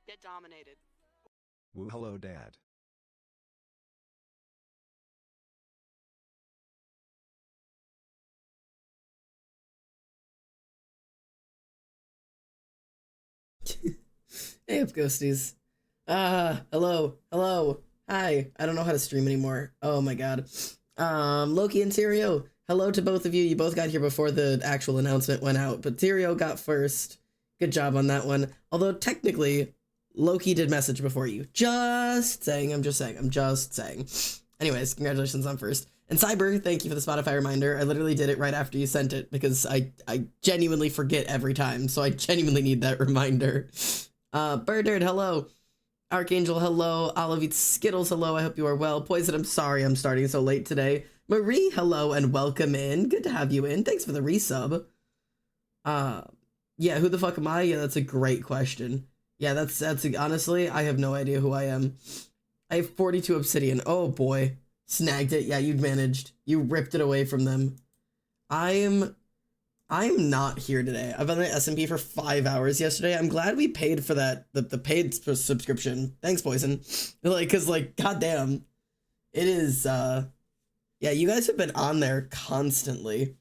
Get dominated. Woo, hello, Dad. Hey up, ghosties. Hello. Hi. I don't know how to stream anymore. Oh my god. Loki and Tyrio. Hello to both of you. You both got here before the actual announcement went out, but Tyrio got first. Good job on that one. Although technically, Loki did message before you. Just saying. I'm just saying. Anyways, congratulations on first. And Cyber, thank you for the Spotify reminder. I literally did it right after you sent it because I genuinely forget every time, so I genuinely need that reminder. Birdard, hello. Archangel, hello. Olivette Skittles, hello. I hope you are well. Poison, I'm sorry I'm starting so late today. Marie, hello and welcome in. Good to have you in. Thanks for the resub. Yeah, who the fuck am I? Yeah, that's a great question. Yeah, that's honestly, I have no idea who I am. I have 42 obsidian. Oh boy. Snagged it. Yeah, you managed. You ripped it away from them. I'm not here today. I've been at SMP for 5 hours yesterday. I'm glad we paid for that, the paid subscription. Thanks, Poison. Like, cause like, goddamn, it is, yeah, you guys have been on there constantly.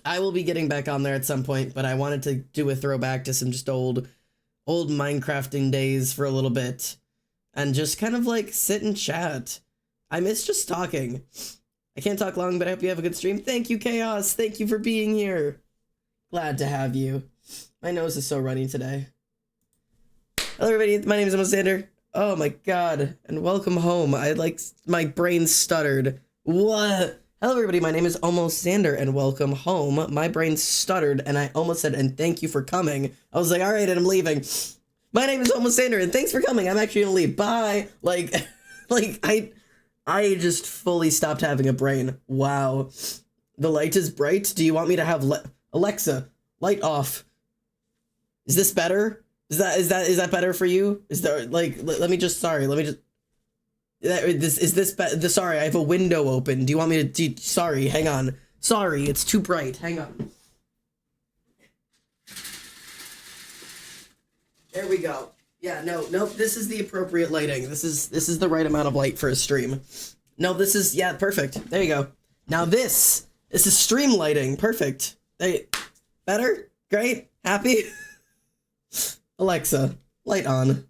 I will be getting back on there at some point, but I wanted to do a throwback to some just old Minecrafting days for a little bit and just kind of like sit and chat. I miss just talking. I can't talk long, but I hope you have a good stream. Thank you, Chaos. Thank you for being here. Glad to have you. My nose is so runny today. Hello, everybody. My name is Alexander. Oh my god. And welcome home. My brain stuttered. What? Hello, everybody. My name is Almost Xander, and welcome home. My brain stuttered, and I almost said, and thank you for coming. I was like, all right, and I'm leaving. My name is Almost Xander, and thanks for coming. I'm actually gonna leave. Bye. Like I just fully stopped having a brain. Wow. The light is bright. Do you want me to have Alexa, light off? Is this better? Is that better for you? Is there like let me just sorry, sorry, I have a window open. Do you want me to sorry, hang on. Sorry, it's too bright. Hang on. There we go. Yeah, nope, this is the appropriate lighting. This is the right amount of light for a stream. No, this is, yeah, perfect. There you go. Now this is stream lighting. Perfect. Better? Great? Happy? Alexa, light on.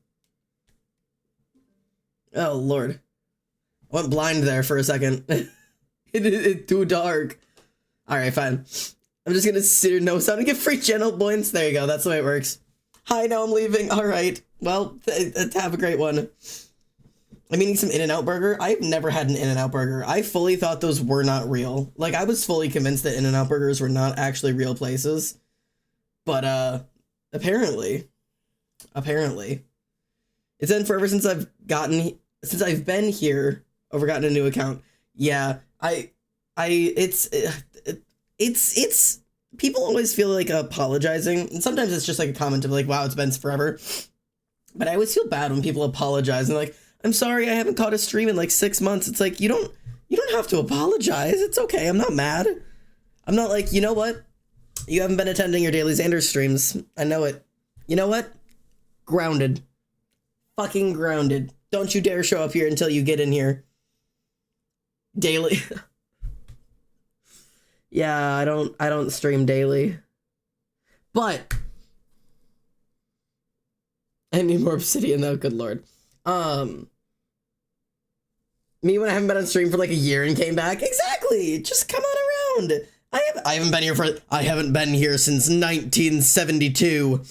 Oh, Lord. I went blind there for a second. It's too dark. Alright, fine. I'm just gonna sit here, no sound and get free channel points. There you go, that's the way it works. Hi, now I'm leaving. Alright. Well, have a great one. I'm eating some In-N-Out burger. I've never had an In-N-Out burger. I fully thought those were not real. Like, I was fully convinced that In-N-Out burgers were not actually real places. But, apparently. It's been forever since I've been here, gotten a new account. Yeah, it's people always feel like apologizing, and sometimes it's just like a comment of like, wow, it's been forever. But I always feel bad when people apologize and like, I'm sorry, I haven't caught a stream in like 6 months. It's like, you don't have to apologize. It's okay. I'm not mad. I'm not like, you know what? You haven't been attending your daily Xander streams. I know it. You know what? Grounded. Fucking grounded. Don't you dare show up here until you get in here. Daily. Yeah, I don't stream daily. But I need more obsidian though, good lord. Me when I haven't been on stream for like a year and came back. Exactly. Just come on around. I haven't been here since 1972.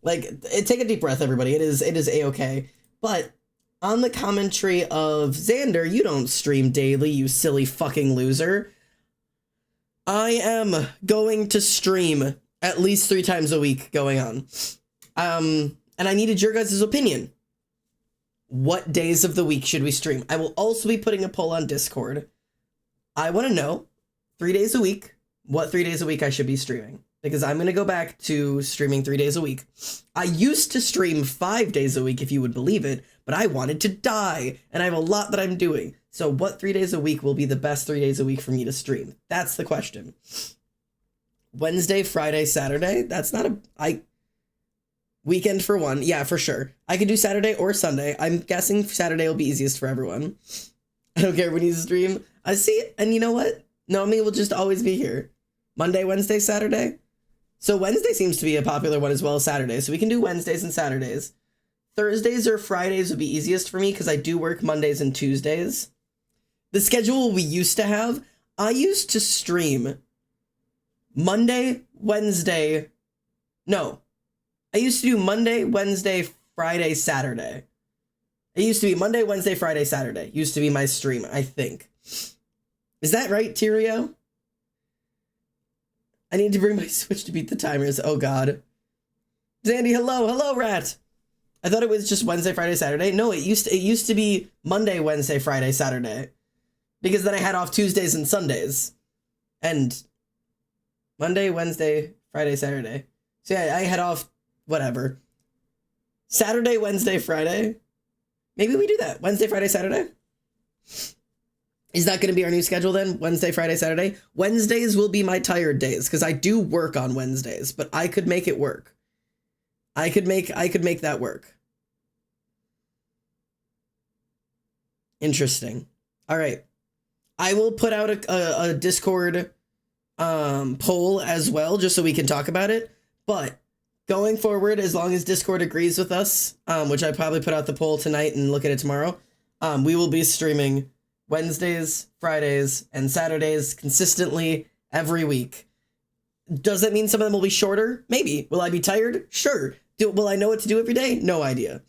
Like, take a deep breath, everybody. It is A-okay. But on the commentary of Xander, you don't stream daily, you silly fucking loser. I am going to stream at least 3 times a week going on. And I needed your guys' opinion. What days of the week should we stream? I will also be putting a poll on Discord. I want to know 3 days a week, what 3 days a week I should be streaming. Because I'm going to go back to streaming 3 days a week. I used to stream 5 days a week, if you would believe it, but I wanted to die, and I have a lot that I'm doing. So what 3 days a week will be the best 3 days a week for me to stream? That's the question. Wednesday, Friday, Saturday? That's not a... Weekend for one. Yeah, for sure. I could do Saturday or Sunday. I'm guessing Saturday will be easiest for everyone. I don't care when you stream. I see it. And you know what? Naomi will just always be here. Monday, Wednesday, Saturday. So Wednesday seems to be a popular one as well as Saturday. So we can do Wednesdays and Saturdays. Thursdays or Fridays would be easiest for me because I do work Mondays and Tuesdays. The schedule we used to have, I used to stream Monday, Wednesday. No. I used to do Monday, Wednesday, Friday, Saturday. It used to be Monday, Wednesday, Friday, Saturday. Used to be my stream, I think. Is that right, Tyrio? I need to bring my Switch to beat the timers. Oh, God. Zandy, hello. Hello, Rat. I thought it was just Wednesday, Friday, Saturday. No, it used to be Monday, Wednesday, Friday, Saturday. Because then I had off Tuesdays and Sundays. And Monday, Wednesday, Friday, Saturday. So yeah, I had off whatever. Saturday, Wednesday, Friday. Maybe we do that. Wednesday, Friday, Saturday. Is that going to be our new schedule then? Wednesday, Friday, Saturday? Wednesdays will be my tired days because I do work on Wednesdays, but I could make it work. I could make that work. Interesting. All right. I will put out a Discord poll as well, just so we can talk about it. But going forward, as long as Discord agrees with us, which I probably put out the poll tonight and look at it tomorrow, we will be streaming Wednesdays, Fridays, and Saturdays consistently every week. Does that mean some of them will be shorter? Maybe. Will I be tired? Sure. Will I know what to do every day? No idea.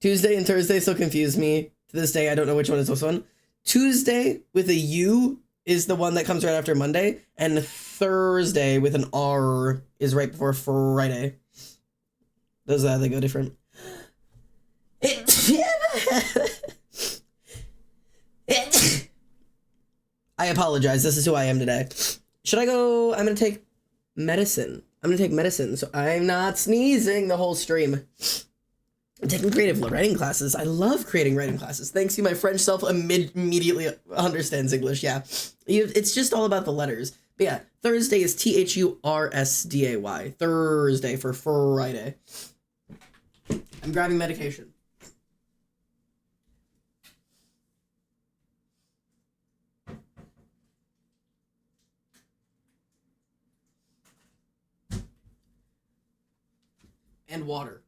Tuesday and Thursday still confuse me. To this day, I don't know which one is this one. Tuesday with a U is the one that comes right after Monday, and Thursday with an R is right before Friday. Those they go different. I apologize. This is who I am today. Should I go? I'm going to take medicine. So I'm not sneezing the whole stream. I'm taking creative writing classes. I love creating writing classes. Thanks to my French self immediately understands English. Yeah. It's just all about the letters. But yeah, Thursday is THURSDAY. Thursday for Friday. I'm grabbing medication. And water.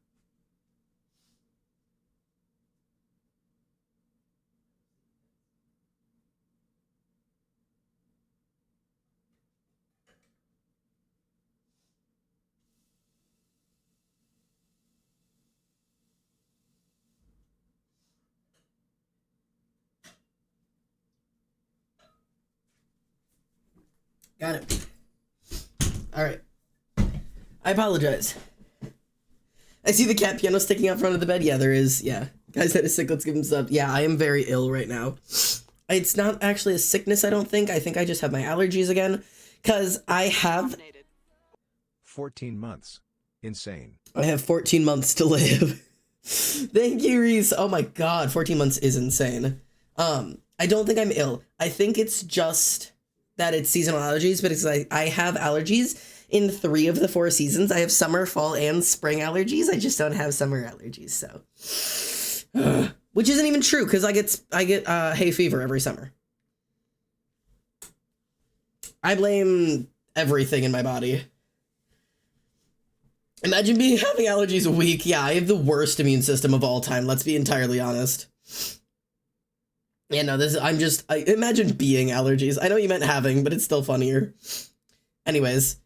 Got it. All right. I apologize. I see the cat piano sticking out front of the bed. Yeah, there is. Yeah. Guys that is sick, let's give him sub. Yeah, I am very ill right now. It's not actually a sickness, I don't think. I think I just have my allergies again. Because I have... 14 months. Insane. I have 14 months to live. Thank you, Reese. Oh my god, 14 months is insane. I don't think I'm ill. I think it's just that it's seasonal allergies, but it's like I have allergies in 3 of the 4 seasons. I have summer, fall, and spring allergies. I just don't have summer allergies, so which isn't even true because I get hay fever every summer. I blame everything in my body. Imagine having allergies a week. Yeah, I have the worst immune system of all time. Let's be entirely honest. Yeah, no, I imagine being allergies. I know you meant having, but it's still funnier. Anyways.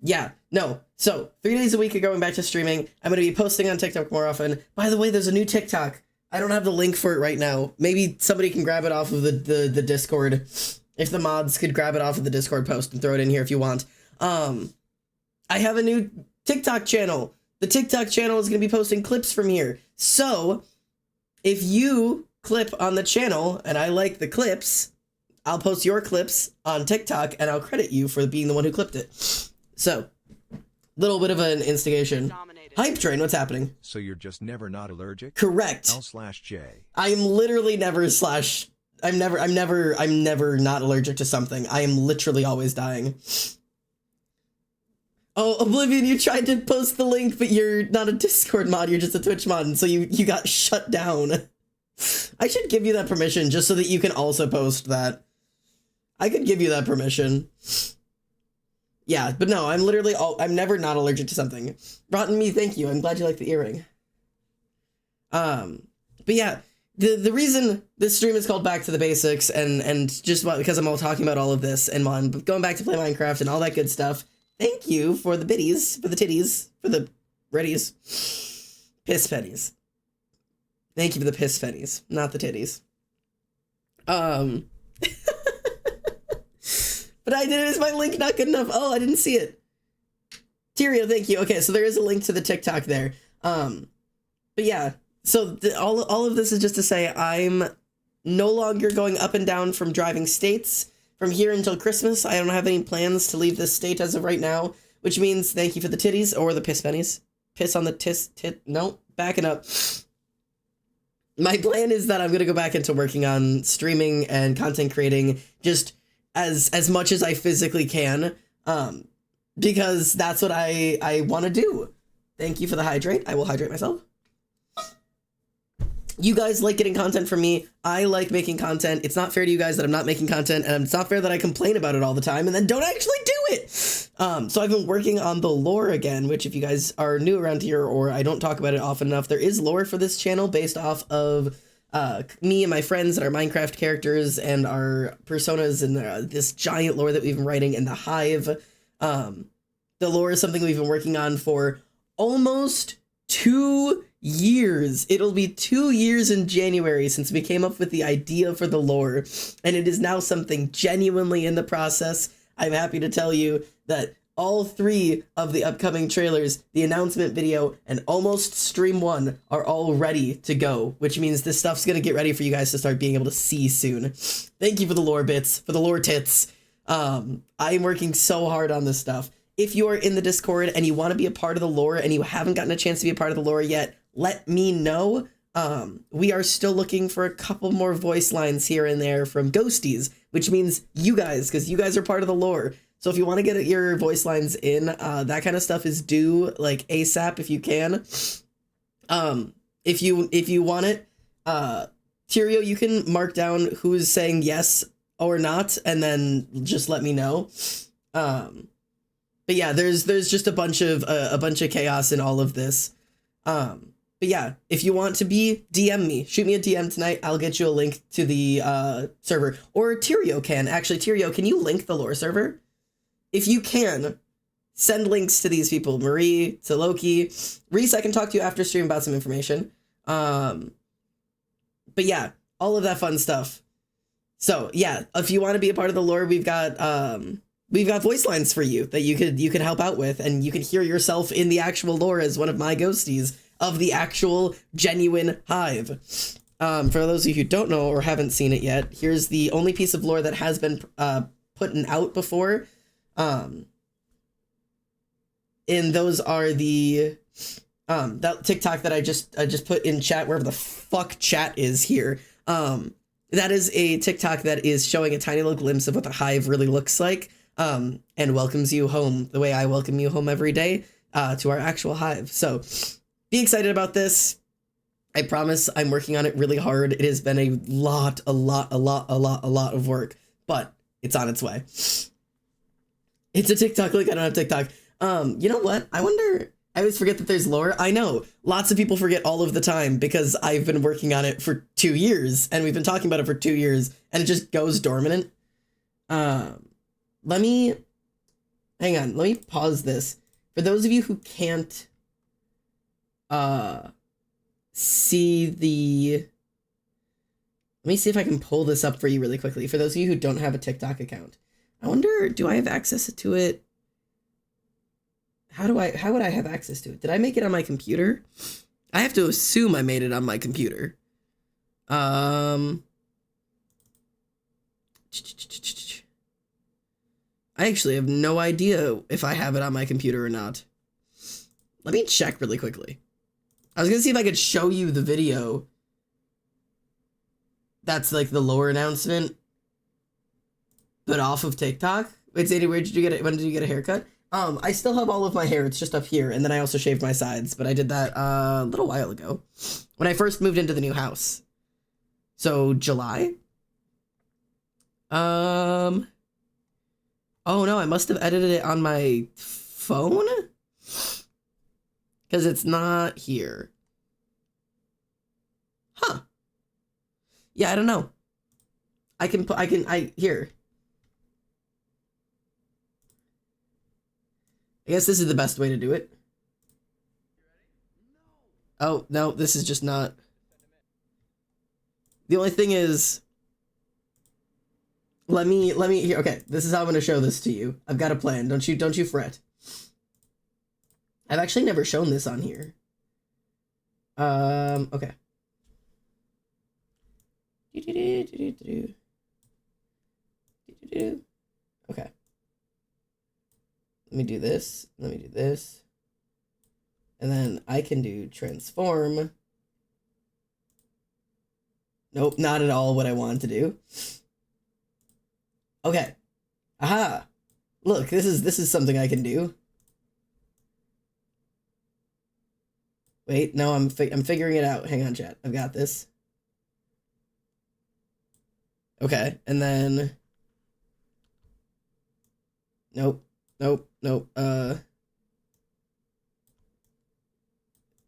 Yeah, no. So, 3 days a week of going back to streaming. I'm going to be posting on TikTok more often. By the way, there's a new TikTok. I don't have the link for it right now. Maybe somebody can grab it off of the Discord. If the mods could grab it off of the Discord post and throw it in here if you want. I have a new TikTok channel. The TikTok channel is going to be posting clips from here. So, if you clip on the channel and I like the clips, I'll post your clips on TikTok and I'll credit you for being the one who clipped it. So, little bit of an instigation. Hype train, what's happening? So you're just never not allergic? Correct. L/J. I'm literally never I'm never not allergic to something. I am literally always dying. Oh, Oblivion, you tried to post the link, but you're not a Discord mod, you're just a Twitch mod, and so you got shut down. I should give you that permission just so that you can also post that. I could give you that permission. Yeah, but no, I'm never not allergic to something. Rotten Me, thank you. I'm glad you like the earring. But yeah, the reason this stream is called Back to the Basics and just because I'm all talking about all of this and I'm going back to play Minecraft and all that good stuff. Thank you for the biddies, for the titties, for the readies. Piss pennies. Thank you for the piss pennies, not the titties. But is my link not good enough? Oh, I didn't see it. Tyrio, thank you. Okay, so there is a link to the TikTok there. But yeah, so all of this is just to say I'm no longer going up and down from driving states from here until Christmas. I don't have any plans to leave this state as of right now, which means thank you for the titties or the piss pennies. Piss on the tit. No, backing up. My plan is that I'm going to go back into working on streaming and content creating just as much as I physically can, because that's what I want to do. Thank you for the hydrate. I will hydrate myself. You guys like getting content from me. I like making content. It's not fair to you guys that I'm not making content, and it's not fair that I complain about it all the time and then don't actually do it. So I've been working on the lore again, which if you guys are new around here or I don't talk about it often enough, there is lore for this channel based off of me and my friends and our Minecraft characters and our personas and this giant lore that we've been writing in the Hive. The lore is something we've been working on for almost 2 years. It'll be 2 years in January since we came up with the idea for the lore, and it is now something genuinely in the process. I'm happy to tell you that all 3 of the upcoming trailers, the announcement video, and almost stream 1 are all ready to go, which means this stuff's gonna get ready for you guys to start being able to see soon. Thank you for the lore bits, for the lore tits. I'm working so hard on this stuff. If you are in the Discord and you want to be a part of the lore and you haven't gotten a chance to be a part of the lore yet, let me know. We are still looking for a couple more voice lines here and there from ghosties, which means you guys, because you guys are part of the lore. So if you want to get your voice lines in, that kind of stuff is due like ASAP if you can. If you want it, Tyrio, you can mark down who's saying yes or not, and then just let me know. But yeah, there's just a bunch of chaos in all of this. But yeah, if you want to be, DM me. Shoot me a DM tonight. I'll get you a link to the server. Or Tyrio can. Actually, Tyrio, can you link the lore server? If you can, send links to these people. Marie, to Loki. Reese, I can talk to you after stream about some information. But yeah, all of that fun stuff. So yeah, if you want to be a part of the lore, we've got voice lines for you that you could help out with, and you can hear yourself in the actual lore as one of my ghosties of the actual genuine Hive. For those of you who don't know or haven't seen it yet, here's the only piece of lore that has been put out before. And those are the that TikTok that I just put in chat, wherever the fuck chat is here. That is a TikTok that is showing a tiny little glimpse of what the Hive really looks like, and welcomes you home the way I welcome you home every day, to our actual Hive. So be excited about this. I promise I'm working on it really hard. It has been a lot of work, but it's on its way. It's a TikTok link. I don't have TikTok. You know what? I wonder, I always forget that there's lore. I know lots of people forget all of the time because I've been working on it for 2 years and we've been talking about it for 2 years and it just goes dormant. Hang on. Let me pause this. For those of you who can't see the, let me see if I can pull this up for you really quickly. For those of you who don't have a TikTok account, I wonder, do I have access to it? How would I have access to it? Did I make it on my computer? I have to assume I made it on my computer. I actually have no idea if I have it on my computer or not. Let me check really quickly. I was gonna see if I could show you the video. That's like the lore announcement, but off of TikTok. Wait, Sadie, where did you get it? When did you get a haircut? I still have all of my hair. It's just up here, and then I also shaved my sides, but I did that a little while ago when I first moved into the new house. So July. Oh no, I must have edited it on my phone because it's not here. Huh. Yeah, I don't know. Here. I guess this is the best way to do it. Oh, no, this is just not. The only thing is, let me, here, okay, this is how I'm going to show this to you. I've got a plan, don't you fret. I've actually never shown this on here. Okay. Okay. Let me do this. Let me do this. And then I can do transform. Nope, not at all what I wanted to do. Okay. Aha. Look, this is something I can do. Wait, no, I'm figuring it out. Hang on, chat. I've got this. Okay, and then nope.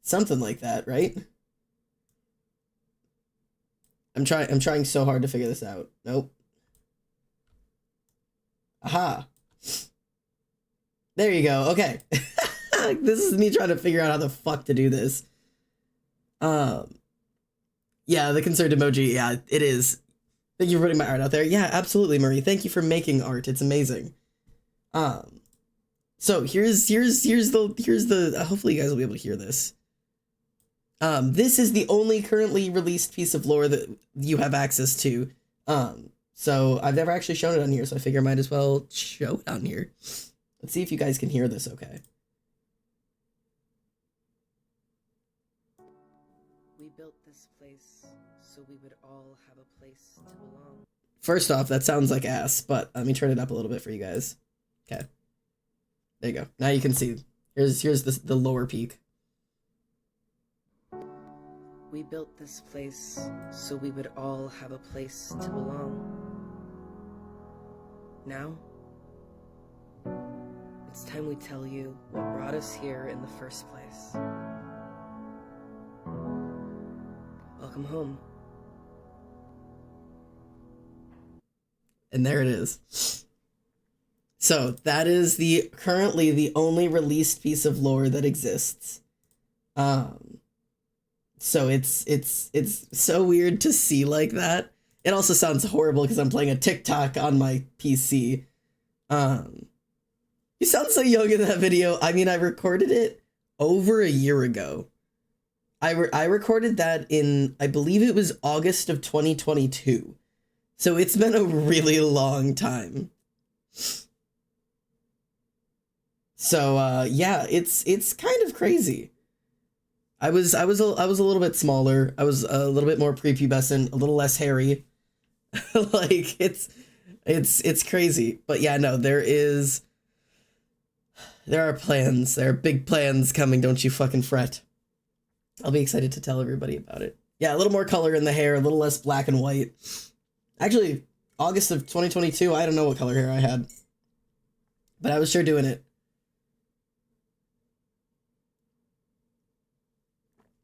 Something like that, right? I'm trying so hard to figure this out. Nope. Aha. There you go. Okay. This is me trying to figure out how the fuck to do this. Yeah, the concerned emoji. Yeah, it is. Thank you for putting my art out there. Yeah, absolutely, Marie. Thank you for making art. It's amazing. So here's the hopefully you guys will be able to hear this. This is the only currently released piece of lore that you have access to. So I've never actually shown it on here, so I figure I might as well show it on here. Let's see if you guys can hear this okay. We built this place so we would all have a place to belong. First off, that sounds like ass, but let me turn it up a little bit for you guys. Okay. There you go. Now you can see. Here's the lower peak. We built this place so we would all have a place to belong. Now, it's time we tell you what brought us here in the first place. Welcome home. And there it is. So that is currently the only released piece of lore that exists. So it's so weird to see like that. It also sounds horrible because I'm playing a TikTok on my PC. You sound so young in that video. I mean, I recorded it over a year ago. I recorded that in, I believe it was August of 2022. So it's been a really long time. So yeah, it's kind of crazy. I was a little bit smaller. I was a little bit more prepubescent, a little less hairy. Like it's crazy. But yeah, no, there are plans. There are big plans coming, don't you fucking fret. I'll be excited to tell everybody about it. Yeah, a little more color in the hair, a little less black and white. Actually, August of 2022, I don't know what color hair I had. But I was sure doing it.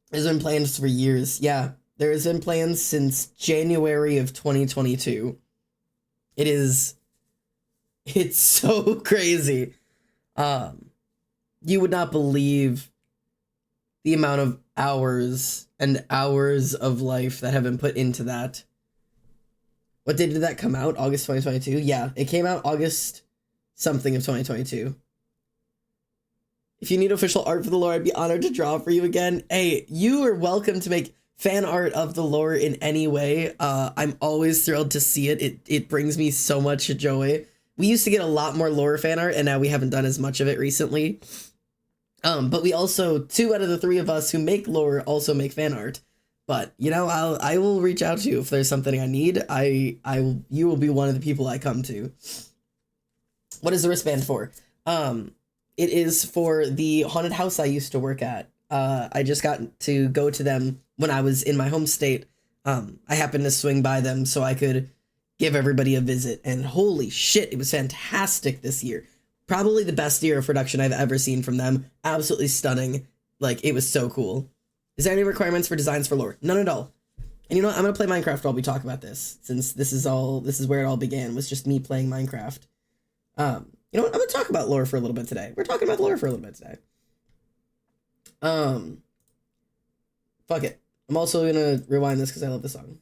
There's been plans for years. Yeah, there's been plans since January of 2022. It's so crazy. You would not believe the amount of hours and hours of life that have been put into that. What day did that come out? August 2022? Yeah, it came out August something of 2022. If you need official art for the lore, I'd be honored to draw for you again. Hey, you are welcome to make fan art of the lore in any way. I'm always thrilled to see it. It brings me so much joy. We used to get a lot more lore fan art, and now we haven't done as much of it recently. But we also, 2 out of the 3 of us who make lore also make fan art. But, you know, I will reach out to you if there's something I need. You will be one of the people I come to. What is the wristband for? it is for the haunted house I used to work at. I just got to go to them when I was in my home state. I happened to swing by them so I could give everybody a visit, and holy shit, it was fantastic this year. Probably the best year of production I've ever seen from them. Absolutely stunning. Like, it was so cool. Is there any requirements for designs for lore? None at all. And you know what? I'm gonna play Minecraft while we talk about this, since this is where it all began, was just me playing Minecraft. You know what? I'm gonna talk about lore for a little bit today. We're talking about lore for a little bit today. Fuck it. I'm also gonna rewind this because I love this song.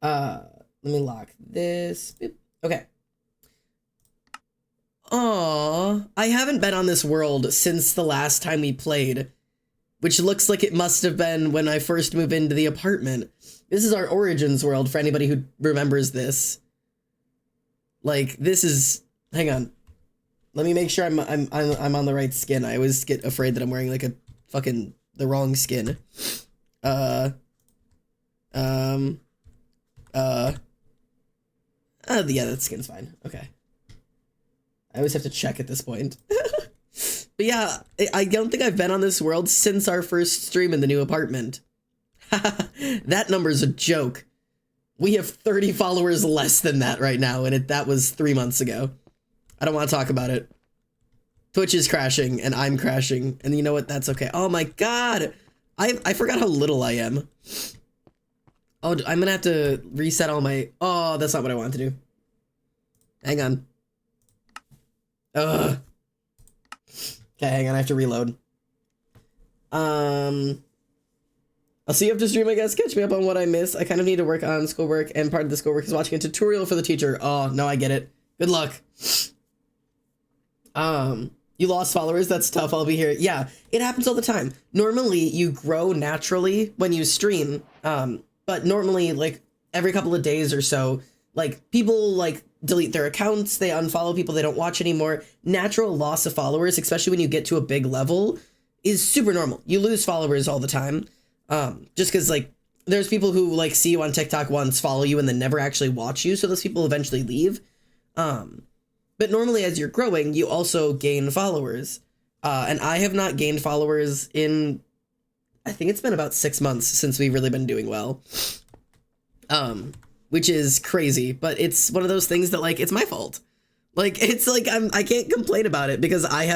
Let me lock this. Boop. Okay. Aww, I haven't been on this world since the last time we played, which looks like it must have been when I first moved into the apartment. This is our origins world for anybody who remembers this. Like, this is, hang on. Let me make sure I'm on the right skin. I always get afraid that I'm wearing like the wrong skin. Yeah, that skin's fine. Okay. I always have to check at this point. But yeah, I don't think I've been on this world since our first stream in the new apartment. That number's a joke. We have 30 followers less than that right now, and that was 3 months ago. I don't want to talk about it. Twitch is crashing, and I'm crashing, and you know what? That's okay. Oh my god! I forgot how little I am. Oh, I'm gonna have to reset all my... Oh, that's not what I wanted to do. Hang on. Ugh. Okay, hang on, I have to reload. I'll see you after stream, I guess. Catch me up on what I missed. I kind of need to work on schoolwork, and part of the schoolwork is watching a tutorial for the teacher. Oh, no, I get it. Good luck. You lost followers? That's tough. I'll be here. Yeah, it happens all the time. Normally, you grow naturally when you stream, but normally, like, every couple of days or so, like, people, like, delete their accounts, they unfollow people they don't watch anymore. Natural loss of followers, especially when you get to a big level, is super normal. You lose followers all the time. Just because, like, there's people who, like, see you on TikTok once, follow you, and then never actually watch you, so those people eventually leave. But normally, as you're growing, you also gain followers. And I have not gained followers in, I think it's been about 6 months since we've really been doing well. Which is crazy, but it's one of those things that, like, it's my fault. Like, it's like, I can't complain about it because I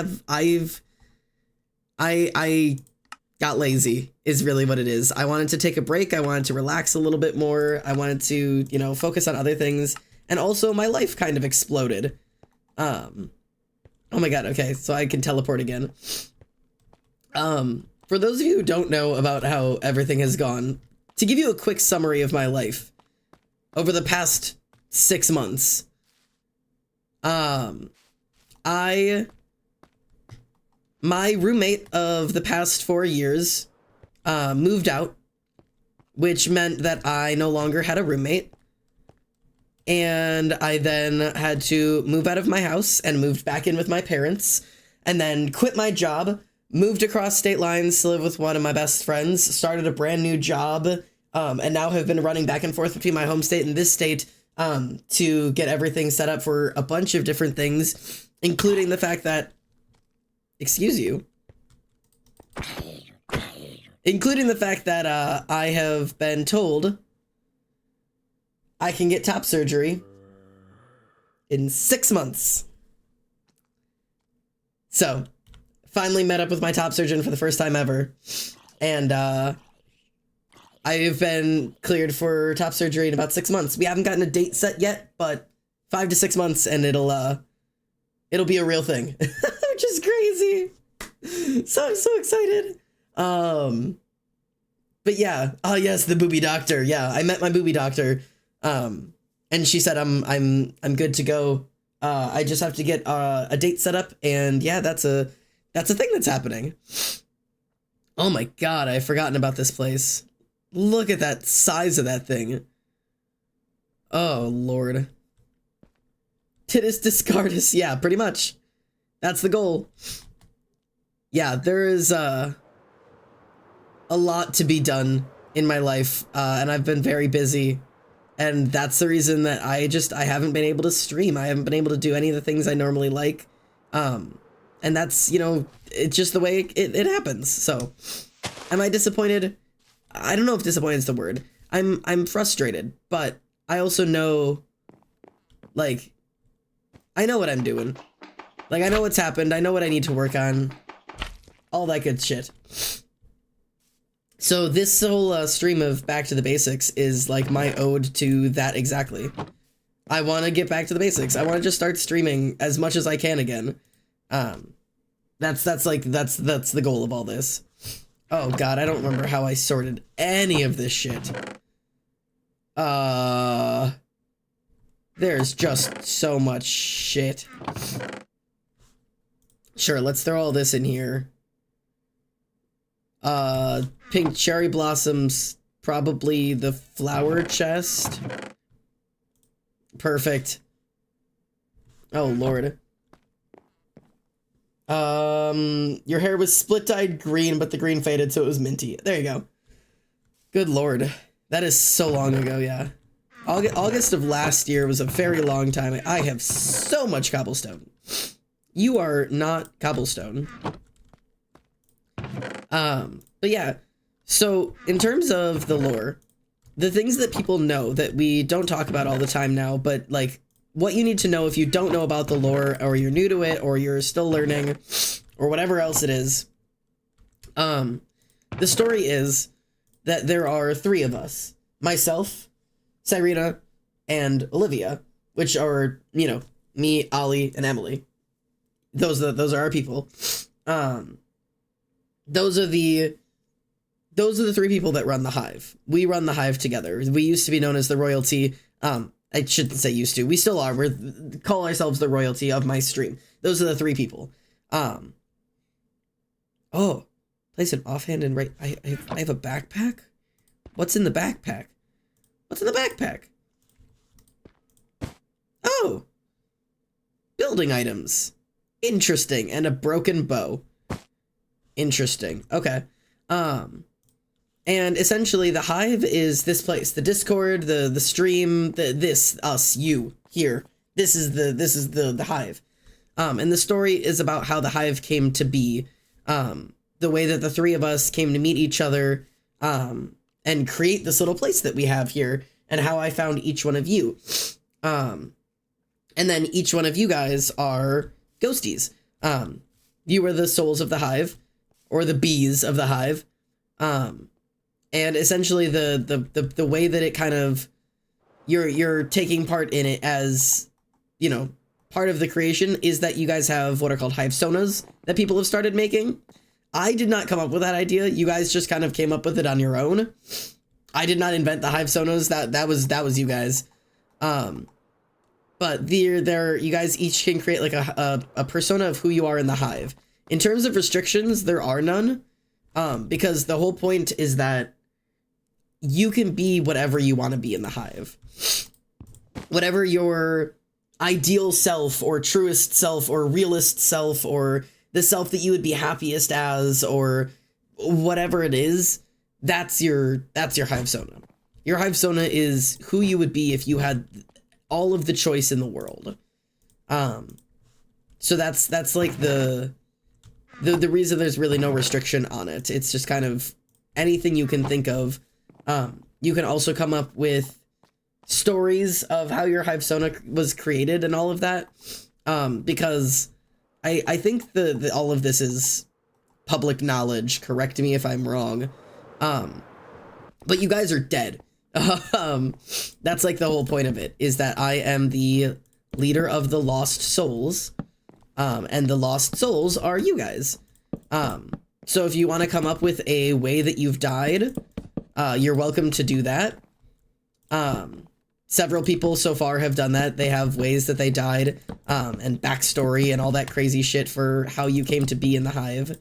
got lazy is really what it is. I wanted to take a break. I wanted to relax a little bit more. I wanted to, you know, focus on other things. And also my life kind of exploded. Oh my god, okay, so I can teleport again. For those of you who don't know about how everything has gone, to give you a quick summary of my life over the past 6 months, my roommate of the past 4 years moved out, which meant that I no longer had a roommate. And I then had to move out of my house and moved back in with my parents, and then quit my job, moved across state lines to live with one of my best friends, started a brand new job, and now have been running back and forth between my home state and this state to get everything set up for a bunch of different things, including the fact that, excuse you, including the fact that I have been told I can get top surgery in 6 months. So, finally met up with my top surgeon for the first time ever. And I've been cleared for top surgery in about 6 months. We haven't gotten a date set yet, but 5 to 6 months and it'll be a real thing. Which is crazy. So I'm so excited. But yeah. Oh yes, the booby doctor. Yeah, I met my booby doctor. And she said, I'm good to go. I just have to get a date set up, and yeah, that's a thing that's happening. Oh my god, I've forgotten about this place. Look at that size of that thing. Oh lord. Titus discardus, yeah, pretty much. That's the goal. Yeah, there is a lot to be done in my life, and I've been very busy. And that's the reason that I haven't been able to stream. I haven't been able to do any of the things I normally like. And And that's, you know, it's just the way it happens. So, am I disappointed? I don't know if disappointed is the word. I'm frustrated, but I also know, like, I know what I'm doing. Like, I know what's happened. I know what I need to work on. All that good shit. So this whole stream of Back to the Basics is like my ode to that exactly. I want to get back to the basics. I want to just start streaming as much as I can again. That's the goal of all this. Oh god, I don't remember how I sorted any of this shit. There's just so much shit. Sure, let's throw all this in here. Pink cherry blossoms, probably the flower chest. Perfect. Oh lord. Your hair was split-dyed green, but the green faded, so it was minty. There you go. Good lord. That is so long ago, yeah. August of last year was a very long time. I have so much cobblestone. You are not cobblestone. But yeah. So, in terms of the lore, the things that people know that we don't talk about all the time now, but like, what you need to know if you don't know about the lore, or you're new to it, or you're still learning, or whatever else it is. The story is that there are 3 of us. Myself, Cyrena, and Olivia, which are, you know, me, Ollie, and Emily. Those are our people. Those are the 3 people that run the Hive. We run the Hive together. We used to be known as the Royalty. I shouldn't say used to. We still are. We call ourselves the Royalty of my stream. Those are the 3 people. Oh, place an offhand and right. I have a backpack. What's in the backpack? What's in the backpack? Oh, building items. Interesting. And a broken bow. Interesting. Okay. And essentially the Hive is this place, the Discord, the stream, us, you, here. This is the Hive. And the story is about how the Hive came to be, the way that the 3 of us came to meet each other, and create this little place that we have here, and how I found each one of you. And then each one of you guys are ghosties. You are the souls of the Hive, or the bees of the Hive. And essentially the way that it kind of, you're taking part in it as, you know, part of the creation is that you guys have what are called Hive sonas that people have started making. I did not come up with that idea. You guys just kind of came up with it on your own. I did not invent the Hive sonas. That was you guys. But you guys each can create like a persona of who you are in the Hive. In terms of restrictions, there are none. Because the whole point is that you can be whatever you want to be in the Hive. Whatever your ideal self, or truest self, or realist self, or the self that you would be happiest as, or whatever it is, that's your Hive Sona. Your Hive Sona is who you would be if you had all of the choice in the world. So that's like the reason there's really no restriction on it. It's just kind of anything you can think of. You can also come up with stories of how your Hive Sona was created and all of that. Because I think all of this is public knowledge. Correct me if I'm wrong. But you guys are dead. That's like the whole point of it, is that I am the leader of the Lost Souls. And the Lost Souls are you guys. So if you want to come up with a way that you've died, you're welcome to do that. Several people so far have done that. They have ways that they died, and backstory and all that crazy shit for how you came to be in the Hive.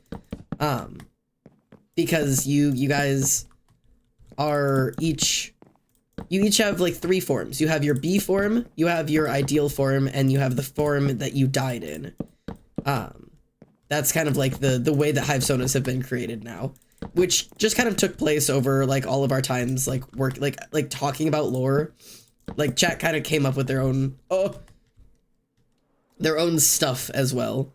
Because you guys are you each have like 3 forms. You have your bee form, you have your ideal form, and you have the form that you died in. That's kind of like the way that Hive Sonas have been created now, which just kind of took place over like all of our times, like like talking about lore. Like chat kind of came up with their own stuff as well.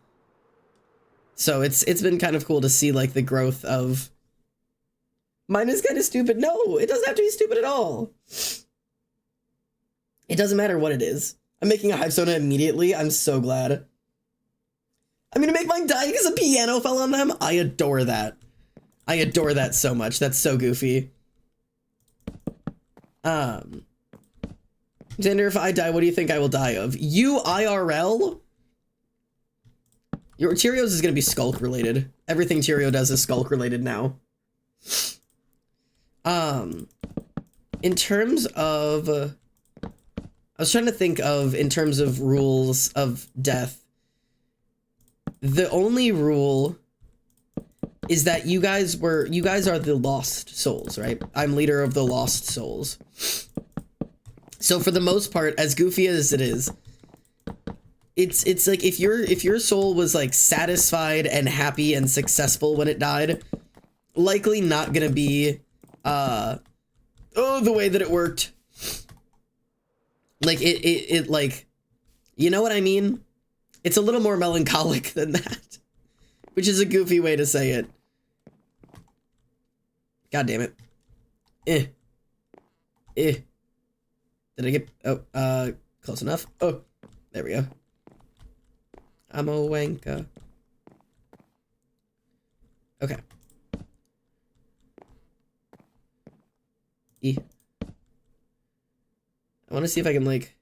So it's been kind of cool to see like the growth of. Mine is kind of stupid. No, it doesn't have to be stupid at all. It doesn't matter what it is. I'm making a hive soda immediately. I'm so glad. I'm gonna make mine die because a piano fell on them. I adore that. I adore that so much. That's so goofy. Xander, if I die, what do you think I will die of? You IRL? Your Cheerios is gonna be Skulk related. Everything Cheerio does is Skulk related now. In terms of, I was trying to think of, in terms of rules of death, the only rule is that you guys are the lost souls, right? I'm leader of the lost souls. So for the most part, as goofy as it is, it's like if your soul was like satisfied and happy and successful when it died, likely not gonna be the way that it worked. Like it like, you know what I mean? It's a little more melancholic than that, which is a goofy way to say it. God damn it. Did I get, close enough? Oh, there we go. I'm a wanker. Okay. I want to see if I can, like...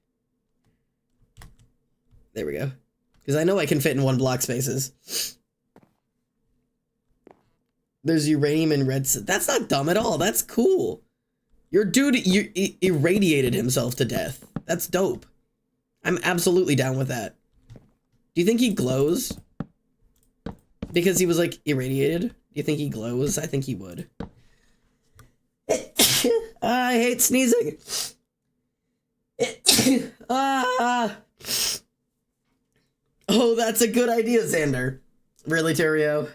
There we go. Because I know I can fit in 1 block spaces. There's uranium and red... That's not dumb at all. That's cool. Your dude irradiated himself to death. That's dope. I'm absolutely down with that. Do you think he glows? Because he was, like, irradiated? Do you think he glows? I think he would. I hate sneezing. Oh, that's a good idea, Xander. Really, Terrio?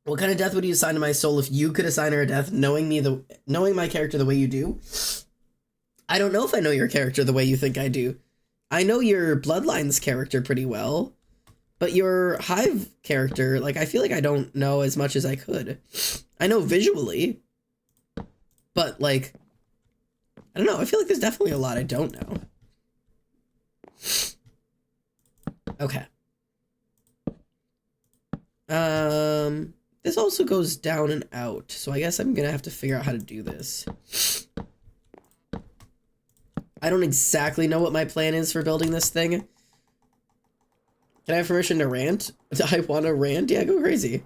What kind of death would you assign to my soul if you could assign her a death, knowing my character the way you do? I don't know if I know your character the way you think I do. I know your Bloodlines character pretty well, but your Hive character, like, I feel like I don't know as much as I could. I know visually, but, like, I don't know. I feel like there's definitely a lot I don't know. Okay. This also goes down and out, so I guess I'm gonna have to figure out how to do this. I don't exactly know what my plan is for building this thing. Can I have permission to rant? Do I want to rant? Yeah, go crazy.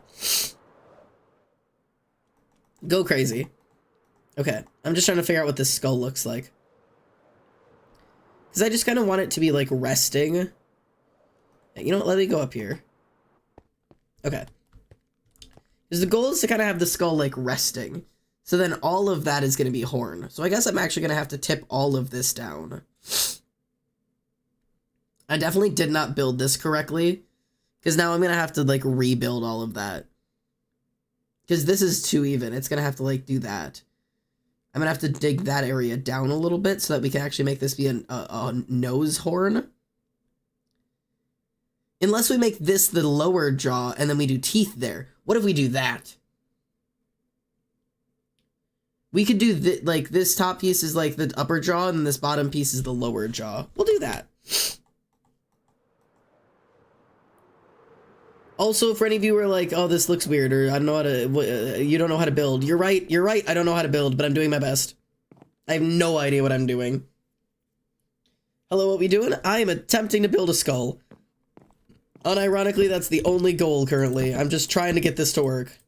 Go crazy. Okay, I'm just trying to figure out what this skull looks like. Because I just kind of want it to be, like, resting. You know what? Let me go up here. Okay. Because the goal is to kind of have the skull, like, resting. So then all of that is going to be horn. So I guess I'm actually going to have to tip all of this down. I definitely did not build this correctly. Because now I'm going to have to, like, rebuild all of that. Because this is too even. It's going to have to, like, do that. I'm going to have to dig that area down a little bit so that we can actually make this be a nose horn. Unless we make this the lower jaw and then we do teeth there. What if we do that? We could do like this top piece is like the upper jaw and this bottom piece is the lower jaw. We'll do that. Also, for any of you who are like, oh, this looks weird, or I don't know how to, you don't know how to build. You're right, I don't know how to build, but I'm doing my best. I have no idea what I'm doing. Hello, what we doing? I am attempting to build a skull. Unironically, that's the only goal currently. I'm just trying to get this to work.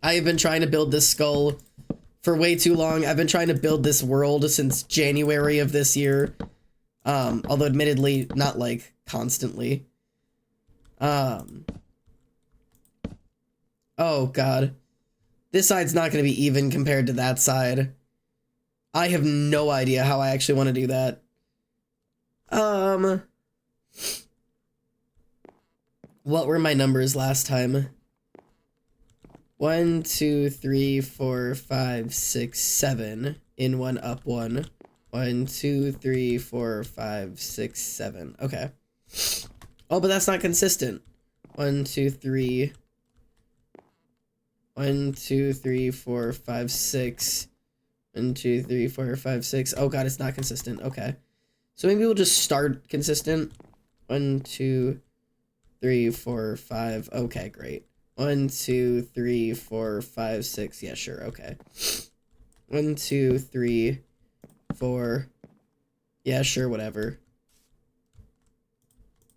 I have been trying to build this skull for way too long. I've been trying to build this world since January of this year. Although admittedly, not like constantly. Oh god. This side's not going to be even compared to that side. I have no idea how I actually want to do that. What were my numbers last time? 1, 2, 3, 4, 5, 6, 7. In 1, up 1. 1, 2, 3, 4, 5, 6, 7. Okay. Oh, but that's not consistent. 1, 2, 3. 1, 2, 3, 4, 5, 6. 1, 2, 3, 4, 5, 6. Oh god, it's not consistent. Okay. So maybe we'll just start consistent. 1, 2, 3, 4, 5. Okay, great. 1, 2, 3, 4, 5, 6. Yeah, sure. Okay. 1, 2, 3, 4. Yeah, sure, whatever.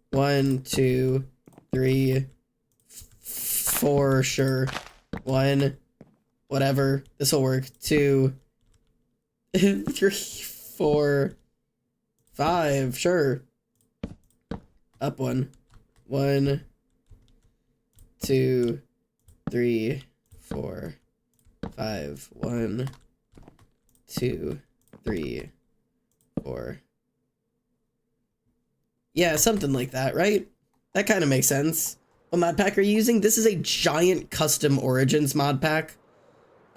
1, 2, 3, 4. Sure. 1. Whatever. This will work. 2, 3, 4, 5. Sure. Up 1. 1, 2, 3, 4, 5. 1, 2, 3, 4. Yeah, something like that, right? That kind of makes sense. What mod pack are you using? This is a giant custom Origins mod pack.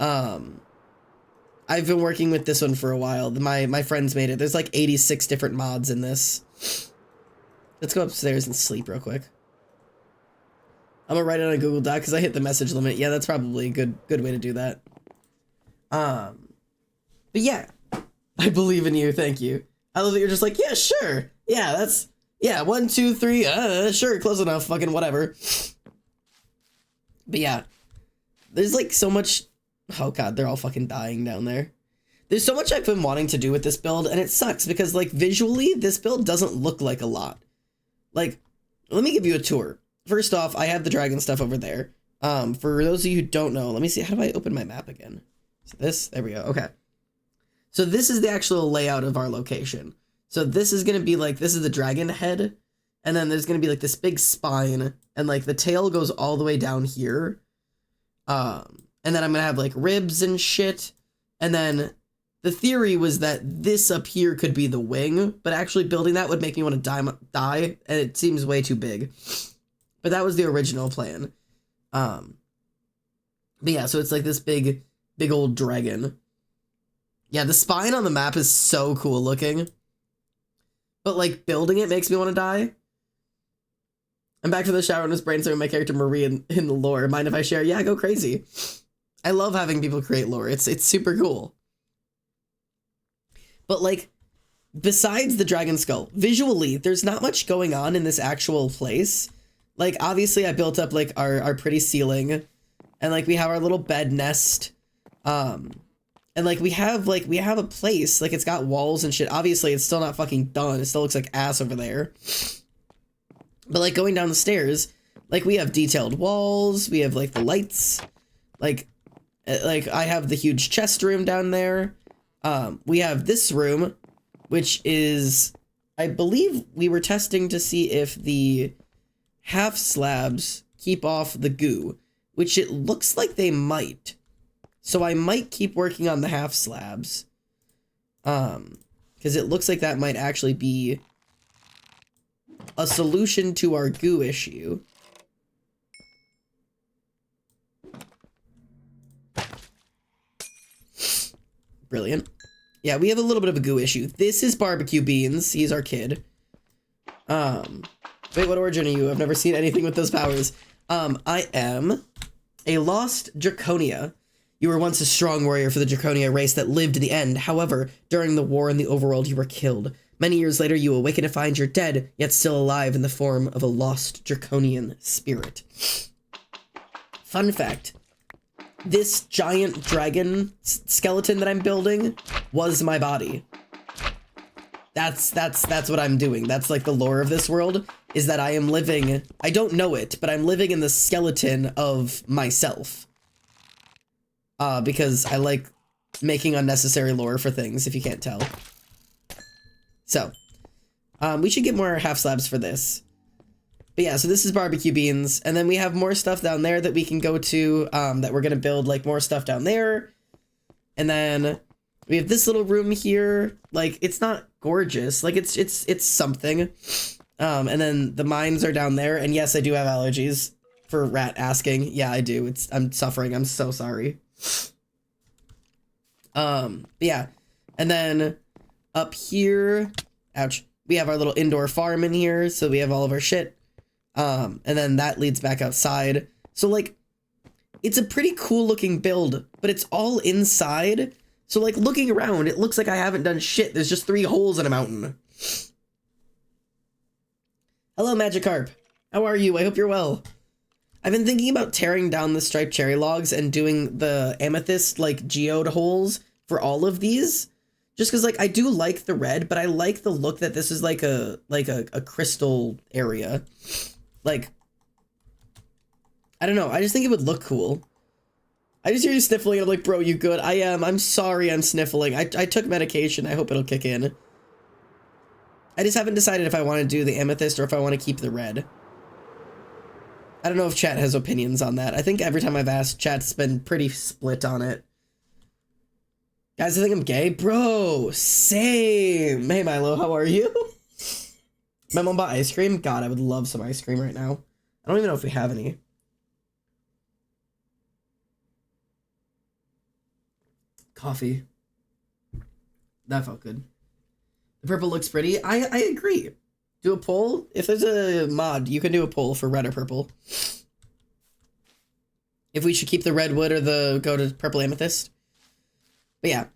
I've been working with this one for a while. My friends made it. There's like 86 different mods in this. Let's go upstairs and sleep real quick. I'm gonna write it on a Google Doc because I hit the message limit. Yeah, that's probably a good way to do that. But yeah, I believe in you. Thank you. I love that you're just like, yeah, sure. Yeah, yeah, 1, 2, 3. Sure, close enough. Fucking whatever. But yeah, there's like so much. Oh god, they're all fucking dying down there. There's so much I've been wanting to do with this build, and it sucks because like visually, this build doesn't look like a lot. Like, let me give you a tour. First off, I have the dragon stuff over there. For those of you who don't know, let me see. How do I open my map again? So this, there we go. Okay. So this is the actual layout of our location. So this is going to be like, this is the dragon head. And then there's going to be like this big spine. And like the tail goes all the way down here. And then I'm going to have like ribs and shit. And then the theory was that this up here could be the wing. But actually building that would make me want to die. And it seems way too big. But that was the original plan. But yeah, so it's like this big old dragon. Yeah, the spine on the map is so cool looking. But like building it makes me want to die. I'm back from the shower and was brainstorming my character Marie in the lore. Mind if I share? Yeah, go crazy. I love having people create lore. It's super cool. But like, besides the dragon skull, visually, there's not much going on in this actual place. Like, obviously I built up like our pretty ceiling, and like we have our little bed nest. And like we have a place, like it's got walls and shit. Obviously it's still not fucking done. It still looks like ass over there. But like going down the stairs, like we have detailed walls, we have like the lights, like I have the huge chest room down there. We have this room, which is, I believe we were testing to see if the half slabs keep off the goo, which it looks like they might. So I might keep working on the half slabs. Because it looks like that might actually be a solution to our goo issue. Brilliant. Yeah, we have a little bit of a goo issue. This is Barbecue Beans. He's our kid. Wait, what origin are you? I've never seen anything with those powers. I am a lost Draconia. You were once a strong warrior for the Draconia race that lived to the end. However, during the war in the overworld, you were killed. Many years later, you awaken to find you're dead, yet still alive in the form of a lost Draconian spirit. Fun fact. This giant dragon skeleton that I'm building was my body. That's what I'm doing. That's like the lore of this world, is that I am living, I don't know it, but I'm living in the skeleton of myself. Because I like making unnecessary lore for things, if you can't tell. So, we should get more half slabs for this. But yeah, so this is Barbecue Beans, and then we have more stuff down there that we can go to, that we're gonna build, like, more stuff down there. And then we have this little room here. Like, it's not gorgeous. Like, it's something. And then the mines are down there, and yes, I do have allergies, for Rat asking. Yeah, I do. I'm suffering. I'm so sorry. Yeah. And then Up here, ouch, we have our little indoor farm in here, so we have all of our shit. And then that leads back outside. So like, it's a pretty cool looking build, but it's all inside. So like looking around, it looks like I haven't done shit. There's just 3 holes in a mountain. Hello, Magikarp. How are you? I hope you're well. I've been thinking about tearing down the striped cherry logs and doing the amethyst like geode holes for all of these. Just because like I do like the red, but I like the look that this is like a crystal area. Like, I don't know. I just think it would look cool. I just hear you sniffling and I'm like, bro, you good? I am. I'm sorry I'm sniffling. I took medication. I hope it'll kick in. I just haven't decided if I want to do the amethyst or if I want to keep the red. I don't know if chat has opinions on that. I think every time I've asked, chat's been pretty split on it. Guys, I think I'm gay. Bro, same. Hey, Milo, how are you? My mom bought ice cream. God, I would love some ice cream right now. I don't even know if we have any. Coffee. That felt good. The purple looks pretty. I agree. Do a poll. If there's a mod, you can do a poll for red or purple. If we should keep the redwood or go to purple amethyst. But yeah,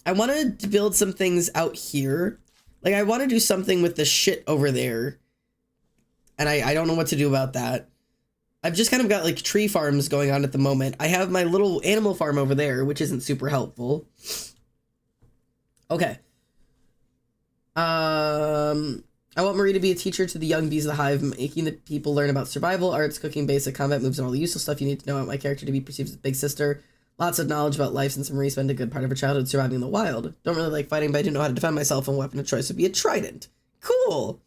I wanted to build some things out here. Like I want to do something with the shit over there. And I don't know what to do about that. I've just kind of got like tree farms going on at the moment. I have my little animal farm over there, which isn't super helpful. Okay. I want Marie to be a teacher to the young bees of the hive, making the people learn about survival, arts, cooking, basic combat moves, and all the useful stuff you need to know about my character to be perceived as a big sister. Lots of knowledge about life since Marie spent a good part of her childhood surviving in the wild. Don't really like fighting, but I do know how to defend myself, and weapon of choice would be a trident. Cool!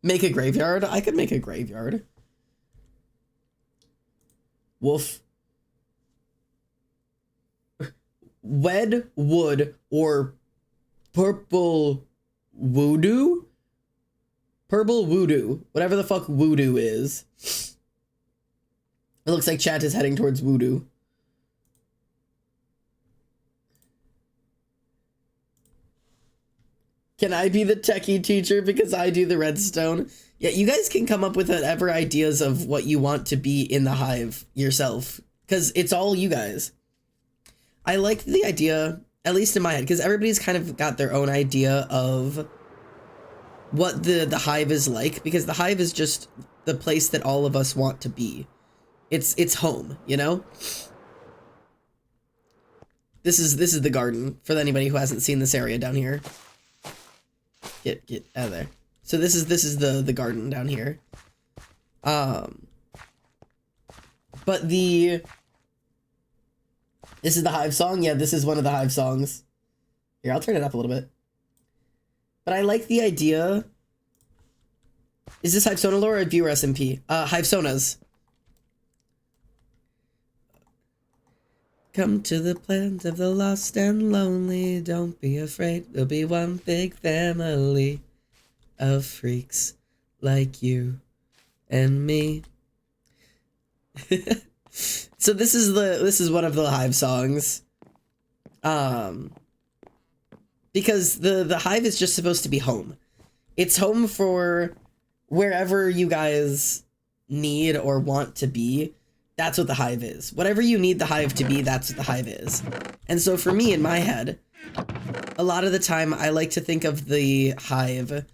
Make a graveyard? I could make a graveyard. Wolf. Wed wood or purple voodoo? Purple voodoo. Whatever the fuck voodoo is. It looks like chat is heading towards voodoo. Can I be the techie teacher because I do the redstone? Yeah, you guys can come up with whatever ideas of what you want to be in the hive yourself. Because it's all you guys. I like the idea, at least in my head, because everybody's kind of got their own idea of what the hive is like. Because the hive is just the place that all of us want to be. It's home, you know? This is the garden, for anybody who hasn't seen this area down here. Get out of there. So this is the garden down here. But this is the hive song. Yeah, this is one of the hive songs. Here, I'll turn it up a little bit. But I like the idea. Is this Hive Sona lore or viewer SMP? Hive Sona's. Come to the planet of the lost and lonely. Don't be afraid. We'll be one big family of freaks like you and me. So this is one of the hive songs. Because the hive is just supposed to be home. It's home for wherever you guys need or want to be. That's what the hive is. Whatever you need the hive to be, that's what the hive is. And so for me, in my head, a lot of the time I like to think of the hive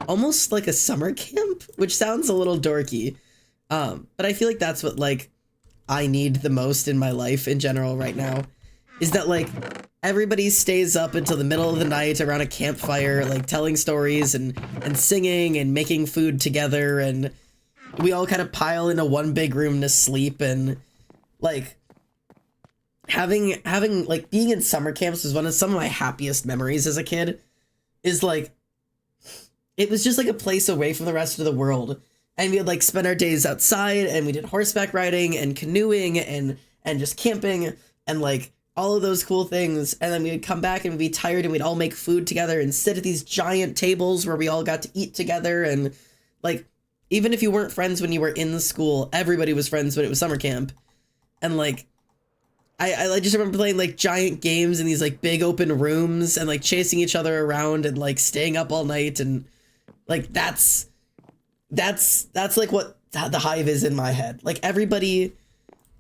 almost like a summer camp, which sounds a little dorky. But I feel like that's what like I need the most in my life in general right now, is that like everybody stays up until the middle of the night around a campfire, like telling stories and singing and making food together, and we all kind of pile into one big room to sleep. And like having like being in summer camps was one of some of my happiest memories as a kid. Is like it was just like a place away from the rest of the world, and we would like spend our days outside, and we did horseback riding and canoeing and just camping and like all of those cool things. And then we would come back and we'd be tired, and we'd all make food together and sit at these giant tables where we all got to eat together. And like even if you weren't friends when you were in the school, everybody was friends when it was summer camp. And like I just remember playing like giant games in these like big open rooms and like chasing each other around and like staying up all night, and like that's like what the Hive is in my head. Like everybody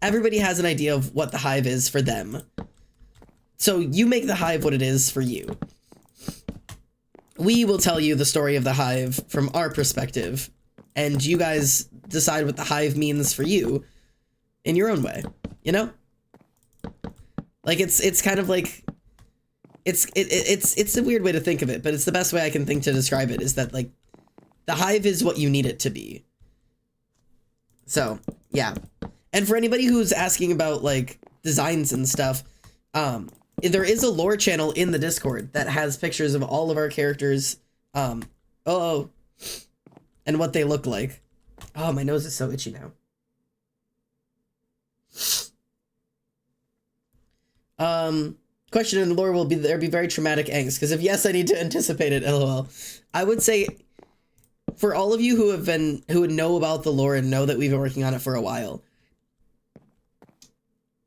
has an idea of what the Hive is for them. So you make the Hive what it is for you. We will tell you the story of the Hive from our perspective, and you guys decide what the Hive means for you in your own way, you know? Like it's kind of like it's a weird way to think of it, but it's the best way I can think to describe it, is that like the Hive is what you need it to be. So, yeah. And for anybody who's asking about like designs and stuff, there is a lore channel in the Discord that has pictures of all of our characters, and what they look like. Oh, my nose is so itchy now. Question in lore, will there be very traumatic angst? Because if yes, I need to anticipate it, lol. I would say, for all of you who would know about the lore and know that we've been working on it for a while,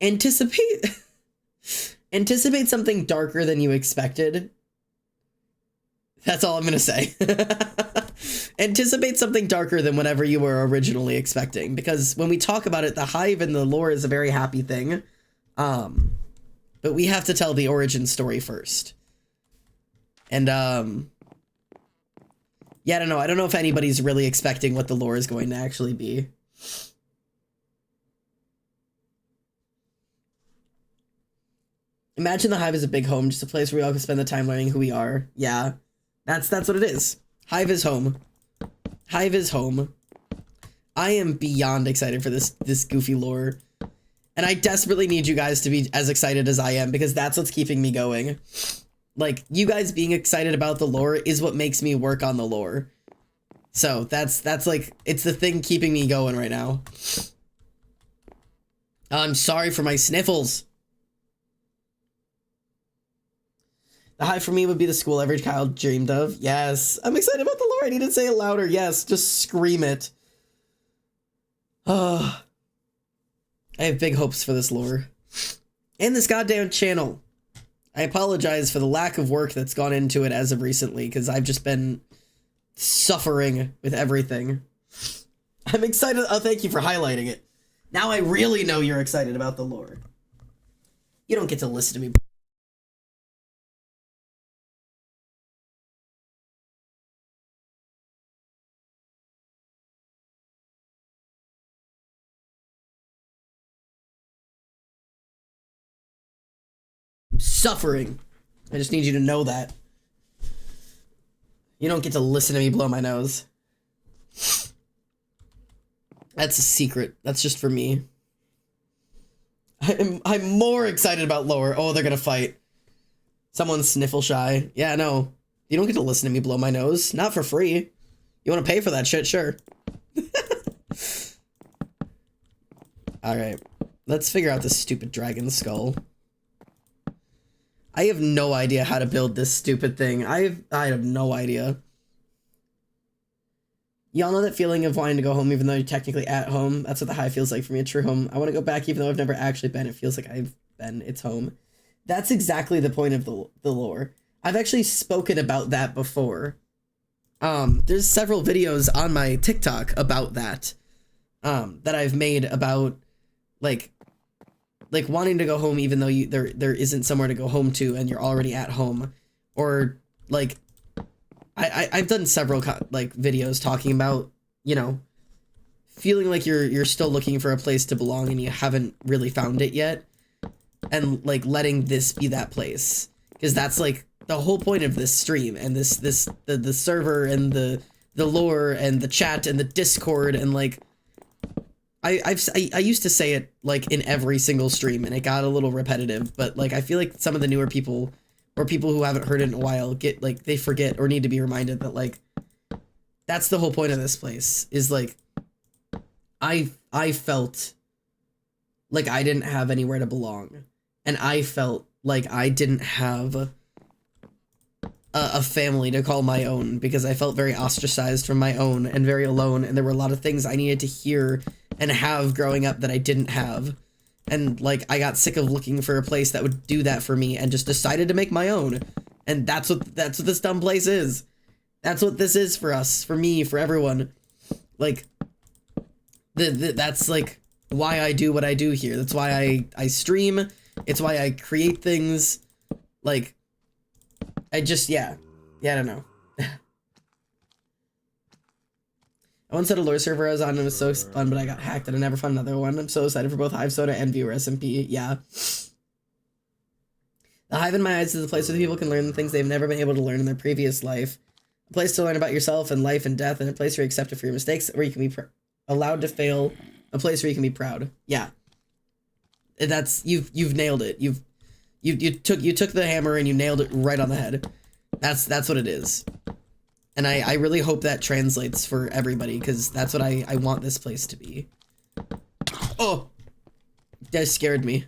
anticipate something darker than you expected. That's all I'm gonna say. Anticipate something darker than whatever you were originally expecting, because when we talk about it, the Hive and the lore is a very happy thing. But we have to tell the origin story first. And, yeah, I don't know. I don't know if anybody's really expecting what the lore is going to actually be. Imagine the Hive is a big home, just a place where we all can spend the time learning who we are. Yeah, that's what it is. Hive is home. Hive is home. I am beyond excited for this goofy lore. And I desperately need you guys to be as excited as I am, because that's what's keeping me going. Like, you guys being excited about the lore is what makes me work on the lore. So that's like, it's the thing keeping me going right now. I'm sorry for my sniffles. The Hive for me would be the school every child dreamed of. Yes. I'm excited about the lore. I need to say it louder. Yes. Just scream it. Oh. I have big hopes for this lore. And this goddamn channel. I apologize for the lack of work that's gone into it as of recently, because I've just been suffering with everything. I'm excited. Oh, thank you for highlighting it. Now I really know you're excited about the lore. You don't get to listen to me. Suffering. I just need you to know that. You don't get to listen to me blow my nose. That's a secret. That's just for me. I'm more excited about lore. Oh, they're gonna fight. Someone's sniffle shy. Yeah, no. You don't get to listen to me blow my nose. Not for free. You want to pay for that shit? Sure. Alright. Let's figure out this stupid dragon skull. I have no idea how to build this stupid thing. I have no idea. Y'all know that feeling of wanting to go home even though you're technically at home? That's what the Hive feels like for me, a true home. I want to go back even though I've never actually been. It feels like I've been. It's home. That's exactly the point of the lore. I've actually spoken about that before. There's several videos on my TikTok about that. That I've made about, like wanting to go home even though there isn't somewhere to go home to and you're already at home, or like I've done several like videos talking about, you know, feeling like you're still looking for a place to belong and you haven't really found it yet, and like letting this be that place, because that's like the whole point of this stream and the server and the lore and the chat and the Discord, and like I used to say it like in every single stream and it got a little repetitive, but like I feel like some of the newer people or people who haven't heard it in a while get like, they forget or need to be reminded that like that's the whole point of this place, is like I felt like I didn't have anywhere to belong, and I felt like I didn't have a family to call my own, because I felt very ostracized from my own and very alone, and there were a lot of things I needed to hear and have growing up that I didn't have, And like I got sick of looking for a place that would do that for me and just decided to make my own. And that's what this dumb place is. That's what this is for us, for me, for everyone. Like that's like why I do what I do here. That's why I stream. It's why I create things. Like I just yeah, I don't know. I once had a lore server I was on and it was so fun, but I got hacked and I never found another one. I'm so excited for both Hive Soda and Viewer SMP. Yeah. The Hive in my eyes is a place where people can learn the things they've never been able to learn in their previous life. A place to learn about yourself and life and death, and a place where you're accepted for your mistakes, where you can be allowed to fail. A place where you can be proud. Yeah. That's you've nailed it. You took the hammer and you nailed it right on the head. That's what it is. And I really hope that translates for everybody, because that's what I want this place to be. Oh! That scared me.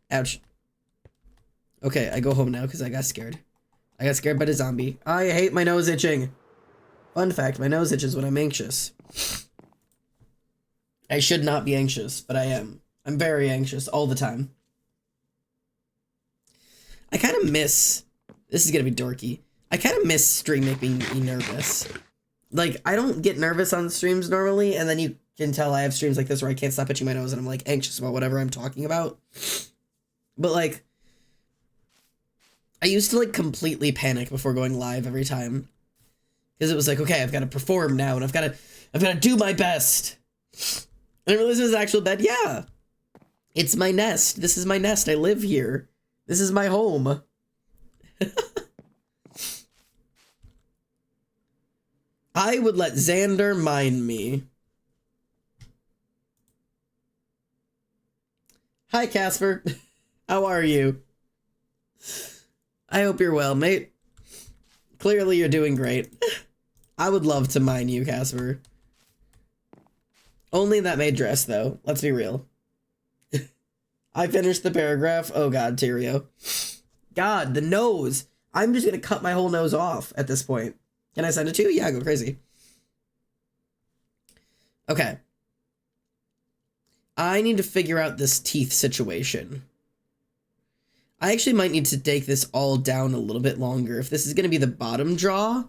Ouch. Okay, I go home now because I got scared. I got scared by the zombie. I hate my nose itching. Fun fact, my nose itches when I'm anxious. I should not be anxious, but I am. I'm very anxious all the time. I kind of miss... This is going to be dorky. I kind of miss stream making me nervous. Like, I don't get nervous on streams normally, and then you can tell I have streams like this where I can't stop itching my nose and I'm, like, anxious about whatever I'm talking about. But, like, I used to, like, completely panic before going live every time. Because it was like, okay, I've got to perform now, and I've got to do my best. And I realized it was actual bed. Yeah. It's my nest. This is my nest. I live here. This is my home. I would let Xander mind me. Hi, Casper. How are you? I hope you're well, mate. Clearly you're doing great. I would love to mine you, Casper. Only that made dress, though. Let's be real. I finished the paragraph. Oh, God, Tyrio. God, the nose. I'm just going to cut my whole nose off at this point. Can I send it to you? Yeah, go crazy. Okay. I need to figure out this teeth situation. I actually might need to take this all down a little bit longer. If this is going to be the bottom jaw.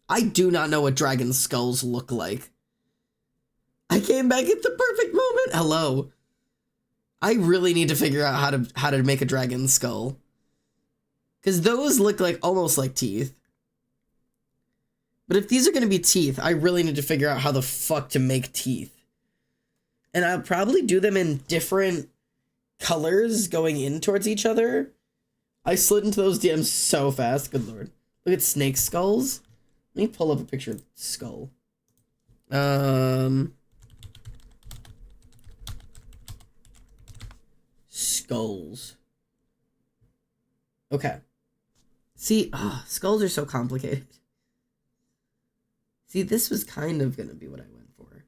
I do not know what dragon skulls look like. I came back at the perfect moment. Hello. I really need to figure out how to make a dragon skull. Because those look like almost like teeth. But if these are going to be teeth, I really need to figure out how the fuck to make teeth. And I'll probably do them in different colors going in towards each other. I slid into those DMs so fast. Good lord. Look at snake skulls. Let me pull up a picture of skull. Skulls. Okay. See, skulls are so complicated. See, this was kind of gonna be what I went for.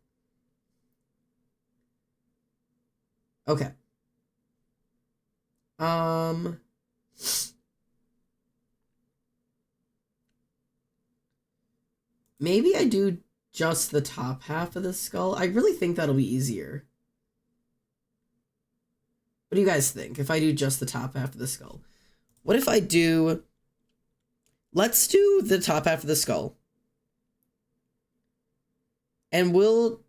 Okay. Maybe I do just the top half of the skull. I really think that'll be easier. What do you guys think if I do just the top half of the skull? What if I do... Let's do the top half of the skull. And we'll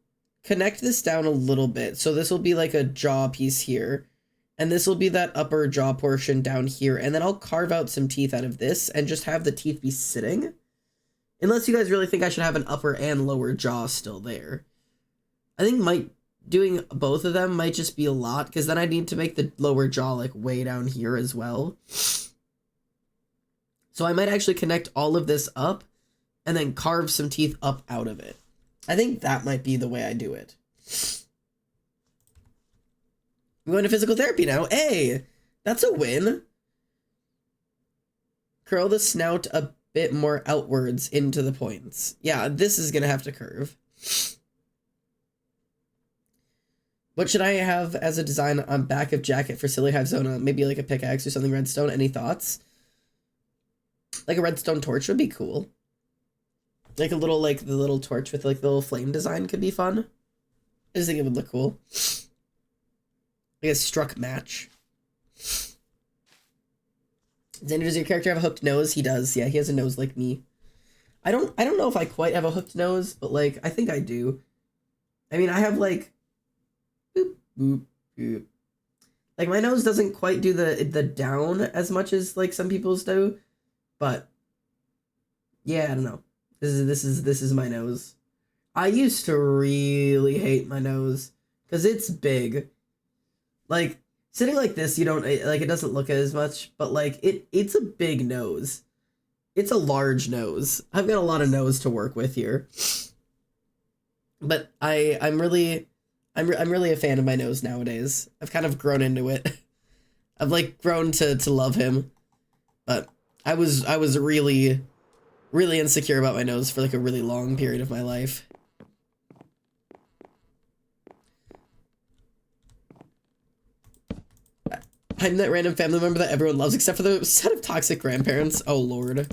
connect this down a little bit. So this will be like a jaw piece here. And this will be that upper jaw portion down here. And then I'll carve out some teeth out of this and just have the teeth be sitting. Unless you guys really think I should have an upper and lower jaw still there. I think doing both of them might just be a lot, because then I need to make the lower jaw like way down here as well. So I might actually connect all of this up and then carve some teeth up out of it. I think that might be the way I do it. I'm going to physical therapy now. Hey, that's a win. Curl the snout a bit more outwards into the points. Yeah, this is going to have to curve. What should I have as a design on back of jacket for Silly Hive Zona? Maybe like a pickaxe or something redstone. Any thoughts? Like a redstone torch would be cool. Like a little, like the little torch with like the little flame design could be fun. I just think it would look cool. I guess struck match. Xander, does your character have a hooked nose? He does. Yeah, he has a nose like me. I don't know if I quite have a hooked nose, but like I think I do. I mean, I have like boop boop boop. Like my nose doesn't quite do the down as much as like some people's do, but yeah, I don't know. This is my nose. I used to really hate my nose because it's big. Like sitting like this, you don't like it doesn't look as much, but like it's a big nose. It's a large nose. I've got a lot of nose to work with here. But I'm really a fan of my nose nowadays. I've kind of grown into it. I've like grown to love him. But I was really insecure about my nose for like a really long period of my life. I'm that random family member that everyone loves except for the set of toxic grandparents. Oh lord.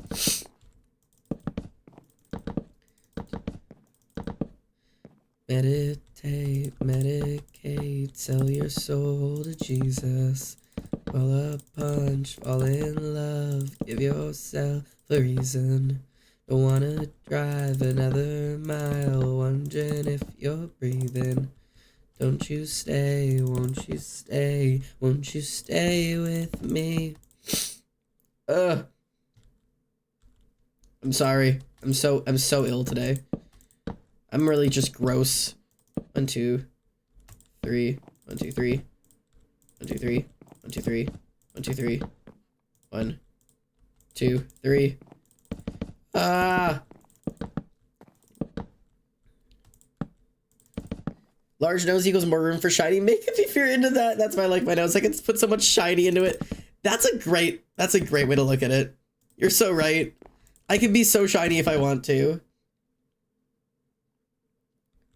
Meditate, medicate, sell your soul to Jesus. Roll a punch, fall in love, give yourself a reason. Don't wanna drive another mile, wondering if you're breathing. Don't you stay, won't you stay, won't you stay with me? Ugh. I'm sorry. I'm so ill today. I'm really just gross. 1, 2, 3. 1, 2, 3. 1, 2, 3. 1, 2, 3. 1, 2, 3. 1, 2, 3. Ah! Large nose equals more room for shiny makeup if you're into that. That's why I like my nose. I can put so much shiny into it. That's a great way to look at it. You're so right. I can be so shiny if I want to.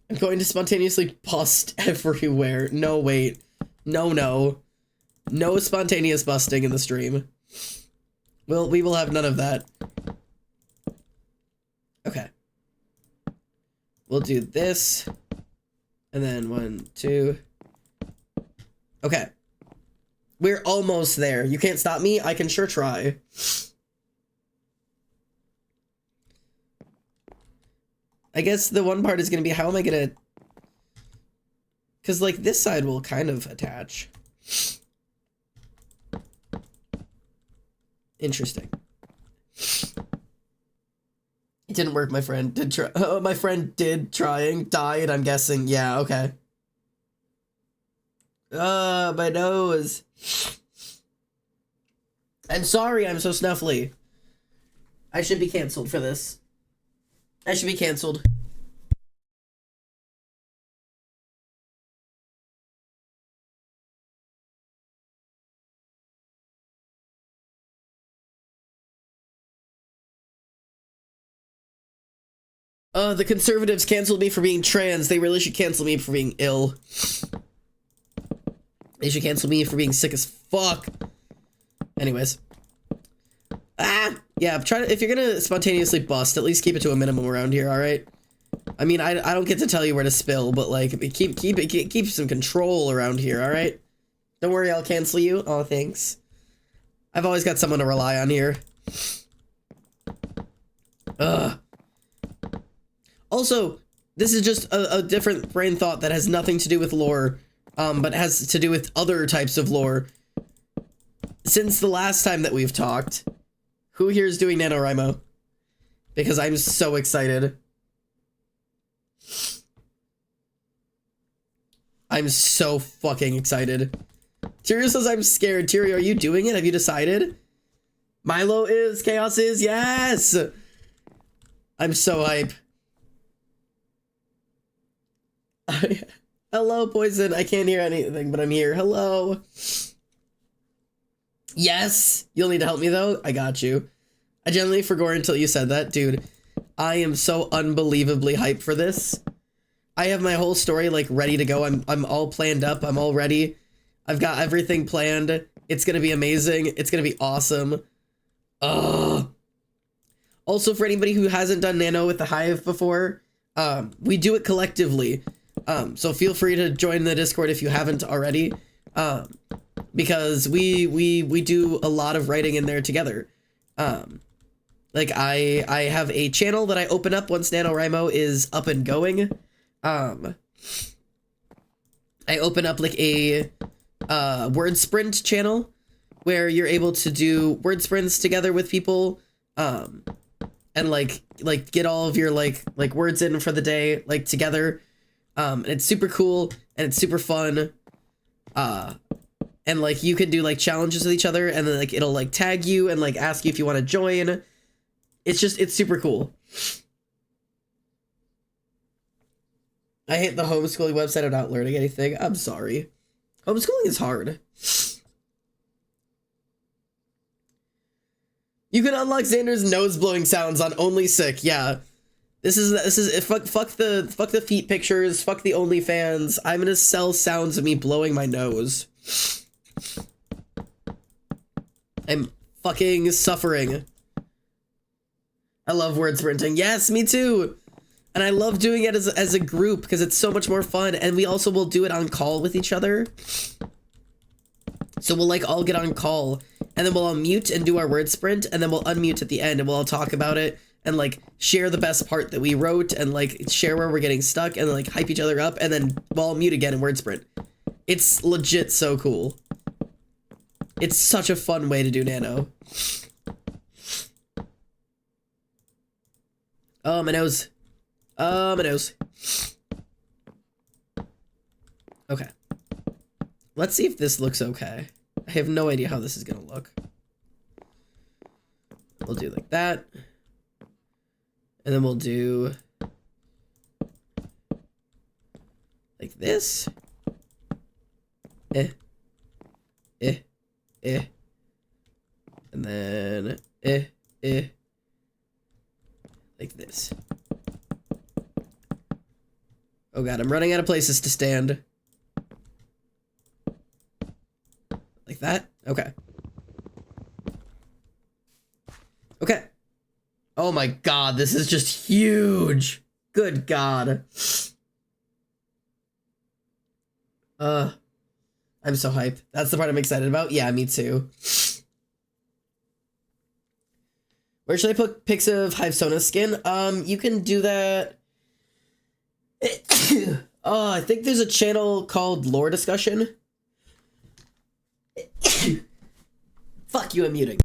I'm going to spontaneously bust everywhere. No, wait. No. No spontaneous busting in the stream. We will have none of that. Okay. We'll do this. And then 1, 2. Okay. We're almost there. You can't stop me. I can sure try. I guess the one part is going to be how am I going to... Because, like, this side will kind of attach. Interesting. It didn't work, my friend. Did try. Oh, my friend did trying. Died, I'm guessing. Yeah, okay. My nose. I'm sorry I'm so snuffly. I should be canceled for this. I should be canceled. The conservatives canceled me for being trans. They really should cancel me for being ill. They should cancel me for being sick as fuck. Anyways. Ah! Yeah, if you're gonna spontaneously bust, at least keep it to a minimum around here, alright? I mean, I don't get to tell you where to spill, but like, keep some control around here, alright? Don't worry, I'll cancel you. Oh, thanks. I've always got someone to rely on here. Ugh. Also, this is just a different brain thought that has nothing to do with lore, but has to do with other types of lore. Since the last time that we've talked, who here is doing NaNoWriMo? Because I'm so excited. I'm so fucking excited. Tyrio says I'm scared. Tyrio, are you doing it? Have you decided? Milo is. Chaos is. Yes! I'm so hype. Hello, Poison. I can't hear anything, but I'm here. Hello. Yes! You'll need to help me, though. I got you. I genuinely forgot until you said that. Dude, I am so unbelievably hyped for this. I have my whole story, like, ready to go. I'm all planned up. I'm all ready. I've got everything planned. It's gonna be amazing. It's gonna be awesome. Ugh. Also, for anybody who hasn't done Nano with the Hive before, we do it collectively. So feel free to join the Discord if you haven't already, because we do a lot of writing in there together. Like I have a channel that I open up once NaNoWriMo is up and going. I open up like a word sprint channel where you're able to do word sprints together with people, and like get all of your like words in for the day like together. And it's super cool and it's super fun. And like you can do like challenges with each other, and then like it'll like tag you and like ask you if you want to join. It's super cool. I hate the homeschooling website. I'm not learning anything. I'm sorry. Homeschooling is hard. You can unlock Xander's nose blowing sounds on Only Sick. Yeah. This is fuck the feet pictures, fuck the OnlyFans. I'm gonna sell sounds of me blowing my nose. I'm fucking suffering. I love word sprinting. Yes, me too. And I love doing it as a group because it's so much more fun. And we also will do it on call with each other. So we'll like all get on call, and then we'll all mute and do our word sprint, and then we'll unmute at the end, and we'll all talk about it and like share the best part that we wrote, and like share where we're getting stuck, and like hype each other up, and then we'll all mute again and word sprint. It's legit so cool. It's such a fun way to do Nano. Oh, my nose. Oh, my nose. Okay. Let's see if this looks okay. I have no idea how this is gonna look. We'll do like that. And then we'll do like this. And then like this. Oh god, I'm running out of places to stand. Like that? Okay. Okay. Oh my god, this is just huge. Good god. I'm so hyped. That's the part I'm excited about. Yeah, me too. Where should I put pics of Hivesona's skin? You can do that. Oh, I think there's a channel called Lore Discussion. Fuck you, I'm muting.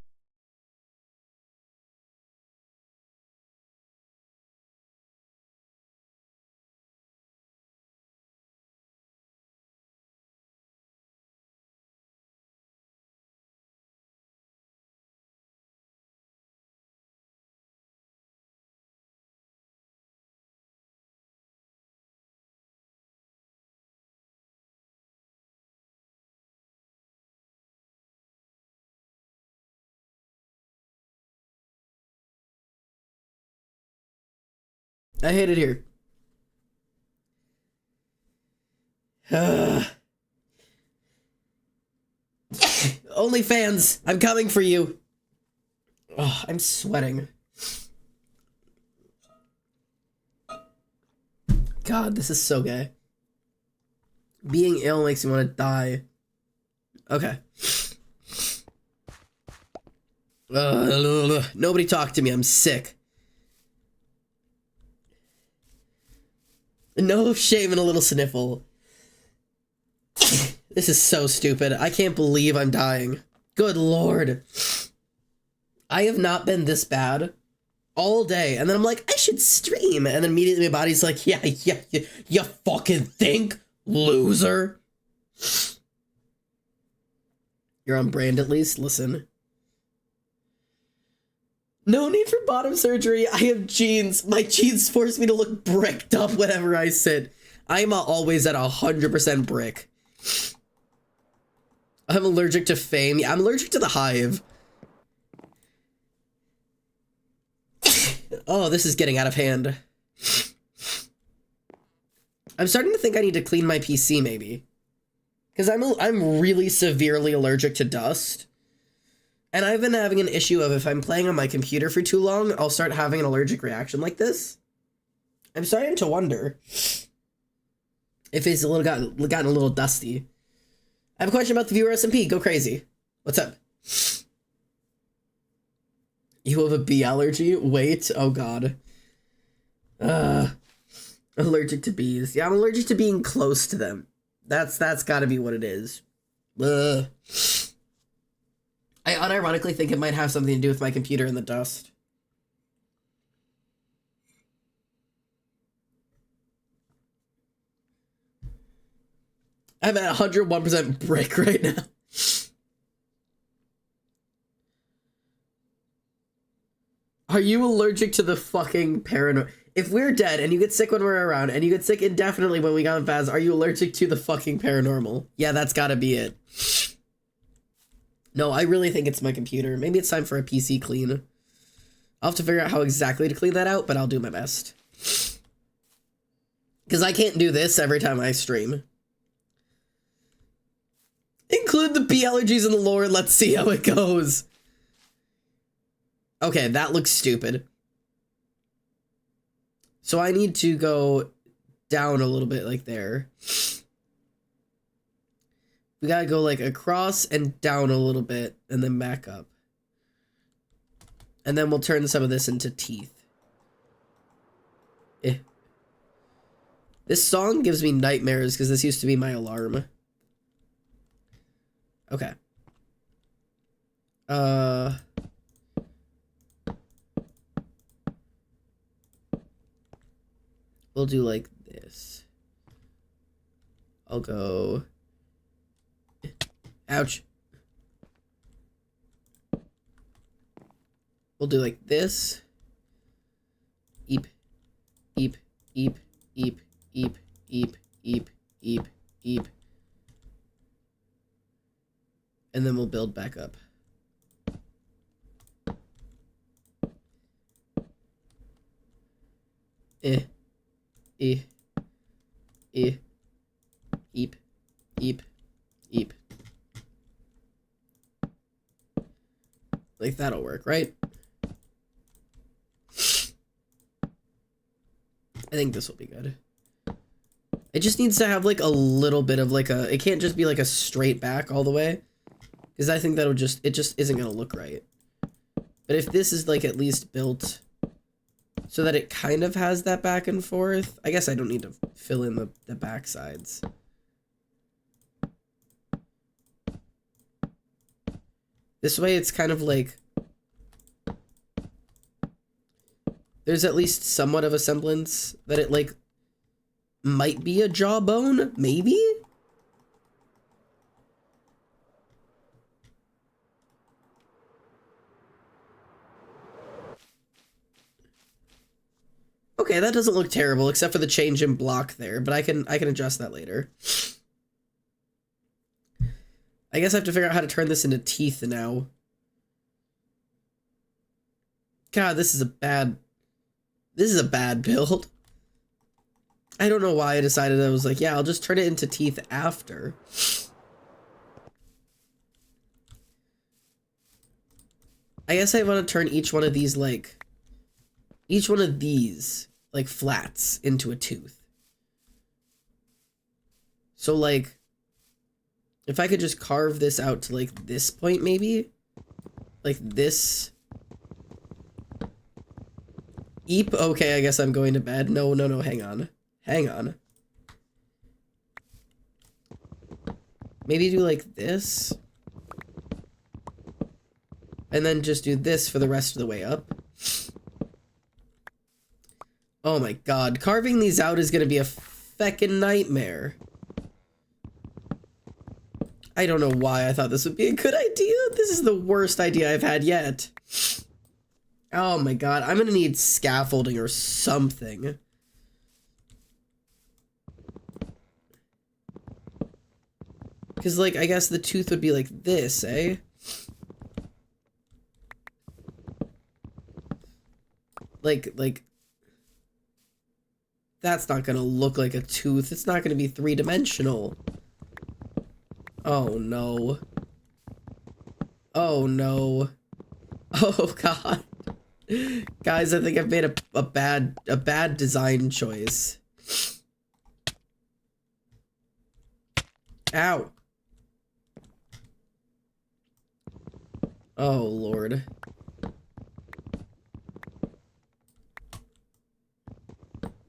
I hate it here. OnlyFans, I'm coming for you. Oh, I'm sweating. God, this is so gay. Being ill makes me want to die. Okay. Nobody talk to me, I'm sick. No shame in a little sniffle. This is so stupid. I can't believe I'm dying. Good lord. I have not been this bad all day. And then I'm like, I should stream. And then immediately my body's like, yeah, you fucking think, loser. You're on brand at least. Listen. No need for bottom surgery. I have genes. My genes force me to look bricked up whenever I sit. I'm always at 100% brick. I'm allergic to fame. Yeah, I'm allergic to the hive. Oh, this is getting out of hand. I'm starting to think I need to clean my PC, maybe. Because I'm really severely allergic to dust. And I've been having an issue of if I'm playing on my computer for too long, I'll start having an allergic reaction like this. I'm starting to wonder. If it's gotten a little dusty. I have a question about the viewer SMP. Go crazy. What's up? You have a bee allergy? Wait. Oh, God. Allergic to bees. Yeah, I'm allergic to being close to them. That's gotta be what it is. I unironically think it might have something to do with my computer and the dust. I'm at 101% brick right now. Are you allergic to the fucking paranoid? If we're dead and you get sick when we're around and you get sick indefinitely when we got fast, are you allergic to the fucking paranormal? Yeah, that's gotta be it. No, I really think it's my computer. Maybe it's time for a PC clean. I'll have to figure out how exactly to clean that out, but I'll do my best. Because I can't do this every time I stream. Include the bee allergies in the lore. Let's see how it goes. Okay, that looks stupid. So I need to go down a little bit like there. We gotta go like across and down a little bit and then back up. And then we'll turn some of this into teeth. This song gives me nightmares because this used to be my alarm. Okay. We'll do like this. I'll go. Ouch. We'll do like this. Eep. Eep. Eep. Eep. Eep. Eep. Eep. Eep. Eep. And then we'll build back up. Eep. Eep. Eep. Eep. Like that'll work, right? I think this will be good. It just needs to have like a little bit of like a, it can't just be like a straight back all the way. Because I think that'll just, it just isn't going to look right. But if this is like at least built so that it kind of has that back and forth, I guess I don't need to fill in the back sides. This way it's kind of like, there's at least somewhat of a semblance that it like might be a jawbone, maybe? Okay, that doesn't look terrible, except for the change in block there, but I can adjust that later. I guess I have to figure out how to turn this into teeth now. God, this is a bad build. I don't know why I decided I was like, yeah, I'll just turn it into teeth after. I guess I want to turn each one of these like flats into a tooth. So like, if I could just carve this out to like this point, maybe like this. Eep. Okay, I guess I'm going to bed. No, hang on. Maybe do like this. And then just do this for the rest of the way up. Oh my god, carving these out is gonna be a feckin' nightmare. I don't know why I thought this would be a good idea. This is the worst idea I've had yet. Oh my god, I'm gonna need scaffolding or something. Because, like, I guess the tooth would be like this, eh? Like... That's not gonna look like a tooth. It's not gonna be three-dimensional. Oh, no. Oh, no. Oh, God. Guys, I think I've made a bad design choice. Ow. Oh, Lord.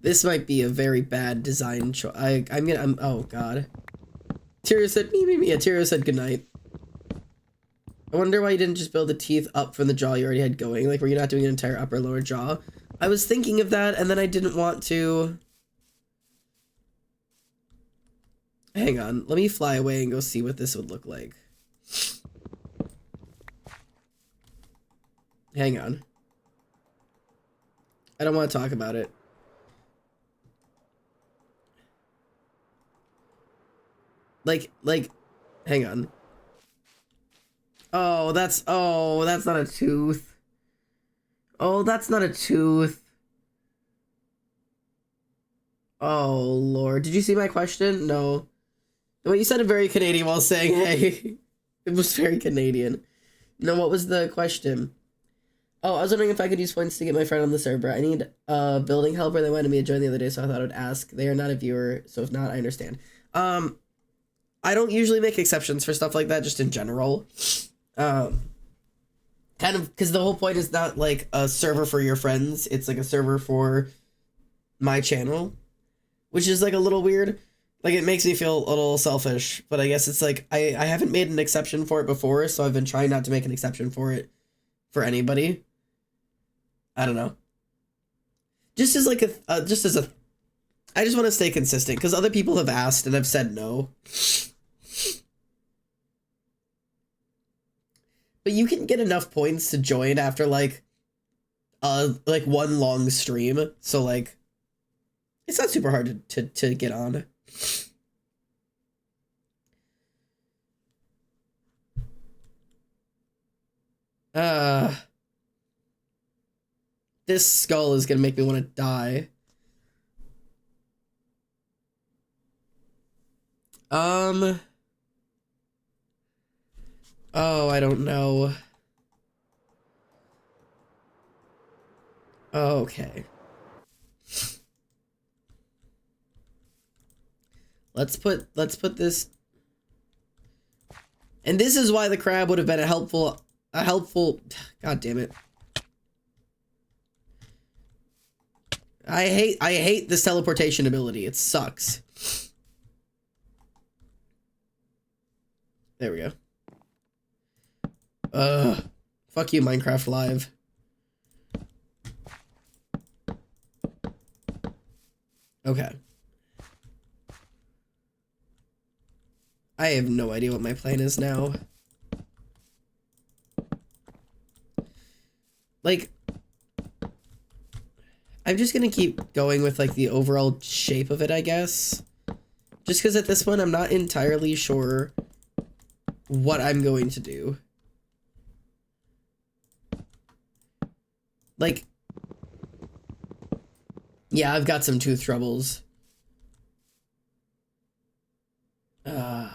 This might be a very bad design choice. Oh, God. Tyrio said, me. Tyrio said goodnight. I wonder why you didn't just build the teeth up from the jaw you already had going. Like, were you not doing an entire upper lower jaw? I was thinking of that, and then I didn't want to. Hang on. Let me fly away and go see what this would look like. Hang on. I don't want to talk about it. Like, hang on. Oh, that's not a tooth. Oh, that's not a tooth. Oh, Lord. Did you see my question? No. Well, you sounded very Canadian while saying, hey. It was very Canadian. No, what was the question? Oh, I was wondering if I could use points to get my friend on the server. I need a building helper. They wanted me to join the other day, so I thought I would ask. They are not a viewer, so if not, I understand. I don't usually make exceptions for stuff like that, just in general. Kind of, because the whole point is not like a server for your friends. It's like a server for my channel, which is like a little weird. Like, it makes me feel a little selfish, but I guess it's like, I haven't made an exception for it before, so I've been trying not to make an exception for it for anybody. I don't know. Just as like I just want to stay consistent, because other people have asked and I've said no. But you can get enough points to join after like one long stream, so like it's not super hard to get on. This skull is gonna make me want to die. Oh, I don't know. Okay. Let's put this. And this is why the crab would have been a helpful, God damn it. I hate this teleportation ability. It sucks. There we go. Fuck you, Minecraft Live. Okay. I have no idea what my plan is now. Like, I'm just gonna keep going with, like, the overall shape of it, I guess. Just because at this point, I'm not entirely sure what I'm going to do. Like, yeah, I've got some tooth troubles. I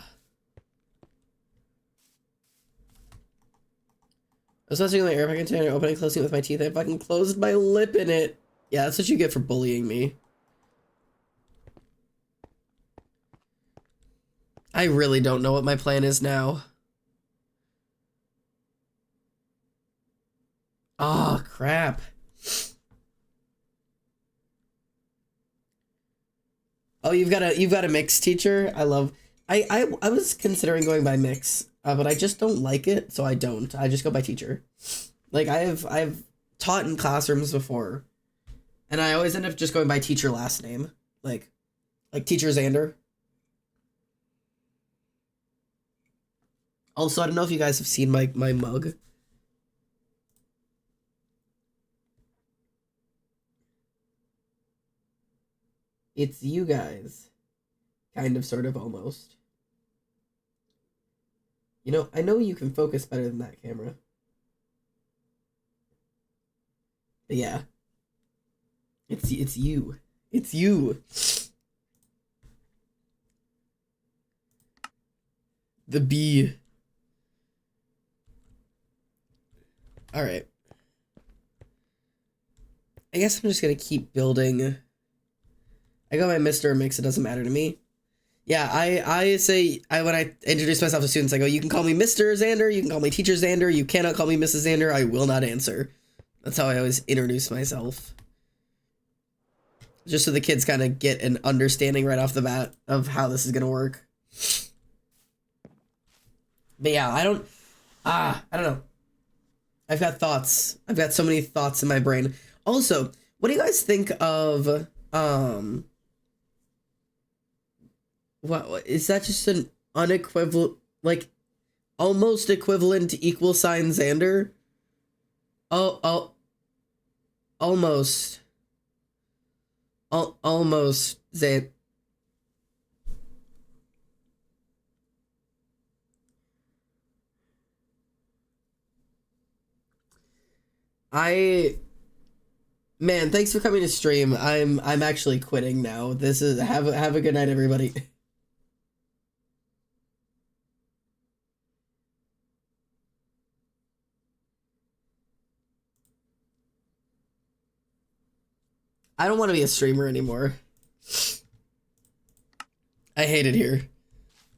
was messing with my air pack container, opening and closing it with my teeth. I fucking closed my lip in it. Yeah, that's what you get for bullying me. I really don't know what my plan is now. Oh, crap. Oh, you've got a mix teacher? I was considering going by mix, but I just don't like it, so I don't. I just go by teacher. Like, I've taught in classrooms before, and I always end up just going by teacher last name. Like Teacher Xander. Also, I don't know if you guys have seen my mug. It's you guys. Kind of, sort of, almost. You know, I know you can focus better than that camera. But yeah. It's you. It's you. The bee. Alright. I guess I'm just gonna keep building. I got my Mr. Mix, it doesn't matter to me. Yeah, I say when I introduce myself to students, I go, you can call me Mr. Xander, you can call me Teacher Xander, you cannot call me Mrs. Xander, I will not answer. That's how I always introduce myself. Just so the kids kind of get an understanding right off the bat of how this is gonna work. But yeah, I don't know. I've got thoughts. I've got so many thoughts in my brain. Also, what do you guys think of what is that? Just an unequivalent, like almost equivalent to equal sign Xander? Oh, almost. Almost Xan. Man, thanks for coming to stream. I'm actually quitting now. This is have a good night, everybody. I don't want to be a streamer anymore. I hate it here.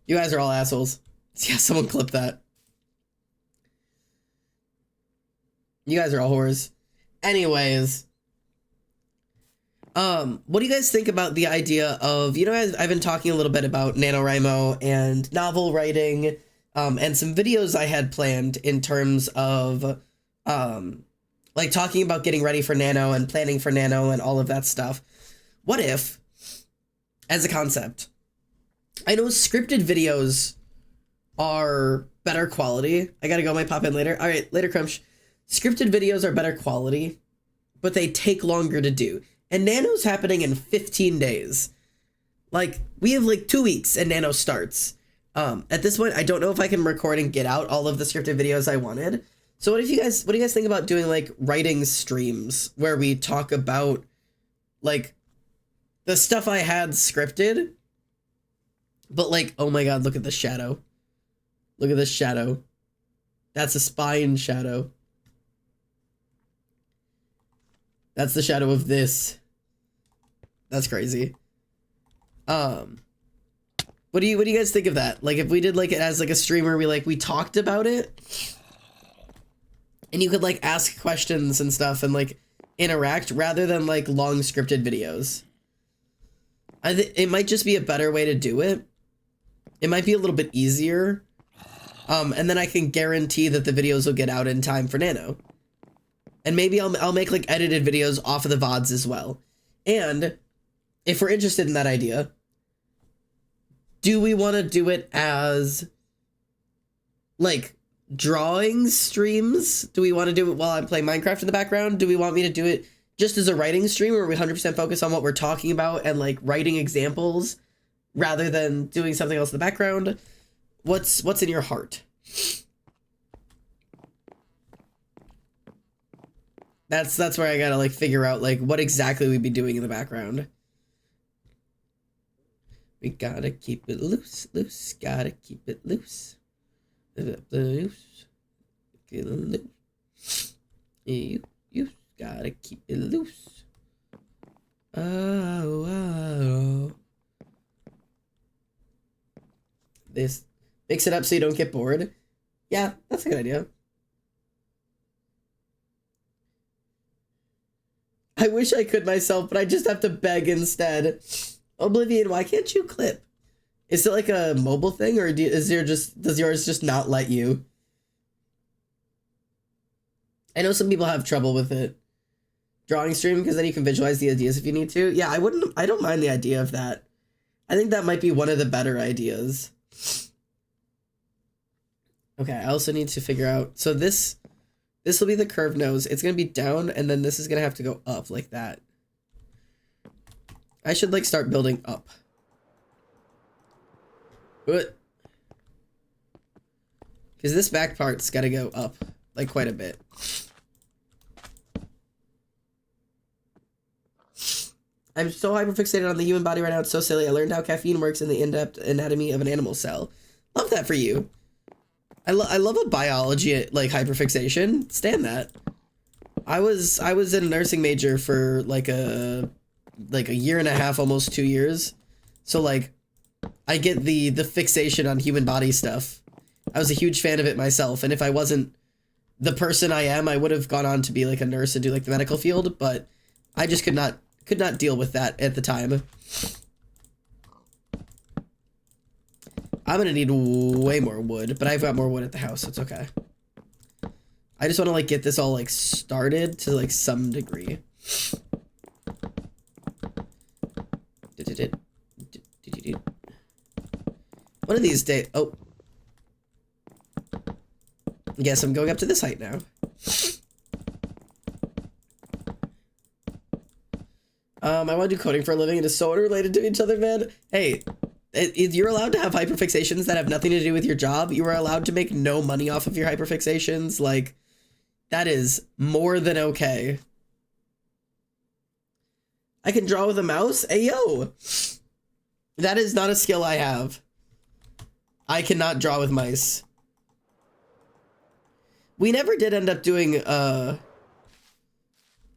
You guys are all assholes. Yeah, someone clip that. You guys are all whores. Anyways. What do you guys think about the idea of, you know, I've been talking a little bit about NaNoWriMo and novel writing, and some videos I had planned in terms of, like talking about getting ready for Nano and planning for Nano and all of that stuff. What if, as a concept, I know scripted videos are better quality. I gotta go, might pop in later. All right, later, Crunch. Scripted videos are better quality, but they take longer to do. And Nano's happening in 15 days. Like, we have like 2 weeks and Nano starts. At this point, I don't know if I can record and get out all of the scripted videos I wanted. So what do you guys think about doing like writing streams where we talk about like the stuff I had scripted, but like, oh my God, look at the shadow. Look at this shadow. That's a spine shadow. That's the shadow of this. That's crazy. What do you guys think of that? Like if we did like it as like a streamer, we talked about it, and you could like ask questions and stuff and like interact rather than like long scripted videos. It might just be a better way to do it. It might be a little bit easier. And then I can guarantee that the videos will get out in time for Nano. And maybe I'll make like edited videos off of the VODs as well. And if we're interested in that idea, do we want to do it as like drawing streams? Do we want to do it while I'm playing Minecraft in the background? Do we want me to do it just as a writing stream where we 100% focus on what we're talking about and like writing examples rather than doing something else in the background? What's in your heart? That's where I gotta like figure out like what exactly we'd be doing in the background. We gotta keep it loose, gotta keep it loose. Loose. Get it loose. You gotta keep it loose. Oh. This mix it up so you don't get bored. Yeah, that's a good idea. I wish I could myself, but I just have to beg instead. Oblivion, why can't you clip? Is it like a mobile thing, or does yours just not let you? I know some people have trouble with it. Drawing stream, because then you can visualize the ideas if you need to. Yeah, I don't mind the idea of that. I think that might be one of the better ideas. Okay, I also need to figure out, so this will be the curved nose. It's going to be down, and then this is going to have to go up like that. I should, like, start building up. Because this back part's got to go up, like, quite a bit. I'm so hyperfixated on the human body right now, it's so silly. I learned how caffeine works in the in-depth anatomy of an animal cell. Love that for you. I love a biology, like, hyperfixation. Stand that. I was a nursing major for, like a year and a half, almost 2 years. So, like, I get the fixation on human body stuff. I was a huge fan of it myself, and if I wasn't the person I am, I would have gone on to be like a nurse and do like the medical field, but I just could not deal with that at the time. I'm gonna need way more wood, but I've got more wood at the house, so it's okay. I just want to like get this all like started to like some degree. One of these days, oh. Guess I'm going up to this height now. I want to do coding for a living. It is so unrelated to each other, man. Hey, you're allowed to have hyperfixations that have nothing to do with your job. You are allowed to make no money off of your hyperfixations. Like, that is more than okay. I can draw with a mouse? Hey, yo! That is not a skill I have. I cannot draw with mice. We never did end up doing,